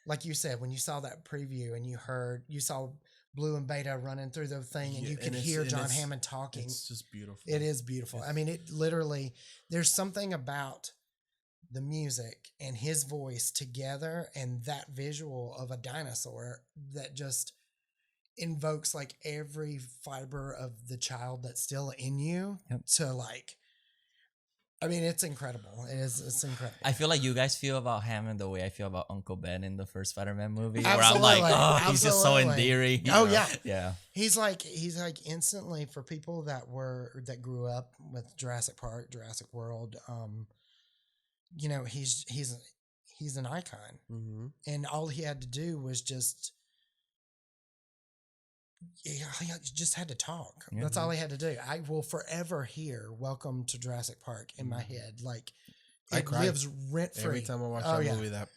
like you said, when you saw that preview and you saw Blue and Beta running through the thing, and you can hear John Hammond talking. It's just beautiful. It is beautiful. I mean, it literally, there's something about the music and his voice together and that visual of a dinosaur that just invokes like every fiber of the child that's still in you to like, I mean, it's incredible. It's incredible. I feel like you guys feel about Hammond the way I feel about Uncle Ben in the first Spider-Man movie. Absolutely. Where I'm like, oh, he's just so endearing. Oh yeah. Yeah. He's like instantly, for people that grew up with Jurassic Park, Jurassic World, he's an icon. And all he had to do was he just had to talk. That's all he had to do. I will forever hear "Welcome to Jurassic Park" in my head. Like it lives rent free every time I watch that movie. That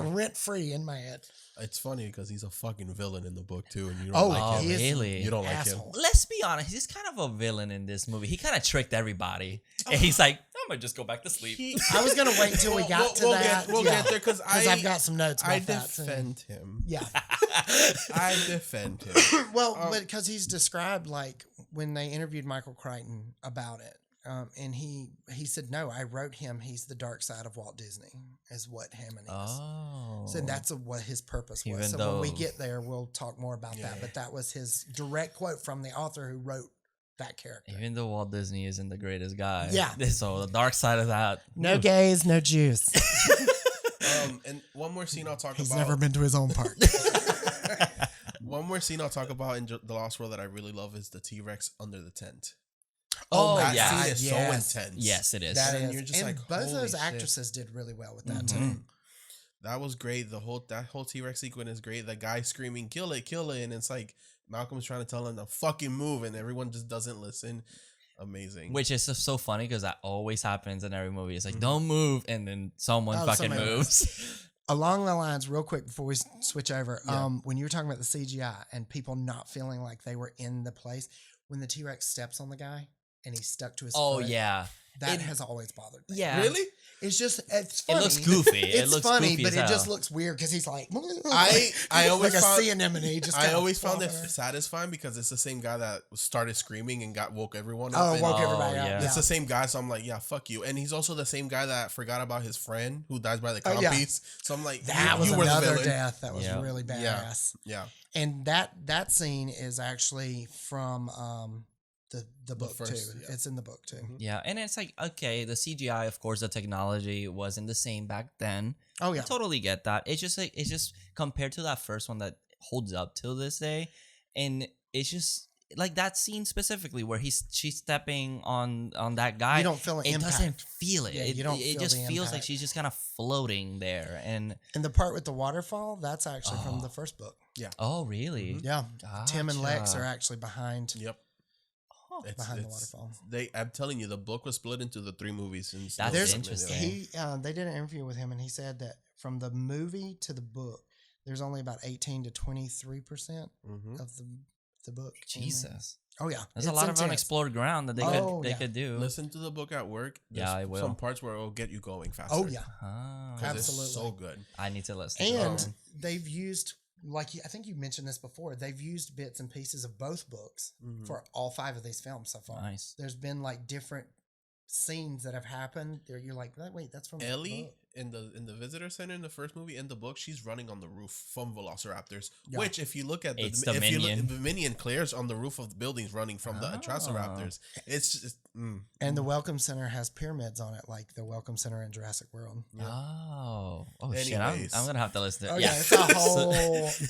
rent free in my head. It's funny because he's a fucking villain in the book too, and you don't like him. Really? You don't like him. Let's be honest. He's kind of a villain in this movie. He kind of tricked everybody, and he's like, "I'm gonna just go back to sleep." I was gonna wait until we got to that. We'll get there because I've got some notes. About I defend him. Yeah, I defend him. Well, but because he's described like when they interviewed Michael Crichton about it. And he said, no, I wrote him. He's the dark side of Walt Disney, is what Hammond is. Oh. So that's what his purpose was. When we get there, we'll talk more about that. But that was his direct quote from the author who wrote that character. Even though Walt Disney isn't the greatest guy. Yeah. So the dark side of that. No gays, no Jews. And one more scene I'll talk He's about. never been to his own park. One more scene I'll talk about in The Lost World that I really love is the T-Rex under the tent. Oh, that scene is so intense. Yes, it is. That And is. you're just and like, both of holy those shit. actresses did really well with that Mm-hmm. too. That was great. That whole T-Rex sequence is great. The guy screaming, kill it, and it's like Malcolm's trying to tell him to fucking move, and everyone just doesn't listen. Amazing. Which is so funny because that always happens in every movie. It's like, don't move, and then someone fucking somebody moves. Along the lines, real quick before we switch over, Yeah. when you were talking about the CGI and people not feeling like they were in the place, when the T-Rex steps on the guy and he's stuck to his Oh, foot, yeah. that has always bothered me. Yeah. Really? It's funny. It looks goofy. It's it looks funny, goofy but as it hell. just looks weird because he's like, I always like found, a sea anemone. Just I kinda always found it flutter. satisfying because it's the same guy that started screaming and woke everyone up. Oh, and woke everybody up. yeah. It's the same guy, so I'm like, yeah, fuck you. And he's also the same guy that forgot about his friend who dies by the Oh, yeah. compies. So I'm like, That was you were the another villain. death that was Yeah. really badass. Yeah. And that scene is actually from the book first, too. yeah. It's in the book too. Yeah, and it's like, okay, the CGI, of course, the technology wasn't the same back then. Oh yeah. I totally get that. It's just compared to that first one that holds up till this day, and it's just like that scene specifically where she's stepping on that guy. You don't feel an it impact. doesn't feel it. Yeah, it you don't it feel just the feels like impact. she's just kind of floating there. And And the part with the waterfall, that's actually from the first book. oh, really? Yeah. Tim and Lex Gotcha. are actually behind Yep. Huh. behind the waterfall. I'm telling you, the book was split into the 3 movies. And That's There's interesting. they did an interview with him and he said that from the movie to the book, there's only about 18 to 23% Mhm. of the book. in there. Jesus. Oh yeah. There's a It's lot of intense. unexplored ground that they Oh, could yeah. could do. Listen to the book at work. Yeah, I will. Some parts where it'll get you going faster. Oh yeah. Ah, 'Cause Absolutely. It's so good. I need to listen. to And that. they've used, I think you mentioned this before, they've used bits and pieces of both books Mhm. for all 5 of these films so far. Nice. There's been like different scenes that have happened. You're like, wait, that's from the Ellie book. in the visitor center in the first movie, in the book, she's running on the roof from Velociraptors. Yeah. Which, if you look at It's the Dominion. Dominion, Claire's on the roof of the buildings running from the Ah. Velociraptors. It's just And the Welcome Center has pyramids on it, like the Welcome Center in Jurassic World. Oh shit! Anyways. I'm gonna have to listen to it. Oh yeah, it's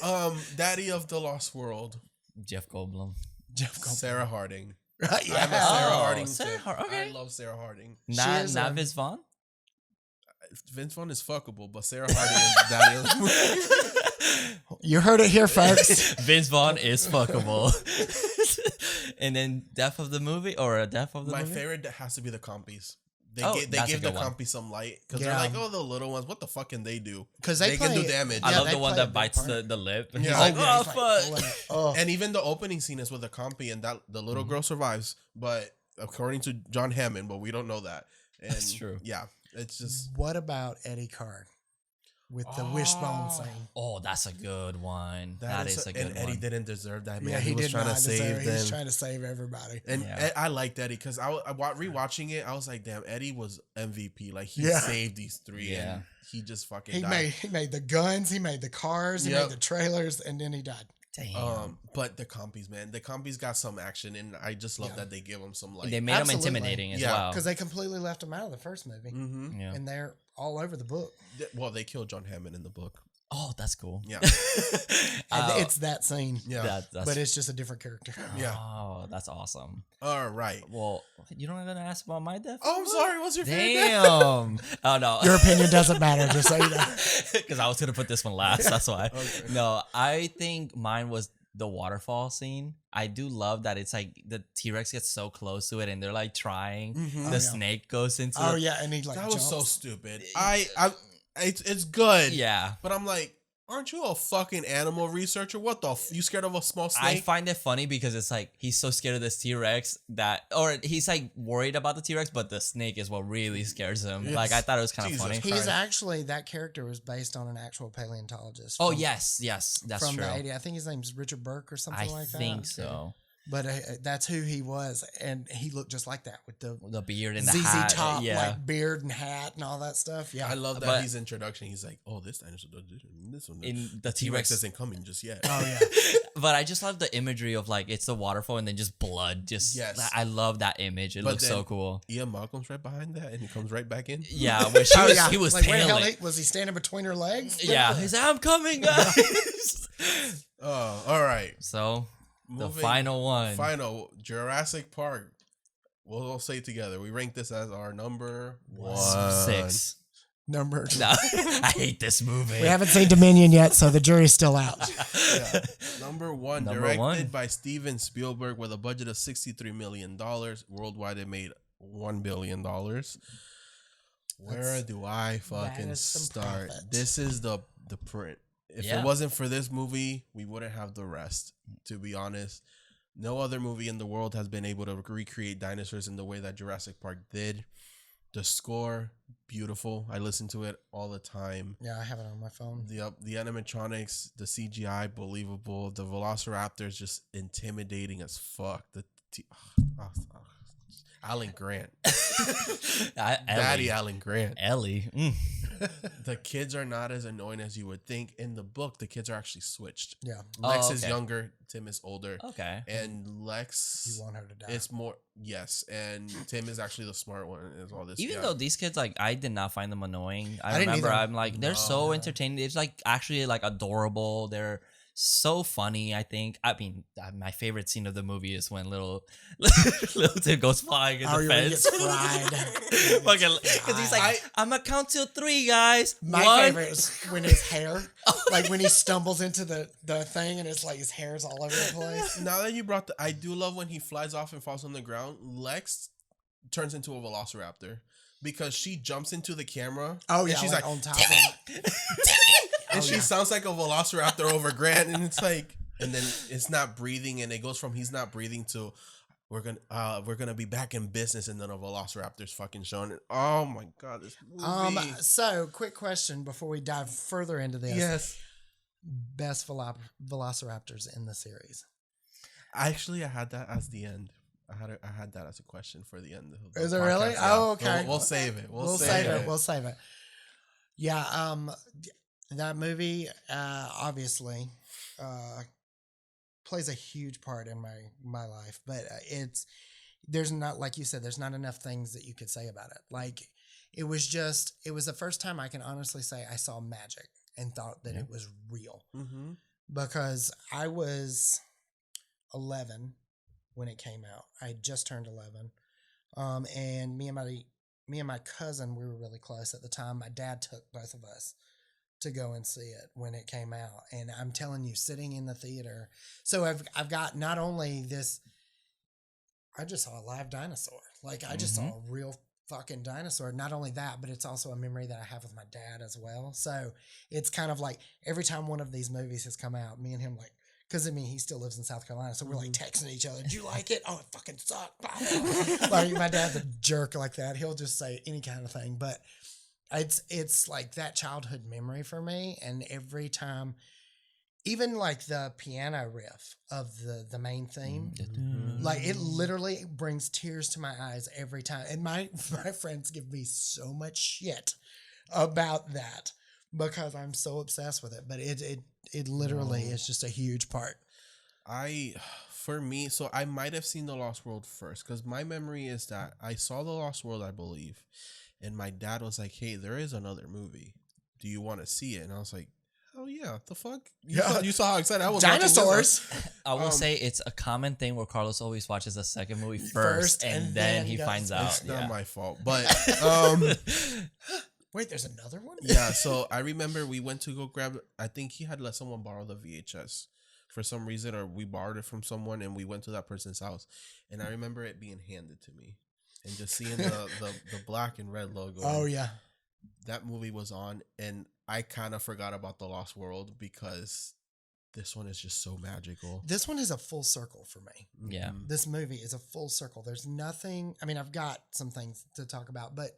a whole Daddy of the Lost World, Jeff Goldblum. Jeff Goldblum. Sarah Harding. yeah. I'm a Sarah Oh, Harding. Sarah fan. Har- okay. I love Sarah Harding. Not is, not Vince Vaughn. Vince Vaughn is fuckable, but Sarah Harding is Daddy of the movie. You heard it here, folks. Vince Vaughn is fuckable. And then death of the movie or a death of the My movie. favorite has to be the compies. They Oh, give that's a the good one. compies some light because Yeah. they're like, oh, the little ones. What the fuck can they do? 'Cause they can do play- damage. I Yeah, love they the one play a that big bites part. the lip. Yeah. He's Oh, like, yeah, oh he's like fuck. pulling it. Oh. And even the opening scene is with a compy, and that the little girl survives, but according to John Hammond, but we don't know that. And That's true. Yeah, it's just What about Eddie Card with the wishbone scene? Oh, that's a good one. That is a good and one. Eddie didn't deserve that, man. Yeah, he was did trying to not save deserve it. He was them. trying to save everybody. And Yeah. I liked Eddie because rewatching it, I was like, damn, Eddie was MVP. Like he Yeah. saved these 3, Yeah. and he just fucking He died. made the guns, he made the cars, he Yep. made the trailers, and then he died. Damn. But the compies, man, the compies got some action, and I just love Yeah. that they give them some like. They made him Absolutely. intimidating as Yeah, well. Because they completely left him out of the first movie. Mm-hmm. Yeah. And they're all over the book. Well, they killed John Hammond in the book. Oh, that's cool. Yeah. And it's that scene. Yeah. That's, But it's just a different character. Yeah. Oh, that's awesome. All right. Well, you don't gonna ask about my death? Oh, I'm sorry. What's your favorite? Damn. Oh no. Your opinion doesn't matter, just so you know. Because I was gonna put this one last. That's why. Okay. No, I think mine was the waterfall scene. I do love that it's like the T-Rex gets so close to it and they're like trying. Mhm. The Oh, yeah. snake goes into Oh it. yeah, and he like That was so jumps. stupid. It's good. Yeah. But I'm like, aren't you a fucking animal researcher? What the? You scared of a small snake? I find it funny because it's like he's so scared of this T-Rex or he's like worried about the T-Rex, but the snake is what really scares him. Yes. Like I thought it was kind of Jesus funny. Christ. He's actually, that character was based on an actual paleontologist. Oh from- yes, that's from true. the 80s. I think his name's Richard Burke or something I like that. think so. But that's who he was, and he looked just like that with the beard and the ZZ hat. Top, like beard and hat and all that stuff. Yeah, I love that his introduction. He's like, "Oh, this dinosaur does this, and this one. In the T-Rex isn't coming just yet." Oh yeah. But I just love the imagery of like it's the waterfall and then just blood. Just I love that image. It looks so cool. Ian Malcolm's right behind that, and he comes right back in. Yeah, where he was like, tailing. Was he standing between her legs? Yeah, he's like, "I'm coming, guys." Oh, all right. So. The final one. Jurassic Park. We'll say it together. We rank this as our number 6. Number 2. No, I hate this movie. We haven't seen Dominion yet, so the jury's still out. Yeah. Number one, directed by Steven Spielberg with a budget of $63 million. Worldwide, it made $1 billion. Where do I fucking start? Profit. This is the print. If it wasn't for this movie, we wouldn't have the rest, to be honest. No other movie in the world has been able to recreate dinosaurs in the way that Jurassic Park did. The score, beautiful. I listen to it all the time. Yeah, I have it on my phone. The animatronics, the CGI, believable. The Velociraptors, just intimidating as fuck. Alan Grant. Daddy Alan Grant. Ellie. The kids are not as annoying as you would think. In the book, the kids are actually switched. Yeah. Lex is younger, Tim is older. Okay. And Lex, you want her to die. It's more, yes. And Tim is actually the smart one. Is all this. Even though these kids, like, I did not find them annoying. I didn't remember either. I'm like, they're so entertaining. It's like actually like adorable. They're so funny. I think. I mean, my favorite scene of the movie is when little Tim goes flying in the fence. Because he's like, I'm gonna count till 3, guys. My favorite is when his hair, like when he stumbles into the thing and it's like his hair's all over the place. Now that you brought I do love when he flies off and falls on the ground. Lex turns into a velociraptor because she jumps into the camera. Oh yeah, and she's like on top. And she sounds like a velociraptor over Grant, and it's like, and then it's not breathing, and it goes from he's not breathing to we're gonna be back in business, and then a velociraptor's fucking showing it. Oh my god, this movie. So quick question before we dive further into this. Yes. Best velociraptors in the series. Actually, I had that as the end. I had that as a question for the end. Of the Is it podcast. really? Yeah. Oh, okay. We'll save it. We'll save it. We'll save it. Yeah. That movie obviously plays a huge part in my life, but there's not, like you said, there's not enough things that you could say about it. Like it was the first time I can honestly say I saw magic and thought that it was real, because I was 11 when it came out. I had just turned 11, and me and my cousin, we were really close at the time. My dad took both of us to go and see it when it came out, and I'm telling you, sitting in the theater. So I've got not only this, I just saw a live dinosaur. Like I just saw a real fucking dinosaur. Not only that, but it's also a memory that I have with my dad as well. So it's kind of like every time one of these movies has come out, me and him like, because I mean he still lives in South Carolina, so we're like texting each other. Did you like it? Oh, it fucking sucked. Like my dad's a jerk like that. He'll just say any kind of thing, but it's like that childhood memory for me. And every time, even like the piano riff of the main theme, like it literally brings tears to my eyes every time. And my friends give me so much shit about that because I'm so obsessed with it. But it literally is just a huge part. For me, so I might have seen The Lost World first, because my memory is that I saw The Lost World, I believe, and my dad was like, "Hey, there is another movie. Do you want to see it?" And I was like, "Oh yeah, the fuck? You saw how excited I was. Dinosaurs." I will say it's a common thing where Carlos always watches the second movie first and then he finds out. It's not my fault, but wait, there's another one? Yeah, so I remember we went to go grab, I think he had let someone borrow the VHS for some reason, or we borrowed it from someone, and we went to that person's house, and I remember it being handed to me and just seeing the black and red logo. Oh yeah, that movie was on, and I kind of forgot about The Lost World because this one is just so magical. This one is a full circle for me. Yeah. This movie is a full circle. There's nothing, I mean, I've got some things to talk about, but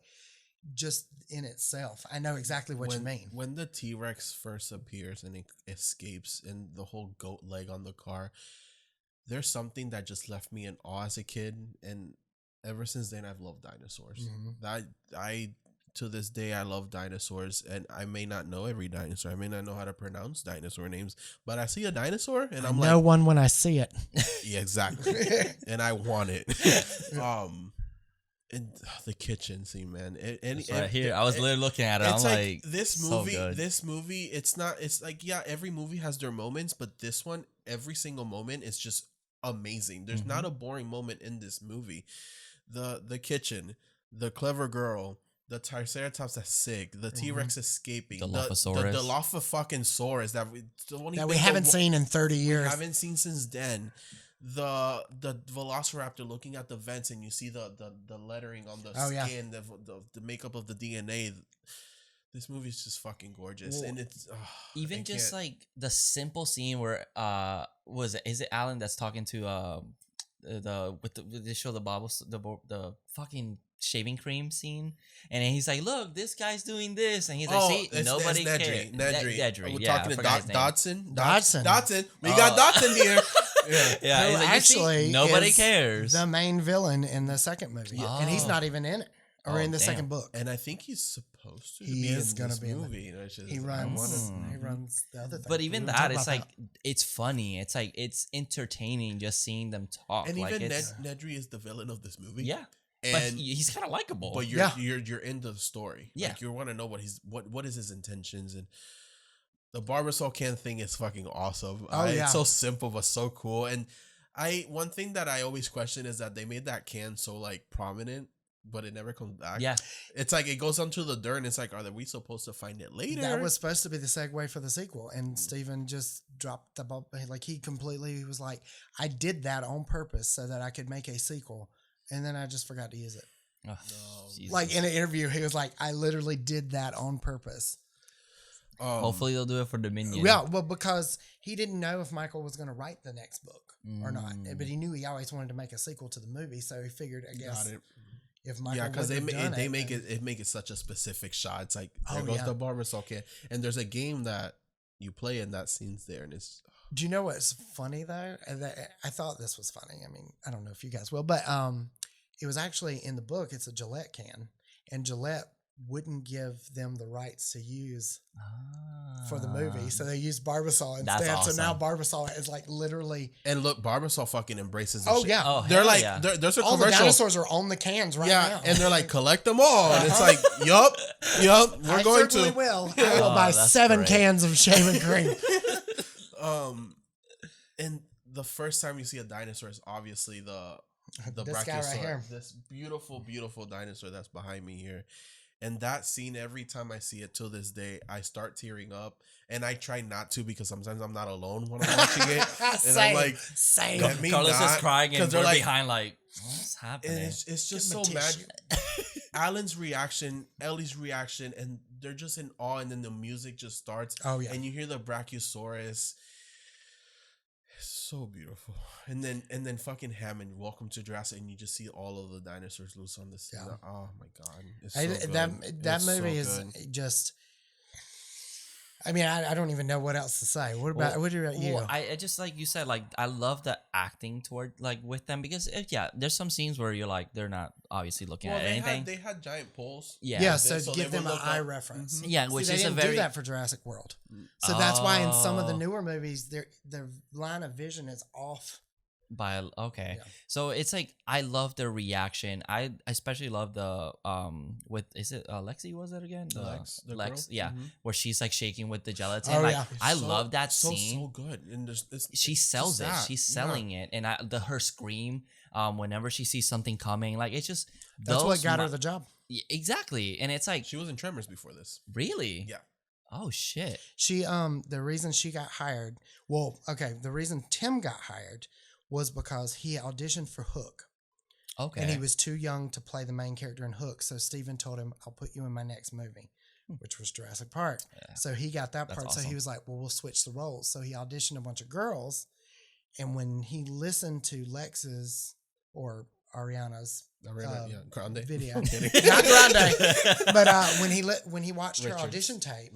just in itself, I know exactly what you mean. When the T-Rex first appears and it escapes and the whole goat leg on the car, there's something that just left me in awe as a kid, and ever since then I've loved dinosaurs. I to this day I love dinosaurs, and I may not know every dinosaur. I may not know how to pronounce dinosaur names, but I see a dinosaur and I'm like, one when I see it. Yeah, exactly. And I want it. And the kitchen scene, man. I was literally looking at it. I'm like, this movie. So this movie, it's not. It's like, yeah, every movie has their moments, but this one, every single moment is just amazing. There's not a boring moment in this movie. The kitchen, the clever girl, the Triceratops that's sick, the T-Rex escaping, the Dilophosaurus that we haven't seen in 30 years. We haven't seen since then. The Velociraptor looking at the vents, and you see the lettering on the skin, the makeup of the DNA. This movie is just fucking gorgeous, and it's even just like the simple scene where is it Alan that's talking to they show the bobbles, the fucking shaving cream scene, and he's like, look, this guy's doing this, and he's like, see, nobody cares. Nedry. We're talking to Dodson. We Oh. got Dodson here. Yeah. Who like, actually nobody is cares. the main villain in the second movie, and he's not even in it or in the second book. And I think he's supposed to. He be is going to be in movie. He runs the other thing. But even that, it's like it's funny. It's like it's entertaining just seeing them talk. And like even Nedry is the villain of this movie. Yeah. And but he's kind of likable. But you're into the story. Yeah. Like, you want to know what is his intentions, and the Barbasol can thing is fucking awesome. It's so simple but so cool. And one thing that I always question is that they made that can so like prominent, but it never comes back. Yeah. It's like it goes onto the dirt, and it's like, are we supposed to find it later? That was supposed to be the segue for the sequel, and Steven just dropped the ball. Like, he completely was like, I did that on purpose so that I could make a sequel, and then I just forgot to use it. Oh, no. Like, in an interview, he was like, I literally did that on purpose. Hopefully they'll do it for Dominion. Yeah, well, because he didn't know if Michael was going to write the next book or not, but he knew he always wanted to make a sequel to the movie, so he figured, I guess, if Michael because they make it such a specific shot. It's like, there goes the Barbasol can, and there's a game that you play, and that scene's there, and it's. Do you know what's funny though? I thought this was funny. I mean, I don't know if you guys will, but it was actually in the book. It's a Gillette can, and Gillette wouldn't give them the rights to use for the movie, so they used Barbasol instead. Awesome. So now Barbasol is like literally. And look, Barbasol fucking embraces. They're like, there's a all commercial. the dinosaurs are on the cans right now, and they're like, collect them all, and it's like, yup, we're going to. Will. I will buy 7 cans of shaving cream. And the first time you see a dinosaur is obviously the this guy right here. This beautiful, beautiful dinosaur that's behind me here. And that scene, every time I see it till this day, I start tearing up. And I try not to, because sometimes I'm not alone when I'm watching it. And I'm like, Carlos is crying, and we're behind like, what's happening? And it's just so magic. Alan's reaction, Ellie's reaction, and they're just in awe. And then the music just starts. Oh, yeah. And you hear the Brachiosaurus. So beautiful. And then fucking Hammond, welcome to Jurassic, and you just see all of the dinosaurs loose on the scene. Yeah. Oh my god. It's so good. That movie is just, I mean, I don't even know what else to say. What about you? I just, like you said, like, I love the acting toward, like, with them, because there's some scenes where you're like, they're not obviously looking at anything. They had giant poles. Yeah, so give them an eye reference. Mm-hmm. Yeah, which they is didn't do that for Jurassic World. So that's why in some of the newer movies, their line of vision is off. So it's like, I love their reaction. I especially love the is it Lexi, was it again? Lex, yeah, where she's like shaking with the gelatin. I love that scene. So good. And she sells it. She's selling it, and her scream whenever she sees something coming, like, it's just that's what got her the job. Exactly. And it's like, she was in Tremors before this. Really? Yeah. Oh shit. She the reason she got hired, the reason Tim got hired was because he auditioned for Hook. Okay. And he was too young to play the main character in Hook. So Steven told him, I'll put you in my next movie, which was Jurassic Park. Yeah. So he got that part. Awesome. So he was like, well, we'll switch the roles. So he auditioned a bunch of girls. And when he listened to Lex's or Ariana's Grande video, not Grande, but when he watched her audition tape,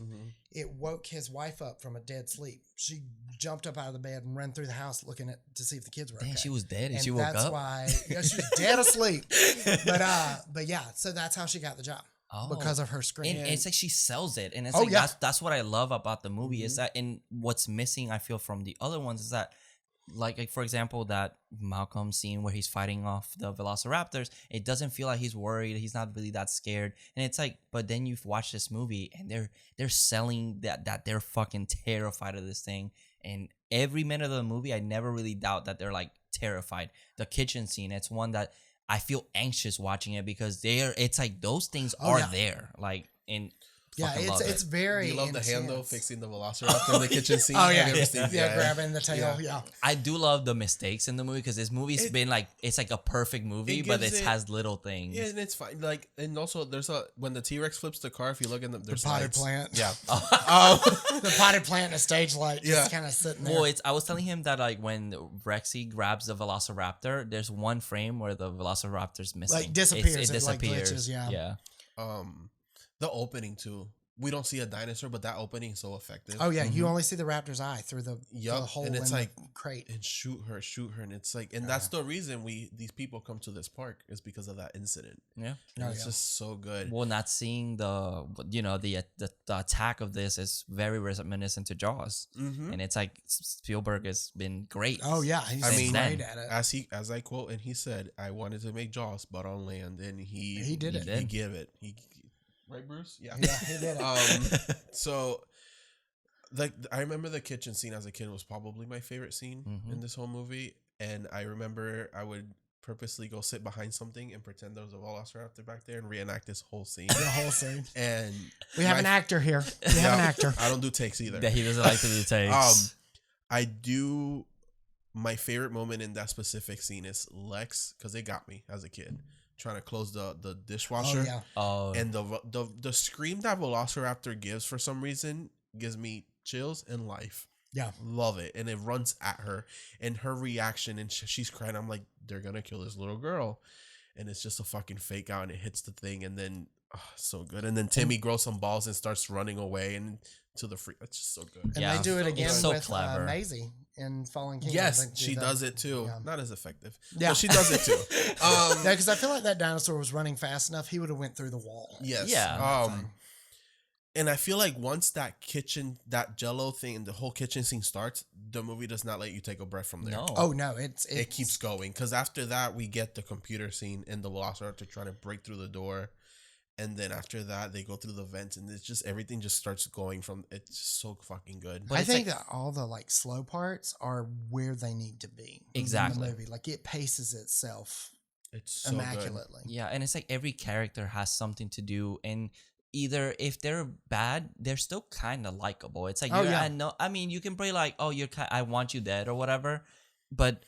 it woke his wife up from a dead sleep. She jumped up out of the bed and ran through the house looking to see if the kids were okay. She was dead, and she woke up. That's why she was dead asleep. But yeah, so that's how she got the job. Because of her screen. And it's like she sells it. And it's that's what I love about the movie is that, and what's missing, I feel, from the other ones is that, like for example, that Malcolm scene where he's fighting off the velociraptors, it doesn't feel like he's worried. He's not really that scared. And it's like, but then you watch this movie and they're selling that they're fucking terrified of this thing. And every minute of the movie, I never really doubt that they're like terrified. The kitchen scene, it's one that I feel anxious watching it because it's like those things are there. Like, and it's very. You love intense. the hand though, fixing the velociraptor in the kitchen scene. Grabbing the tail. Yeah. I do love the mistakes in the movie because this movie's been like, it's like a perfect movie, but it has little things. Yeah, and it's fine. Like, and also there's when the T-Rex flips the car, if you look in there's the potted lights. plant. Yeah. The potted plant and a stage light just kind of sitting there. Well, I was telling him that like when Rexy grabs the velociraptor, there's one frame where the velociraptor's missing. Like disappears. It disappears. Like glitches, yeah. The opening too. We don't see a dinosaur, but that opening is so effective. Oh yeah, you only see the raptor's eye through the hole and it's in like the crate. And shoot her, and it's like, and that's the reason these people come to this park is because of that incident. Yeah, and it's just so good. Well, not seeing the attack of this is very reminiscent to Jaws, and it's like Spielberg has been great. Oh yeah, he's great at it. As I quote, and he said, "I wanted to make Jaws, but on land," and he did it. He gave it. Right, Bruce? Yeah, he did it. So, like, I remember the kitchen scene as a kid was probably my favorite scene in this whole movie, and I remember I would purposely go sit behind something and pretend there was a velociraptor back there and reenact this whole scene. The whole scene. And we have an actor here. We have an actor. I don't do takes either. Yeah, he doesn't like to do takes. I do. My favorite moment in that specific scene is Lex, because it got me as a kid. Trying to close the dishwasher. And the scream that Velociraptor gives for some reason gives me chills and life. Yeah, love it. And it runs at her and her reaction, and she's crying. I'm like, they're gonna kill this little girl, and it's just a fucking fake out, and it hits the thing, and then so good. And then Timmy grows some balls and starts running away and to the free. It's just so good. And they do it again with Maisie in Fallen Kingdom. Yes, she does it too. Yeah. Not as effective. Yeah, but she does it too. Because I feel like that dinosaur was running fast enough, he would have went through the wall. Yes. Yeah. And I feel like once that Jello thing and the whole kitchen scene starts, the movie does not let you take a breath from there. No. Oh no, it keeps going, because after that we get the computer scene and the Velociraptor trying to break through the door. And then after that, they go through the vents, and it's just everything just starts going from. It's just so fucking good. But I think that all the like slow parts are where they need to be. Exactly. In the movie, like it paces itself. It's so immaculately. Good. Yeah, and it's like every character has something to do, and either if they're bad, they're still kind of likable. It's like I mean, you can be like, oh, I want you dead or whatever, but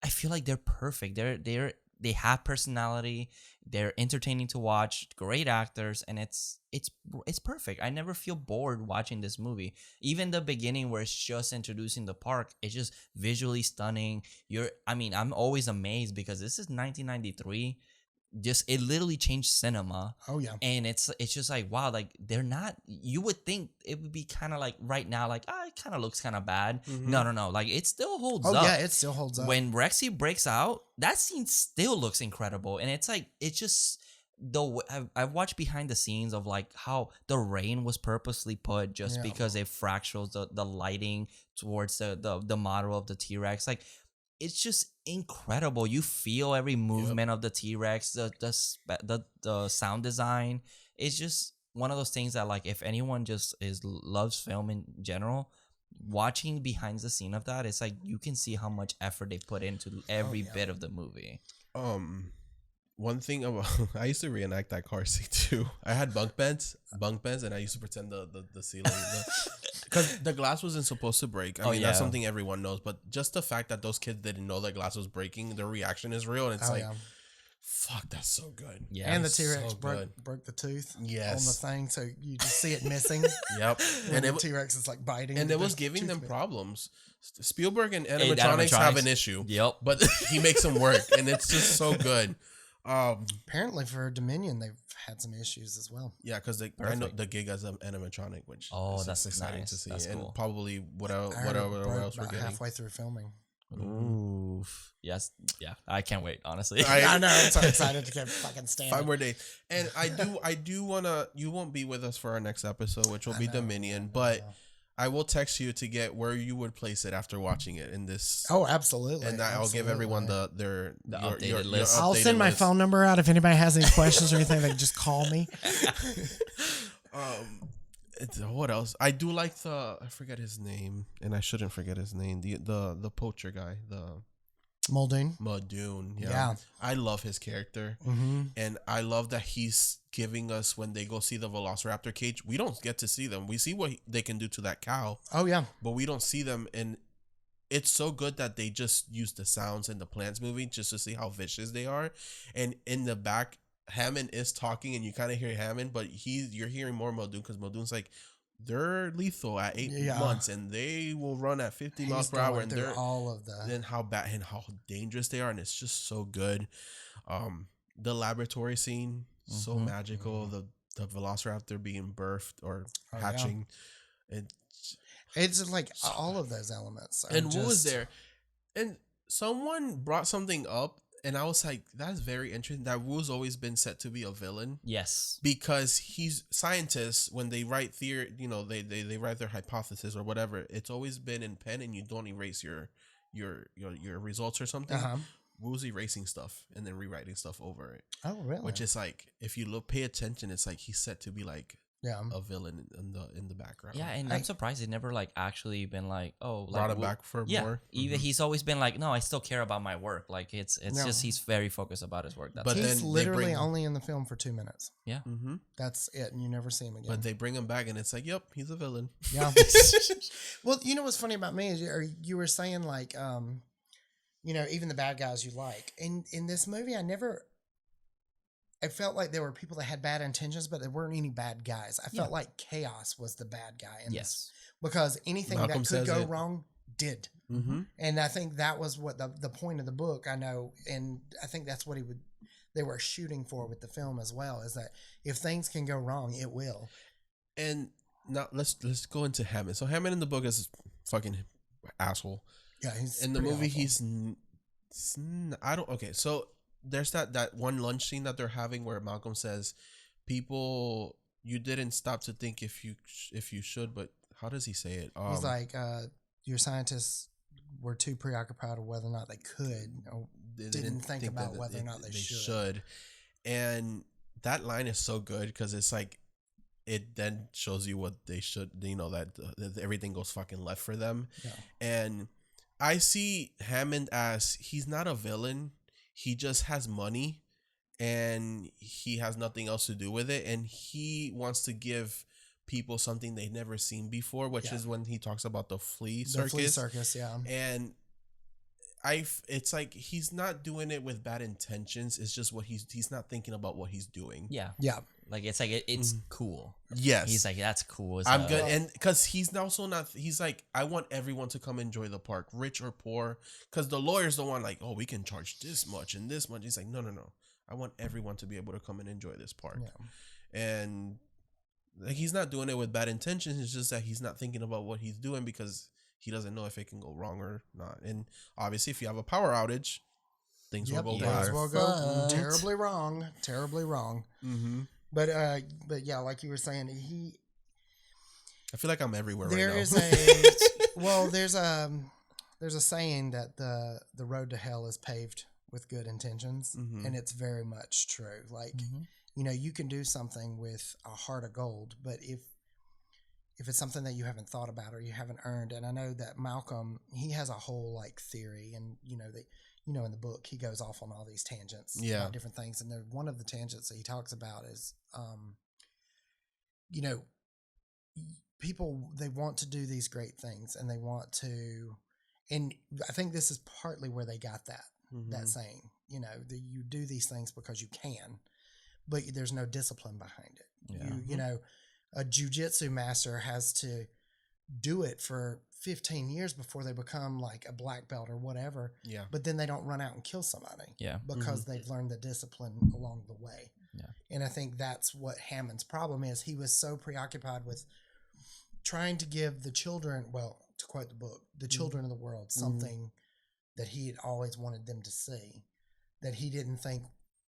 I feel like they're perfect. They have personality. They're entertaining to watch, great actors, and it's perfect. I never feel bored watching this movie. Even the beginning where it's just introducing the park, it's just visually stunning. I'm always amazed because this is 1993. It literally changed cinema. Oh yeah. And it's just like, wow, like they're not, you would think it would be kind of like right now, like, it kind of looks kind of bad. Mm-hmm. No. Like it still holds up. Oh yeah, it still holds up. When Rexy breaks out, that scene still looks incredible. And it's like, it's just, I've watched behind the scenes of like how the rain was purposely put just because it fractals the lighting towards the model of the T-Rex. Like, it's just incredible. You feel every movement of the T-Rex, the sound design. It's just one of those things that, like, if anyone just loves film in general, watching behind the scene of that, it's like you can see how much effort they put into every bit of the movie. One thing about I used to reenact that car scene too. I had bunk beds, and I used to pretend the ceiling, because the glass wasn't supposed to break. I mean, that's something everyone knows, but just the fact that those kids didn't know that glass was breaking, their reaction is real, and it's Fuck, that's so good. Yeah, and the T-Rex so broke the tooth on the Yes. thing, so you just see it missing. Yep. And the it, T-Rex is like biting. and it was the giving them tooth. problems. Spielberg and And animatronics have animatronics. an issue. Yep. But he makes them work, and it's just so good. Apparently for Dominion, they've had some issues as well. Yeah, because I know the gig as an animatronic, which Oh, is that's exciting nice. to see, That's and cool. probably whatever I heard it broke else we're about getting. halfway through filming. Ooh. Yes. Yeah. I can't wait. Honestly. I know. I'm so excited to get fucking stand. 5 more days, and I do wanna. You won't be with us for our next episode, which will be Dominion, but I will text you to get where you would place it after watching it in this. Oh, absolutely. And I'll give everyone their updated list. I'll updated send my list. phone number out if anybody has any questions or anything. They can just call me. What else? I do like I forget his name, and I shouldn't forget his name. The poacher guy, the Muldoon. Yeah. I love his character, and I love that he's giving us, when they go see the Velociraptor cage, we don't get to see them. We see what they can do to that cow. Oh yeah, but we don't see them, and it's so good that they just use the sounds in the plants movie just to see how vicious they are. And in the back, Hammond is talking, and you kind of hear Hammond, but you're hearing more Muldoon, because Muldoon's like, they're lethal at 8 months, and they will run at 50 miles per hour, and they're all of that. Then how bad and how dangerous they are, and it's just so good. The laboratory scene, so magical. The Velociraptor being birthed or hatching, it's just like all of those elements. And what was there? And someone brought something up, and I was like, that's very interesting. That Wu's always been set to be a villain. Yes. Because he's scientists, when they write theory, they write their hypothesis or whatever, it's always been in pen, and you don't erase your results or something. Wu's erasing stuff and then rewriting stuff over it. Oh, really? Which is like, if you pay attention, it's like he's set to be like a villain in the background. Yeah, and I'm surprised he's never like actually been like, brought him back for more. Even he's always been like, no, I still care about my work. Like it's just he's very focused about his work. But he's literally only in the film for 2 minutes. Yeah, that's it, and you never see him again. But they bring him back, and it's like, yep, he's a villain. Yeah. Well, you know what's funny about me is you were saying like, even the bad guys you like. In this movie, I felt like there were people that had bad intentions, but there weren't any bad guys. I felt like Chaos was the bad guy in this, because anything Malcolm that could go wrong did. And I think that was what the point of the book, I know, and I think that's what they were shooting for with the film as well, is that if things can go wrong, it will. And now let's go into Hammond. So Hammond in the book is a fucking asshole. Yeah, he's in the movie. Awful. Okay, so there's that one lunch scene that they're having where Malcolm says, "People, you didn't stop to think if you should," but how does he say it? He's like, your scientists were too preoccupied with whether or not they could, or didn't think about whether or not they should. And that line is so good, because it's like, it then shows you what they should, that everything goes fucking left for them. Yeah. And I see Hammond as, he's not a villain. He just has money, and he has nothing else to do with it. And he wants to give people something they've never seen before, which is when he talks about the flea circus. The flea circus, yeah. And it's like, he's not doing it with bad intentions. It's just he's not thinking about what he's doing. Yeah. Yeah. Like, it's like, it's cool. Yes. He's like, that's cool. I'm good. And because he's also not, he's like, I want everyone to come enjoy the park, rich or poor. Because the lawyers don't want like, oh, we can charge this much and this much. He's like, no. I want everyone to be able to come and enjoy this park. Yeah. And like, he's not doing it with bad intentions. It's just that he's not thinking about what he's doing, because he doesn't know if it can go wrong or not. And obviously, if you have a power outage, things will go bad. Things will go terribly wrong. Mm-hmm. But yeah, like you were saying, I feel like I'm everywhere right now. There's a saying that the road to hell is paved with good intentions, and it's very much true. Like, you can do something with a heart of gold, but if it's something that you haven't thought about or you haven't earned, and I know that Malcolm, he has a whole like theory, and in the book he goes off on all these tangents about different things, and one of the tangents that he talks about is people, they want to do these great things, and they want to, and I think this is partly where they got that saying, you know, that you do these things because you can, but there's no discipline behind it. Yeah. You know, a jiu-jitsu master has to do it for 15 years before they become like a black belt or whatever. Yeah. But then they don't run out and kill somebody. Yeah. Because they've learned the discipline along the way. Yeah. And I think that's what Hammond's problem is. He was so preoccupied with trying to give the children, well, to quote the book, the children of the world, something that he had always wanted them to see, that he didn't think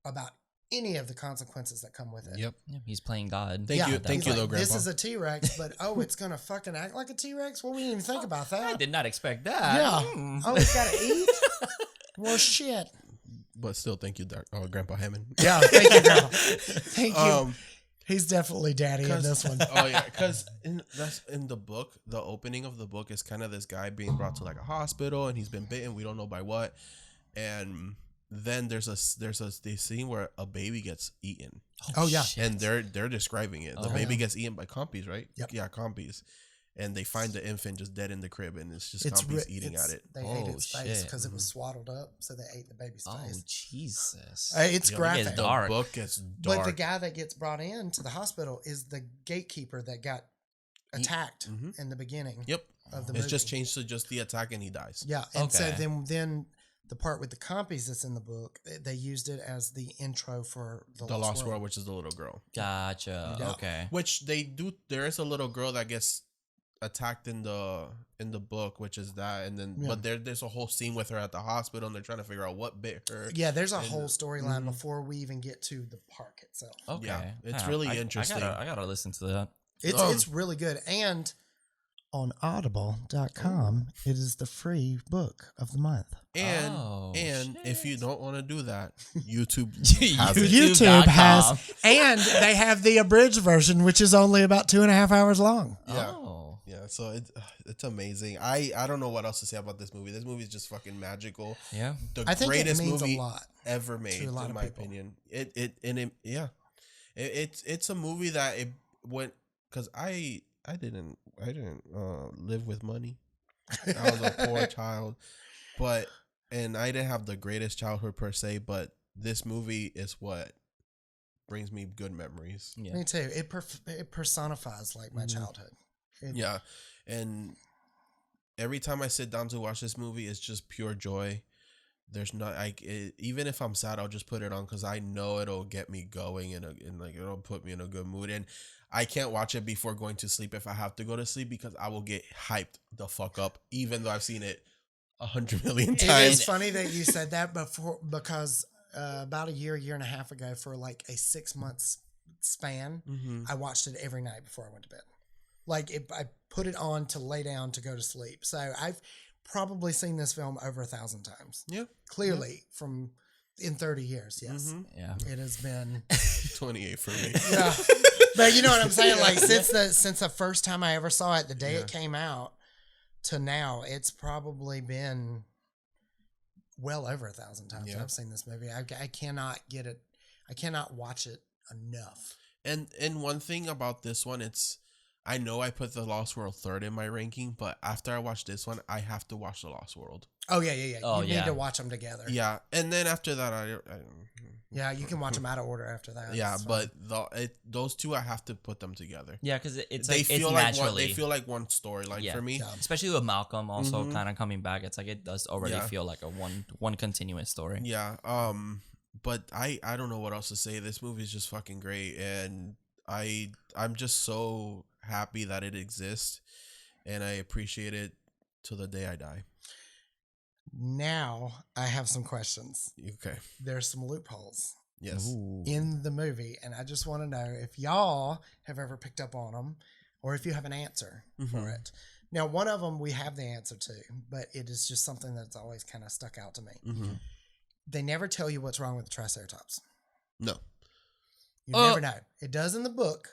about any of the consequences that come with it. Yep. Yeah, he's playing God. Thank you, though, Grandpa. This is a T-Rex, but it's gonna fucking act like a T-Rex. Well, we didn't even think about that. I did not expect that. Yeah. Oh, it's gotta eat. Well, shit. But still, thank you, Grandpa Hammond. Yeah, thank you, Grandpa. Thank you. He's definitely daddy in this one. Oh yeah, because in the book, the opening of the book is kind of this guy being brought to like a hospital, and he's been bitten. We don't know by what, and then there's a scene where a baby gets eaten. Oh yeah, shit. And they're describing it. The baby gets eaten by compies, right? Yep. Yeah, compies. And they find the infant just dead in the crib, and it's just compies eating at it. They ate its face because it was swaddled up, so they ate the baby's face. Oh Jesus! It's graphic. It's dark. The book gets dark. But the guy that gets brought in to the hospital is the gatekeeper that got attacked in the beginning. Yep. Of the it's movie. just changed to just the attack, and he dies. Yeah, and so Okay. then the part with the compies that's in the book, they used it as the intro for the Lost World, which is the little girl. Gotcha. Yeah. Okay. Which they do. There is a little girl that gets attacked in the book, which is that, and then but there's a whole scene with her at the hospital, and they're trying to figure out what bit her. Yeah, there's a whole storyline before we even get to the park itself. Okay. Yeah, it's Yeah, really interesting. I gotta listen to that. It's really good. And on audible.com, it is the free book of the month. And if you don't want to do that, YouTube YouTube has, and they have the abridged version, which is only about 2.5 hours long. Yeah. Oh. Yeah, so it's amazing. I don't know what else to say about this movie. This movie is just fucking magical. Yeah. I think it greatest means movie a lot ever made, to a lot in of my people. opinion. It's a movie that it went, because I didn't live with money. I was a poor child, and I didn't have the greatest childhood per se, but this movie is what brings me good memories. Yeah. Me too. It personifies like my childhood. Yeah, and every time I sit down to watch this movie, it's just pure joy. There's not even if I'm sad, I'll just put it on because I know it'll get me going and like it'll put me in a good mood. And I can't watch it before going to sleep if I have to go to sleep, because I will get hyped the fuck up, even though I've seen it 100 million times. It's funny that you said that because about a year and a half ago, for like a 6 months span, I watched it every night before I went to bed. Like I put it on to lay down to go to sleep. So I've probably seen this film over 1,000 times. Yeah, clearly from in 30 years. Yes, Yeah. it has been 28 for me. Yeah, but you know what I'm saying? Like since the first time I ever saw it, the day it came out to now, it's probably been well over 1,000 times I've seen this movie. I cannot get it. I cannot watch it enough. And one thing about this one, I know I put The Lost World third in my ranking, but after I watch this one, I have to watch The Lost World. Oh yeah. Oh, you need to watch them together. Yeah, and then after that, Yeah, you can watch them out of order after that. Yeah, It's but those two, I have to put them together. Yeah, because it's They like feel it's like naturally. they feel like one storyline for me. Yeah. Especially with Malcolm also kind of coming back, it's like it does already feel like a one continuous story. Yeah. But I don't know what else to say. This movie is just fucking great, and I'm just so happy that it exists, and I appreciate it till the day I die. Now I have some questions. Okay. There's some loopholes Yes. Ooh. in the movie, and I just want to know if y'all have ever picked up on them, or if you have an answer for it. Now, one of them we have the answer to, but it is just something that's always kind of stuck out to me. They never tell you what's wrong with the Triceratops. No. You never know. It does in the book,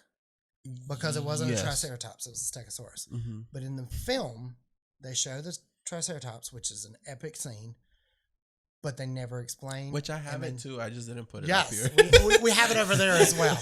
because it wasn't a Triceratops, it was a Stegosaurus. But in the film, they show the Triceratops, which is an epic scene, but they never explain. Which I have it too. I just didn't put it yes, up here. we have it over there as well.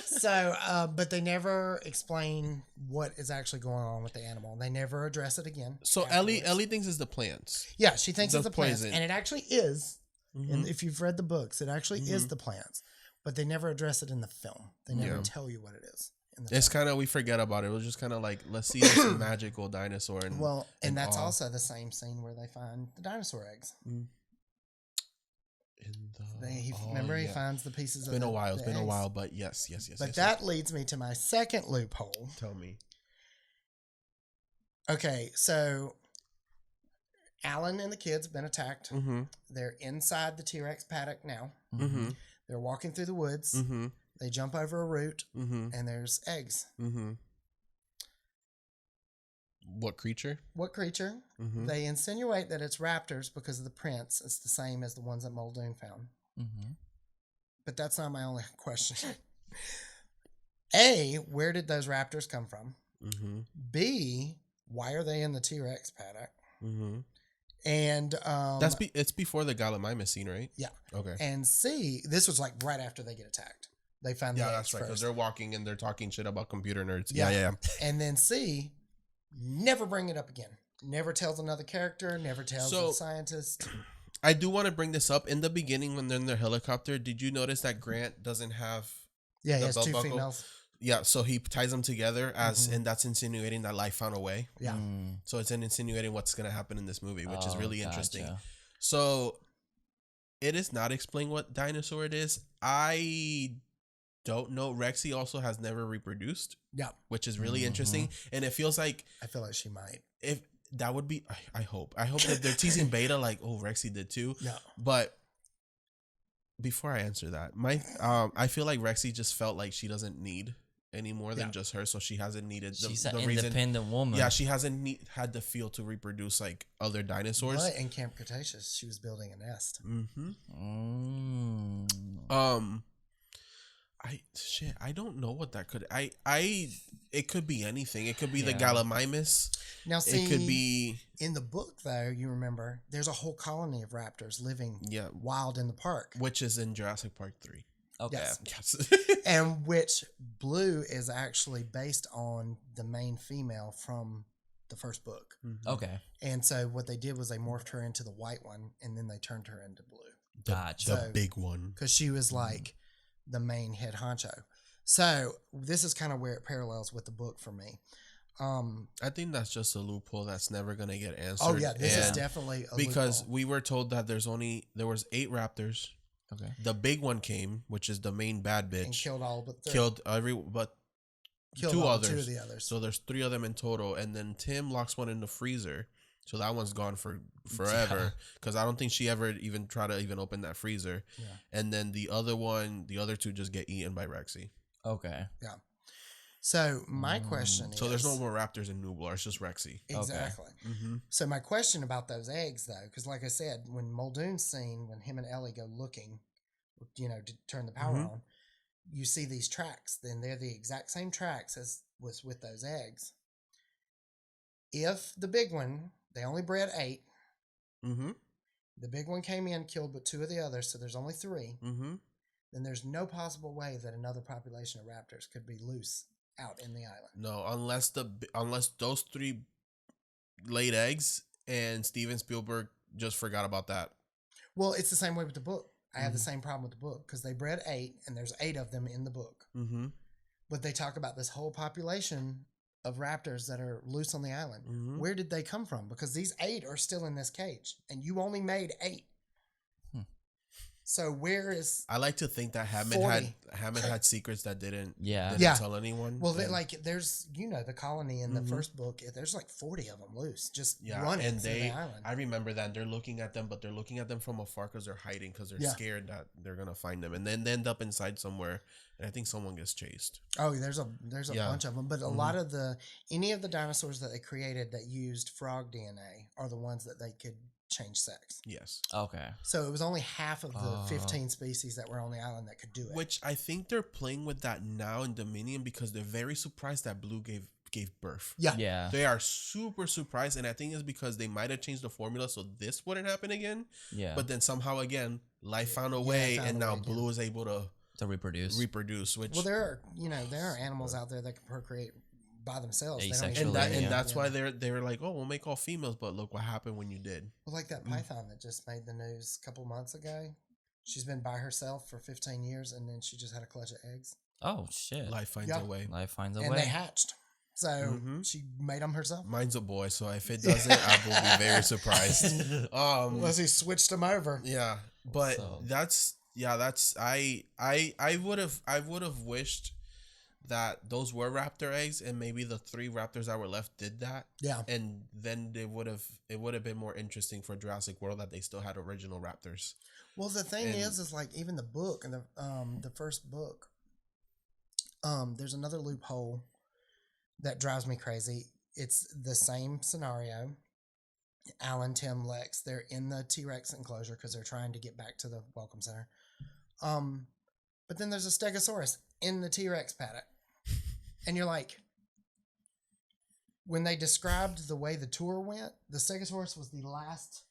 So, but they never explain what is actually going on with the animal. They never address it again. So afterwards. Ellie thinks it's the plants. Yeah, she thinks The it's a plant, poison. and it actually is. And if you've read the books, it actually is the plants, but they never address it in the film. They never tell you what it is. It's kind of, we forget about it. It was just kind of like, let's see this magical dinosaur. And that's also the same scene where they find the dinosaur eggs. Remember, he finds the pieces. It's been a while, but yes. But that leads me to my second loophole. Tell me. Okay, so Alan and the kids have been attacked. They're inside the T-Rex paddock now. They're walking through the woods. They jump over a root, and there's eggs. What creature? They insinuate that it's raptors because of the prints. It's the same as the ones that Muldoon found. But that's not my only question. A, where did those raptors come from? B, why are they in the T-Rex paddock? And it's before the Gallimimus scene, right? Yeah. Okay. And C, this was like right after they get attacked. They found the eggs that's right, because they're walking and they're talking shit about computer nerds. Yeah. And then C, never bring it up again. Never tells another character, never tells the scientist. I do want to bring this up. In the beginning, when they're in their helicopter, did you notice that Grant doesn't have he has two females. Yeah, so he ties them together and that's insinuating that life found a way. Yeah. So it's insinuating what's going to happen in this movie, which is really interesting. So it is not explained what dinosaur it is. I don't know. Rexy also has never reproduced. Yeah. Which is really interesting. And it feels like... I feel like she might. If that would be... I hope that they're teasing Beta like, oh, Rexy did too. Yeah. But before I answer that, I feel like Rexy just felt like she doesn't need any more than just her, so she hasn't needed she's an independent woman. Yeah, she hasn't had the feel to reproduce like other dinosaurs. But in Camp Cretaceous, she was building a nest. I don't know what that could. It could be anything. It could be the Gallimimus. Now, see, it could be in the book though. You remember, there's a whole colony of raptors living wild in the park, which is in Jurassic Park 3. Okay. Yes. And which Blue is actually based on the main female from the first book. Okay. And so what they did was they morphed her into the white one, and then they turned her into Blue. Gotcha. The big one. Because she was like the main head honcho. So this is kind of where it parallels with the book for me. I think that's just a loophole that's never gonna get answered. Oh yeah, this is definitely a because loophole. We were told that there was 8 raptors. Okay. The big one came, which is the main bad bitch, and killed all but 3. Killed two others. 2 of the others. So there's 3 of them in total, and then Tim locks one in the freezer, so that one's gone for forever. Because I don't think she ever even tried to even open that freezer. Yeah. And then the other 2 just get eaten by Rexy. Okay. Yeah. So my question is... So there's no more raptors in Nublar. It's just Rexy. Exactly. Okay. So my question about those eggs, though, because like I said, when Muldoon's scene, when him and Ellie go looking, to turn the power on, you see these tracks. Then they're the exact same tracks as was with those eggs. If the big one, they only bred 8. The big one came in, killed but 2 of the others, so there's only 3. Then there's no possible way that another population of raptors could be loose out in the island. No, unless those 3 laid eggs and Steven Spielberg just forgot about that. Well, it's the same way with the book. I have the same problem with the book because they bred 8 and there's 8 of them in the book. But they talk about this whole population of raptors that are loose on the island. Where did they come from? Because these 8 are still in this cage and you only made 8. So where is? I like to think that Hammond had secrets that didn't tell anyone. Well, there's the colony in the first book. There's like 40 of them loose, just running and the island. I remember that they're looking at them, but they're looking at them from afar because they're hiding because they're scared that they're gonna find them, and then they end up inside somewhere, and I think someone gets chased. Oh, there's a bunch of them, but a lot of any of the dinosaurs that they created that used frog DNA are the ones that they could change sex. Yes. Okay. So it was only half of the 15 species that were on the island that could do it. Which I think they're playing with that now in Dominion because they're very surprised that Blue gave birth. Yeah. Yeah. They are super surprised, and I think it's because they might have changed the formula so this wouldn't happen again. Yeah. But then somehow again, life found a way, and now Blue is able to reproduce. Which there are animals out there that can procreate by themselves. And that's why they were like, oh, we'll make all females, but look what happened when you did. Well, like that python that just made the news a couple months ago. She's been by herself for 15 years, and then she just had a clutch of eggs. Oh, shit. Life finds a way. Life finds a way. And they hatched. So she made them herself. Mine's a boy, so if it doesn't, I will be very surprised. Unless he switched them over. Yeah, but I would have wished that those were raptor eggs, and maybe the 3 raptors that were left did that. Yeah, and then it would have been more interesting for Jurassic World that they still had original raptors. Well, the thing is like even the book and the first book, there's another loophole that drives me crazy. It's the same scenario. Alan, Tim, Lex, they're in the T-Rex enclosure because they're trying to get back to the Welcome Center. But then there's a Stegosaurus in the T-Rex paddock. And you're like, when they described the way the tour went, the Stegosaurus was the last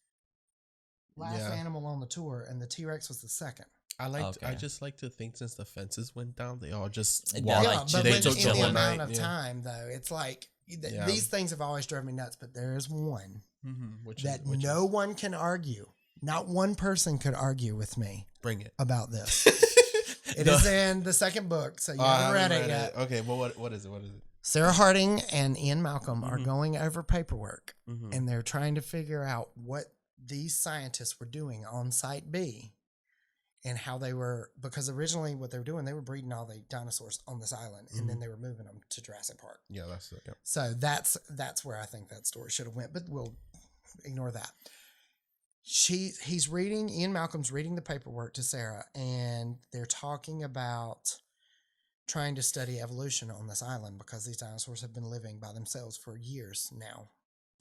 animal on the tour, and the T-Rex was the second. I just like to think since the fences went down, they all just walked. Yeah, but they took the whole amount of time, though, it's like these things have always driven me nuts. But there is one which no one can argue. Not one person could argue with me. Bring it about this. It is in the second book, so you haven't read it yet. Okay, well, what is it? What is it? Sarah Harding and Ian Malcolm are going over paperwork, and they're trying to figure out what these scientists were doing on Site B. And how they were, because originally what they were doing, they were breeding all the dinosaurs on this island, and then they were moving them to Jurassic Park. Yeah, that's it. Yeah. So that's where I think that story should have went, but we'll ignore that. Ian Malcolm's reading the paperwork to Sarah, and they're talking about trying to study evolution on this island because these dinosaurs have been living by themselves for years now.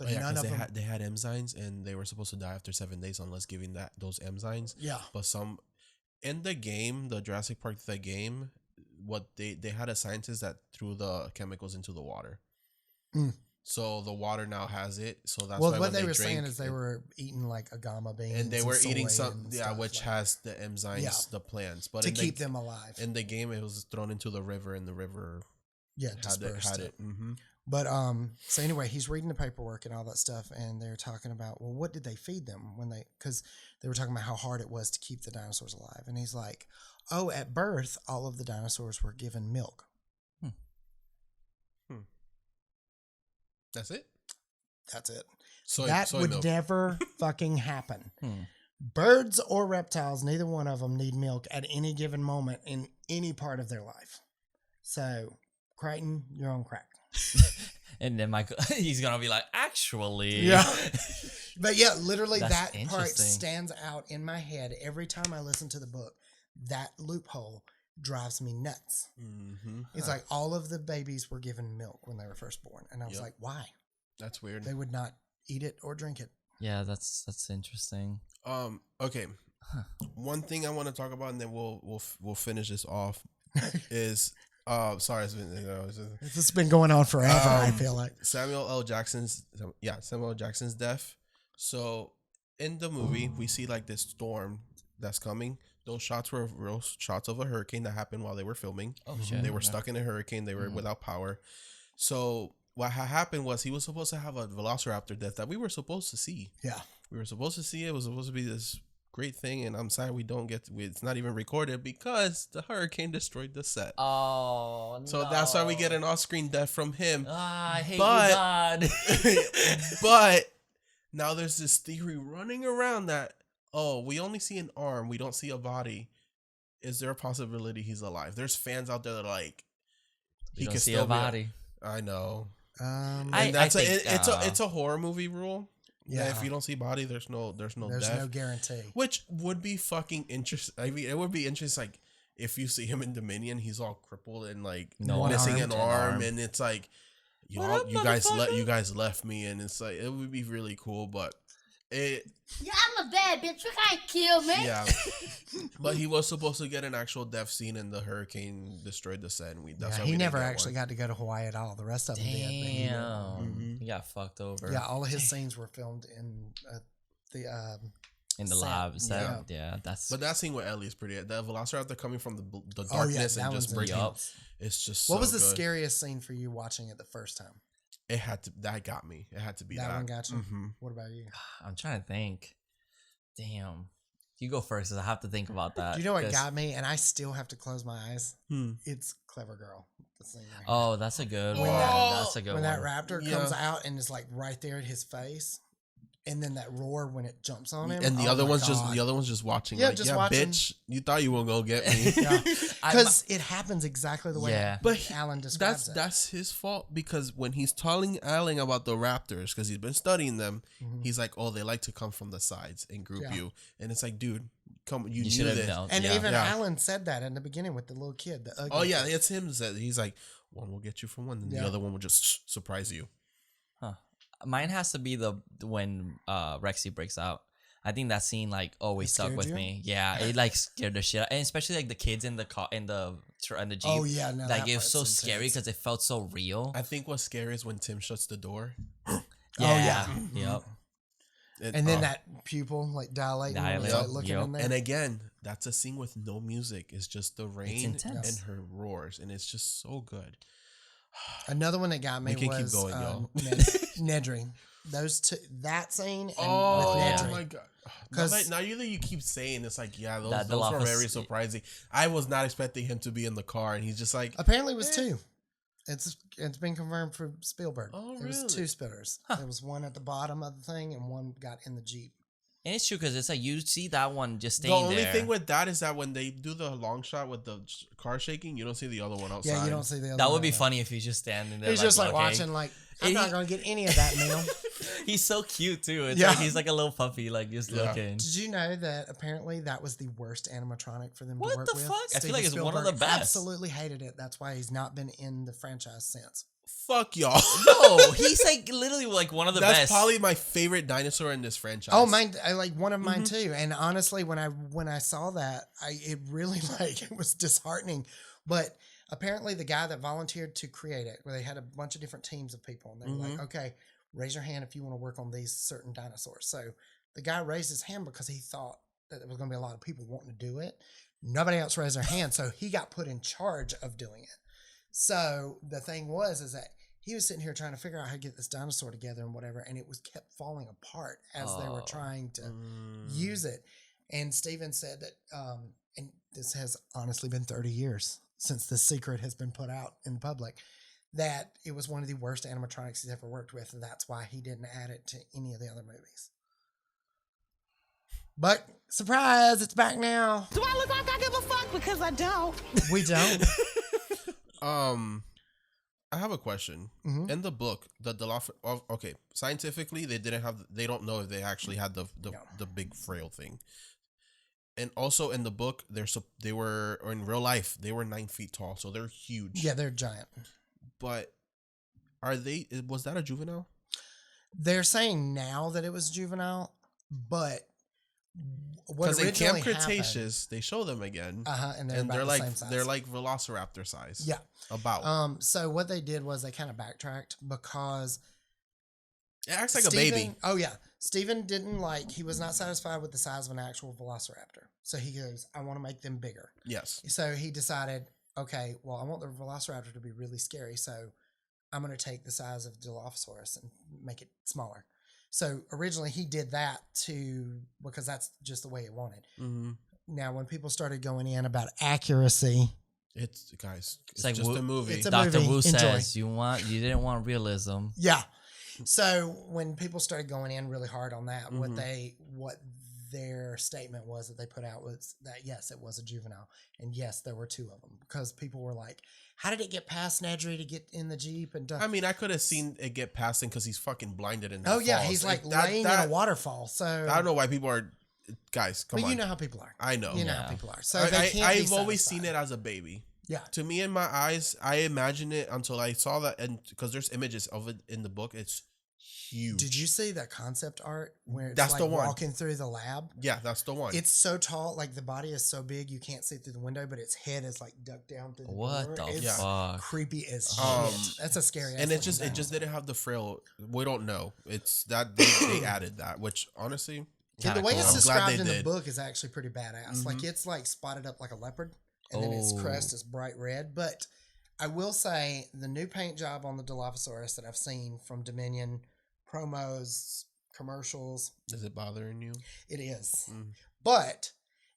But none of them. They had enzymes, and they were supposed to die after 7 days unless giving those enzymes. Yeah. But in the game, the Jurassic Park, the game, what they had a scientist that threw the chemicals into the water. So the water now has it. So that's why what they were saying is they were eating like agama beans, and they were eating some which has the enzymes, the plants, but to keep them alive. In the game, it was thrown into the river, and the river had it. But so anyway, he's reading the paperwork and all that stuff, and they're talking about, well, what did they feed them because they were talking about how hard it was to keep the dinosaurs alive, and he's like, oh, at birth, all of the dinosaurs were given milk. That's it. That would never fucking happen. Birds or reptiles, neither one of them need milk at any given moment in any part of their life. So, Crichton, you're on crack. And then Michael, he's gonna be like, actually, yeah. But yeah, literally that part stands out in my head every time I listen to the book. That loophole drives me nuts. It's like all of the babies were given milk when they were first born, and I was like, why? That's weird. They would not eat it or drink it. Yeah, that's interesting. Okay. One thing I want to talk about, and then we'll finish this off, is sorry, it's been going on forever. I feel like Samuel L. Jackson's death. So in the movie, we see like this storm that's coming. Those shots were real shots of a hurricane that happened while they were filming. Oh shit! They were stuck in a hurricane. They were without power. So what happened was he was supposed to have a velociraptor death that we were supposed to see. Yeah, we were supposed to see it. It was supposed to be this great thing, and I'm sorry we don't get it's not even recorded because the hurricane destroyed the set. Oh no. So that's why we get an off-screen death from him. I hate you, God. But now there's this theory running around that we only see an arm, we don't see a body. Is there a possibility he's alive? There's fans out there that are like he could see a body. I know. And that's it's a horror movie rule. Yeah, if you don't see body, there's no death. No guarantee. Which would be fucking interesting. I mean, it would be interesting. Like if you see him in Dominion, he's all crippled and like missing an arm, and it's like you guys left me, and it's like it would be really cool, but I'm a bad bitch. You can't kill me. Yeah, but he was supposed to get an actual death scene, and the hurricane destroyed the set. And he never actually got to go to Hawaii at all. The rest of them did. He got fucked over. Yeah, all of his scenes were filmed in the in the lab. Yeah, that's. But that scene with Ellie is pretty. The Velociraptor coming from the darkness and just breaking up. It's just. What was the scariest scene for you watching it the first time? It had to. That got me. It had to be that. That one got you. Mm-hmm. What about you? I'm trying to think. Damn. You go first, because I have to think about that. Do you know what got me? And I still have to close my eyes. It's Clever Girl. Oh, that's a good one. That's a good one. When that raptor comes out and is like right there at his face, and then that roar when it jumps on him, and the other one's just watching. Yeah, like, just watching. Bitch, you thought you weren't gonna get me. Because it happens exactly the way Alan describes it. That's his fault, because when he's telling Alan about the raptors, because he's been studying them, he's like, "Oh, they like to come from the sides and group you," and it's like, dude, come, you knew this. Known. And even Alan said that in the beginning with the little kid. The ugly kid. It's him. He's like, one will get you from one, and the other one will just surprise you. Huh. Mine has to be when Rexy breaks out. I think that scene like always stuck with me. Yeah, it like scared the shit out. And especially like the kids in the car in the Jeep. Oh yeah, no, like it was so scary because it felt so real. I think what's scary is when Tim shuts the door. Yep. And then that pupil like dilating, like looking in there. And again, that's a scene with no music. It's just the rain and her roars, and it's just so good. Another one that got me was keep going, y'all. Nedry. Those two, that scene. And with Nedry. Oh my god! Because now you keep saying it's like those were very surprising. I was not expecting him to be in the car, and he's just like. Apparently, it was two. It's been confirmed for Spielberg. Oh, really? It was two spitters. There was one at the bottom of the thing, and one got in the Jeep. And it's true, because it's like you see that one just staying there. The only thing with that is that when they do the long shot with the car shaking, you don't see the other one outside. Yeah, you don't see the other one. That would be funny if he's just standing there. He's just like watching, like, I'm not going to get any of that meal. He's so cute, too. It's like he's like a little puppy, like just looking. Did you know that apparently that was the worst animatronic for them to work with? What the fuck? Steven I feel like it's Spielberg one of the best. Absolutely hated it. That's why he's not been in the franchise since. Fuck y'all. No, he's like literally like one of the best. That's probably my favorite dinosaur in this franchise. Oh, mine! I like one of mine too. And honestly, when I saw that, it really it was disheartening. But apparently, the guy that volunteered to create it, where they had a bunch of different teams of people, and they were like, "Okay, raise your hand if you want to work on these certain dinosaurs." So the guy raised his hand because he thought that there was going to be a lot of people wanting to do it. Nobody else raised their hand, so he got put in charge of doing it. So the thing is that he was sitting here trying to figure out how to get this dinosaur together and whatever, and it was kept falling apart as they were trying to use it. And Steven said that, and this has honestly been 30 years since this secret has been put out in public, that it was one of the worst animatronics he's ever worked with, and that's why he didn't add it to any of the other movies. But surprise, it's back now. Do I look like I give a fuck? Because I don't. We don't. I have a question. In the book, okay, scientifically, they don't know if they actually had the big frail thing. And also in the book, they were, or in real life, they were 9 feet tall, so they're huge. Yeah, they're giant. But was that a juvenile? Cretaceous saying now that it was juvenile, but because in Camp Cretaceous they show them again, and they're like same size. they're like Velociraptor size. Yeah, about. So what they did was they kind of backtracked because it acts like a baby. Oh yeah, Steven he was not satisfied with the size of an actual Velociraptor, so he goes, I want to make them bigger. Yes. So he decided, okay, well, I want the Velociraptor to be really scary, so I'm going to take the size of Dilophosaurus and make it smaller. So originally he did that because that's just the way he wanted. Now, when people started going in about accuracy, it's like just a movie. It's a Dr. movie. Wu Enjoy. says you didn't want realism. Yeah. So when people started going in really hard on that, what their statement was that they put out was that yes, it was a juvenile, and yes, there were two of them, because people were like, how did it get past Nedry to get in the Jeep? And I mean, I could have seen it get past him because he's fucking blinded in that yeah, falls. he's like laying in a waterfall. So I don't know why people are, guys, come on. You know how people are. I know. You know how people are. So I've always seen it as a baby. Yeah. To me, in my eyes, I imagined it until I saw that, and because there's images of it in the book, it's huge. Did you see that concept art where it's that's like the one walking through the lab? Yeah, that's the one. It's so tall, like the body is so big you can't see through the window, but its head is like ducked down through the door. What the it's fuck? Creepy as shit. That's a scary. And it just didn't have the frail. We don't know. It's that they added that, which honestly, And the way it's I'm glad described they in the did. book is actually pretty badass. Like it's like spotted up like a leopard, and then its crest is bright red. But I will say the new paint job on the Dilophosaurus that I've seen from Dominion promos, commercials, Is it bothering you? it is. But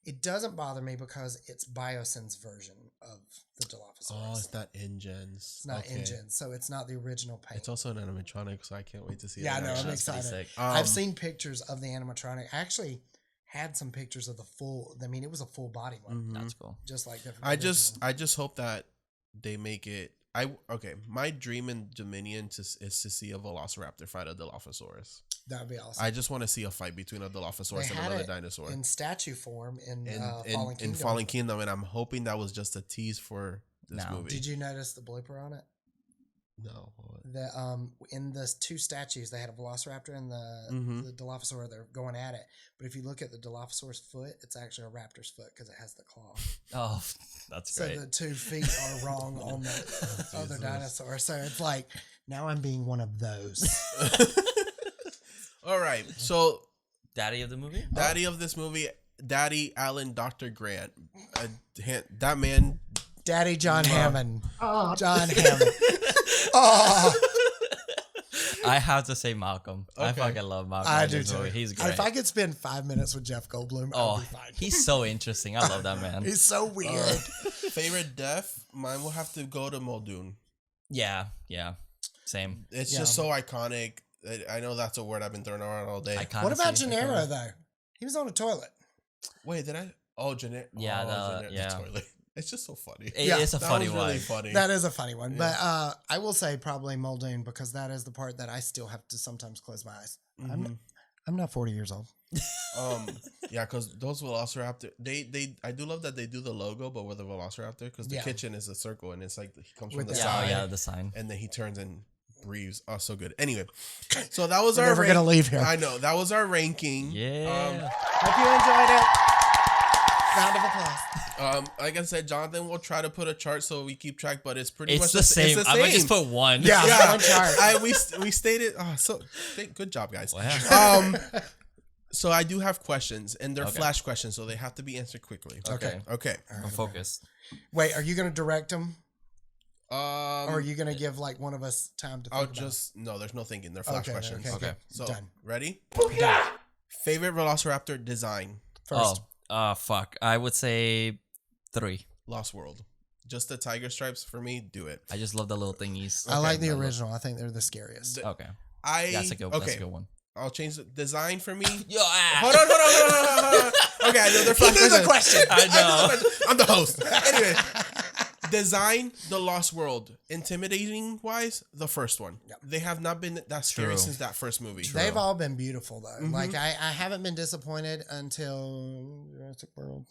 it doesn't bother me because it's Biosyn's version of the Dilophosaurus. Oh, it's not InGens. It's not InGen, so it's not the original paint. It's also an animatronic, so I can't wait to see it. Yeah, I know. I'm That's pretty excited. sick. I've seen pictures of the animatronic. I actually had some pictures of the full. I mean, it was a full body one, That's cool. just like the I original. just hope that they make it. My dream in Dominion is to see a Velociraptor fight a Dilophosaurus. That would be awesome. I just want to see a fight between a Dilophosaurus and another dinosaur in statue form in in Fallen Kingdom. Fallen Kingdom, and I'm hoping that was just a tease for this movie. Did you notice the blooper on it? No. The in the two statues they had a Velociraptor and the Dilophosaur. They're going at it, but if you look at the Dilophosaur's foot, it's actually a raptor's foot because it has the claw. Oh, that's great. So the 2 feet are wrong on the other dinosaur. So it's like now I'm being one of those. All right, so Daddy of the movie? Daddy of this movie, Daddy Alan Dr. Grant, that man. Daddy John Hammond. John Hammond. Oh. I have to say Malcolm. I Okay. fucking love Malcolm. I in do this too. movie. He's great. If I could spend 5 minutes with Jeff Goldblum, I'd be fine. he's so interesting. I love that man. He's so weird. Favorite death? Mine will have to go to Muldoon. Yeah. Same. It's just so iconic. I know that's a word I've been throwing around all day. Iconic. What about Gennaro though? He was on a toilet. Wait, did I? Oh, Jeanette. Yeah, the toilet. It's just so funny. It's a That funny was one. really funny. That is a funny one. But I will say probably Muldoon because that is the part that I still have to sometimes close my eyes. I'm not 40 years old. Yeah, because those Velociraptor, I do love that they do the logo, but with a Velociraptor, because the kitchen is a circle and it's like he comes from the side. The sign. And then he turns and breathes. Oh, so good. Anyway, so that was We're never gonna leave here. I know that was our ranking. Yeah. Hope you enjoyed it. Round of applause. Like I said, Jonathan will try to put a chart so we keep track, but it's pretty much It's the same. I might just put one. Yeah, one chart. We stated. Good job, guys. Wow. So I do have questions, and they're flash questions, so they have to be answered quickly. Okay. I'm focused. Wait, are you going to direct them? Or are you going to give like one of us time to think no, there's no thinking. They're flash questions. Okay. So, done. Ready? Favorite Velociraptor design? First. Fuck. I would say 3. Lost World. Just the tiger stripes for me. Do it. I just love the little thingies. I like the original. I think they're the scariest. Okay. That's That's a good one. I'll change the design for me. Yo, Hold on. Okay, I know they're flash question. I know. I'm the host. Anyway, design the Lost World. Intimidating wise, the first one. Yep. They have not been that scary True. since that first movie. They've all been beautiful though. Like I haven't been disappointed until Jurassic World.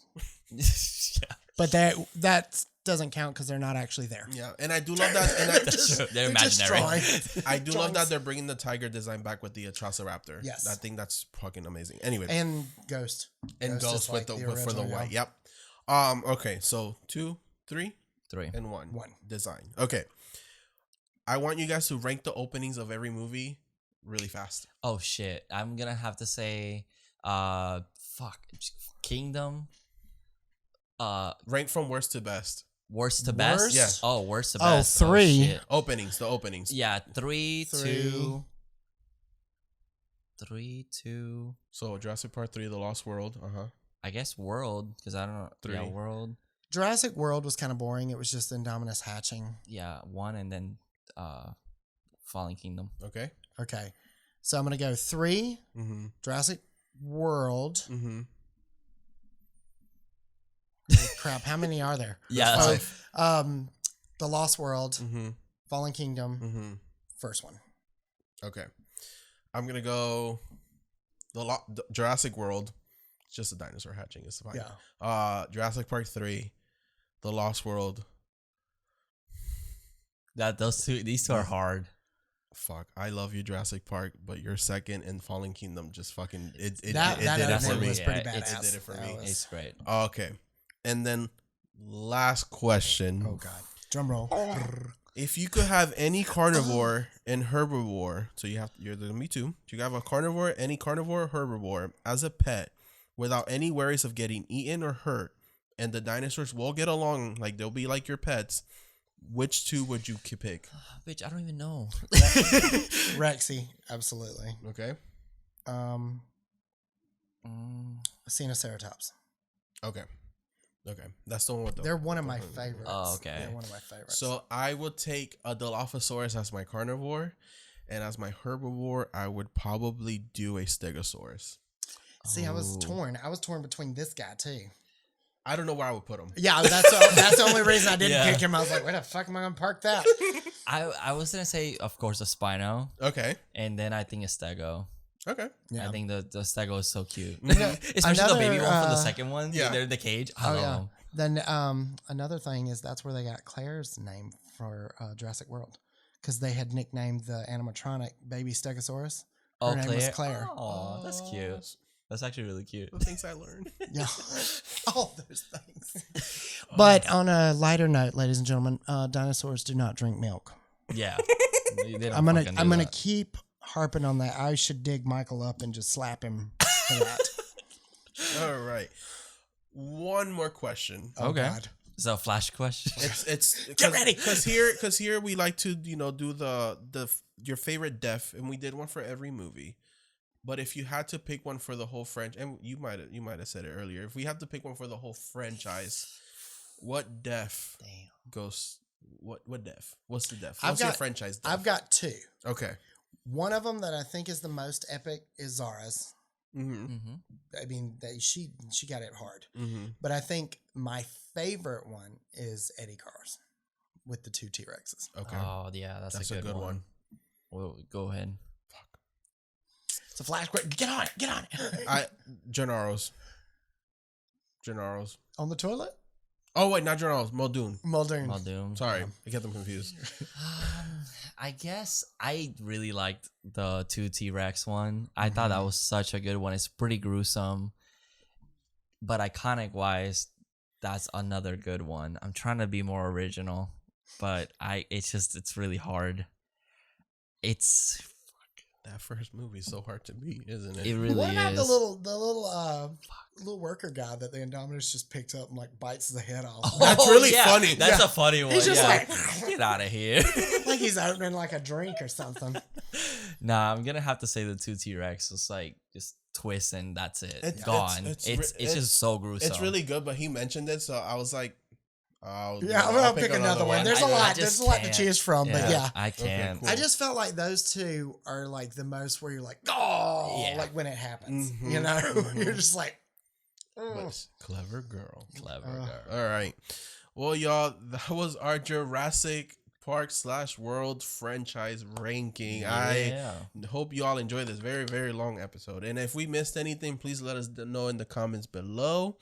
But that doesn't count because they're not actually there. Yeah, and I do love that. And That's true. They're imaginary. I do love that they're bringing the tiger design back with the Atrociraptor. Yes, I think that's fucking amazing. Anyway, and Ghost with like the original, for the white. Yep. Okay, so 2, 3, 3, and 1 design. Okay, I want you guys to rank the openings of every movie really fast. Oh shit! I'm gonna have to say, Kingdom. Rank from worst to best. Worst to best. Worst? Yeah. Oh, worst to Oh, best. 3. Oh, shit. Openings. The openings. Yeah, 3, 2. 3, 2. So Jurassic Park 3, The Lost World. I guess World, because I don't know. 3. Yeah, World. Jurassic World was kind of boring. It was just Indominus hatching. Yeah, 1 and then Fallen Kingdom. Okay. Okay, so I'm gonna go 3. Jurassic World. Crap, how many are there? Yeah, that's 5. The Lost World, Fallen Kingdom, first one. Okay, I'm gonna go the Jurassic World. It's just a dinosaur hatching. It's fine. Yeah. Jurassic Park 3, The Lost World. These two are hard. Fuck, I love you, Jurassic Park, but your second and Fallen Kingdom just fucking it did That it for me. was pretty Yeah, badass. It did it for me. It's great. Okay, and then last question. Oh god, drum roll. If you could have any carnivore and herbivore, so you're gonna be two. You have a carnivore, any carnivore or herbivore as a pet, without any worries of getting eaten or hurt, and the dinosaurs will get along, like they'll be like your pets. Which two would you pick? Bitch, I don't even know. Rexy, absolutely. Okay. Sinoceratops. Okay. That's the one with the. They're one of my favorites. Oh, okay. They're one of my favorites. So I would take a Dilophosaurus as my carnivore, and as my herbivore, I would probably do a Stegosaurus. See, I was torn. I was torn between this guy too. I don't know where I would put him. Yeah, that's the only reason I didn't pick him. I was like, where the fuck am I gonna park that? I was gonna say, of course, a Spino. Okay. And then I think a Stego. Okay. Yeah. I think the Stego is so cute. Yeah. Especially the baby one from the second one. Yeah. They're in the cage. I love them. Then another thing is that's where they got Claire's name for Jurassic World. Because they had nicknamed the animatronic baby Stegosaurus. Her name was Claire. Oh, that's cute. That's actually really cute. The things I learned. Yeah. All those things. But on a lighter note, ladies and gentlemen, dinosaurs do not drink milk. Yeah. I'm gonna keep harping on that. I should dig Michael up and just slap him for that. All right. One more question. Okay. God. Is that a flash question? It's get ready. Because here we like to do the your favorite death, and we did one for every movie. But if you had to pick one for the whole franchise, and you might have said it earlier, if we have to pick one for the whole franchise, what death goes? What death? What's the death? What's your franchise death? I've got two. Okay. One of them that I think is the most epic is Zara's. Mm-hmm. I mean, she got it hard. Mm-hmm. But I think my favorite one is Eddie Carr's with the two T-Rexes. Okay. Oh yeah, that's a good one. Well, go ahead. It's a flash quick. Get on it. Gennaro's. On the toilet? Oh wait, not Gennaro's. Muldoon. Sorry, I get them confused. I guess I really liked the two T-Rex one. I thought that was such a good one. It's pretty gruesome, but iconic wise, that's another good one. I'm trying to be more original, but it's really hard. That first movie is so hard to beat, isn't it? It really is. What about the little worker guy that the Indominus just picks up and like bites the head off? Oh, that's really funny. That's a funny one. He's just like, get out of here. like he's opening like a drink or something. Nah, I'm gonna have to say the two T-Rex. It's like just twist and that's it. It's gone. It's just so gruesome. It's really good, but he mentioned it, so I was like, I'm gonna pick another one. There's a lot to choose from, but yeah, I can't. Okay, cool. I just felt like those two are like the most where you're like, like when it happens, you know, you're just like, clever girl. All right, well, y'all, that was our Jurassic Park / World franchise ranking. Yeah. I hope you all enjoyed this very, very long episode. And if we missed anything, please let us know in the comments below.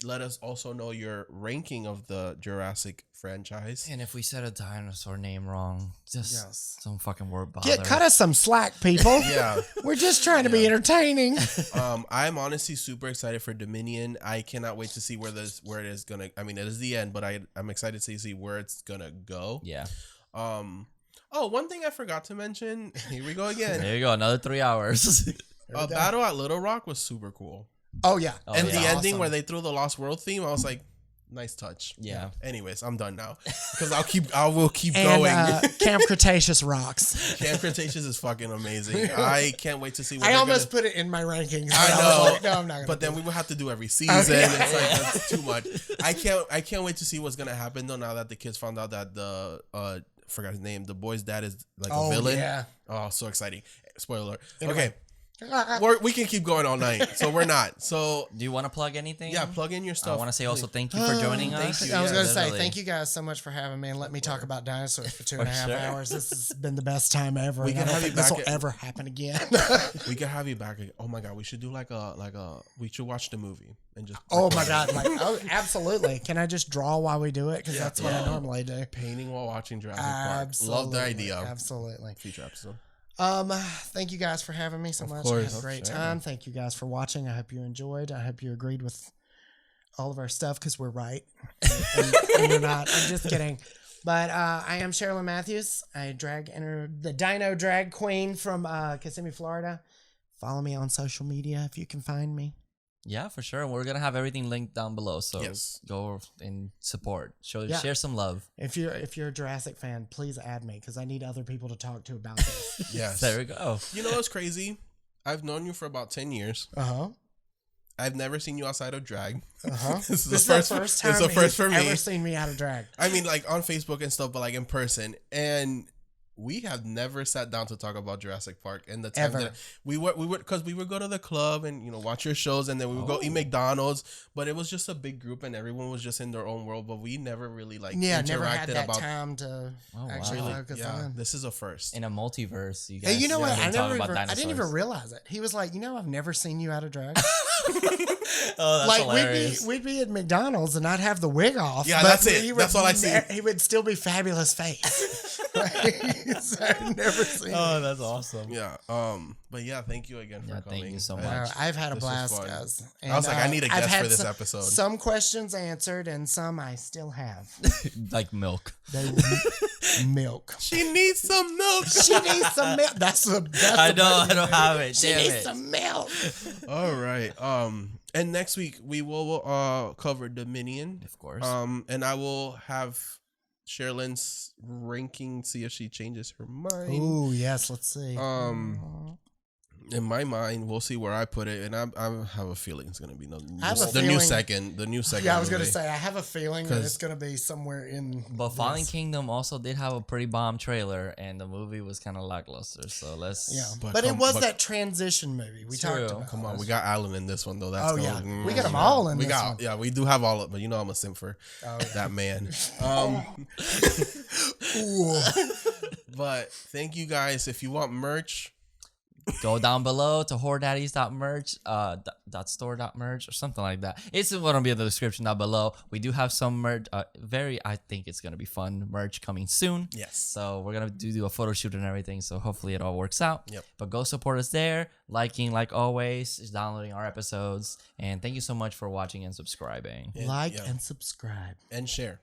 Let us also know your ranking of the Jurassic franchise. And if we said a dinosaur name wrong, just don't fucking word bother. cut us some slack, people. Yeah. We're just trying to be entertaining. I'm honestly super excited for Dominion. I cannot wait to see where it is gonna. I mean, it is the end, but I'm excited to see where it's gonna go. Yeah. Oh, one thing I forgot to mention. Here we go again. There you go. Another 3 hours. Battle at Little Rock was super cool. Oh yeah, and the ending where they threw the Lost World theme, I was like, nice touch. Yeah. Anyways, I'm done now because I will keep going. Camp Cretaceous rocks. Camp Cretaceous is fucking amazing. I can't wait to see. I almost put it in my rankings. I know. Like, no, I'm not gonna. But then we will have to do every season. It's like that's too much. I can't wait to see what's gonna happen though. Now that the kids found out that the forgot his name, the boy's dad is like a villain. Yeah. Oh, so exciting! Spoiler alert. Anyway. Okay. We can keep going all night, so we're not. So, do you want to plug anything? Yeah, plug in your stuff. I want to say also thank you for joining us. I was going to say thank you guys so much for having me and let me talk about dinosaurs for 2.5 hours. This has been the best time ever. We can have you back. This will ever happen again. We can have you back. Oh my god, we should do we should watch the movie and just. Oh my god, absolutely. Can I just draw while we do it? Because that's what I normally do. Painting while watching Jurassic Park. Love the idea. Absolutely. Future episode. Thank you guys for having me so much. I had a great time. Thank you guys for watching. I hope you enjoyed. I hope you agreed with all of our stuff because we're right and we're not. I'm just kidding. But I am Cherilyn Matthews. I the Dino Drag Queen from Kissimmee, Florida. Follow me on social media if you can find me. Yeah, for sure. We're gonna have everything linked down below, so go and support. Share some love. If you're a Jurassic fan, please add me because I need other people to talk to about this. Yes, there we go. You know what's crazy? I've known you for about 10 years. I've never seen you outside of drag. This is the first time it's the first for me. Ever seen me out of drag? I mean, like on Facebook and stuff, but like in person. And we have never sat down to talk about Jurassic Park. And the time that we would because we would go to the club and watch your shows, and then we would go eat McDonald's. But it was just a big group, and everyone was just in their own world. But we never really interacted never had that about time to actually focus on. This is a first in a multiverse. You guys, hey, you know what? I didn't even realize it. He was like, I've never seen you out of drag. Oh, that's like hilarious. we'd be at McDonald's and I'd have the wig off. Yeah, that's it. That's all I see. He would still be fabulous face. So I've never seen. Oh, that's awesome. Yeah. But yeah, thank you again for coming. Thank you so much. I've had a blast, guys. And I was like, I need a guest for this episode. Some questions answered, and some I still have. Like milk. Milk. She needs some milk. She needs some milk. I don't have it. She needs some milk. All right. And next week we will cover Dominion, of course. And I will have Sherilyn's ranking, see if she changes her mind. Oh yes, let's see. In my mind, we'll see where I put it, and I have a feeling it's gonna be the new second. Yeah, I was gonna say I have a feeling that it's gonna be somewhere in. But Fallen Kingdom also did have a pretty bomb trailer, and the movie was kind of lackluster. So let's. Yeah, but it was that transition movie we talked about. Come on, we got Alan in this one though. That's we got them all in. Yeah, we do have all of them. But I'm a simp for that man. But thank you guys. If you want merch, go down below to horrordaddies.merch, .store.merch or something like that. It's going to be in the description down below. We do have some merch, I think it's going to be fun merch coming soon. Yes. So we're going to do a photo shoot and everything. So hopefully it all works out. Yep. But go support us there, liking like always, downloading our episodes. And thank you so much for watching and subscribing. And subscribe. And share.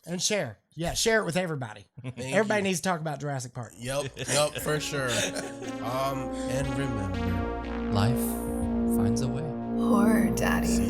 And share. Yeah, share it with everybody. Everybody needs to talk about Jurassic Park. Yep, for sure. And remember, life finds a way. Horror Daddies.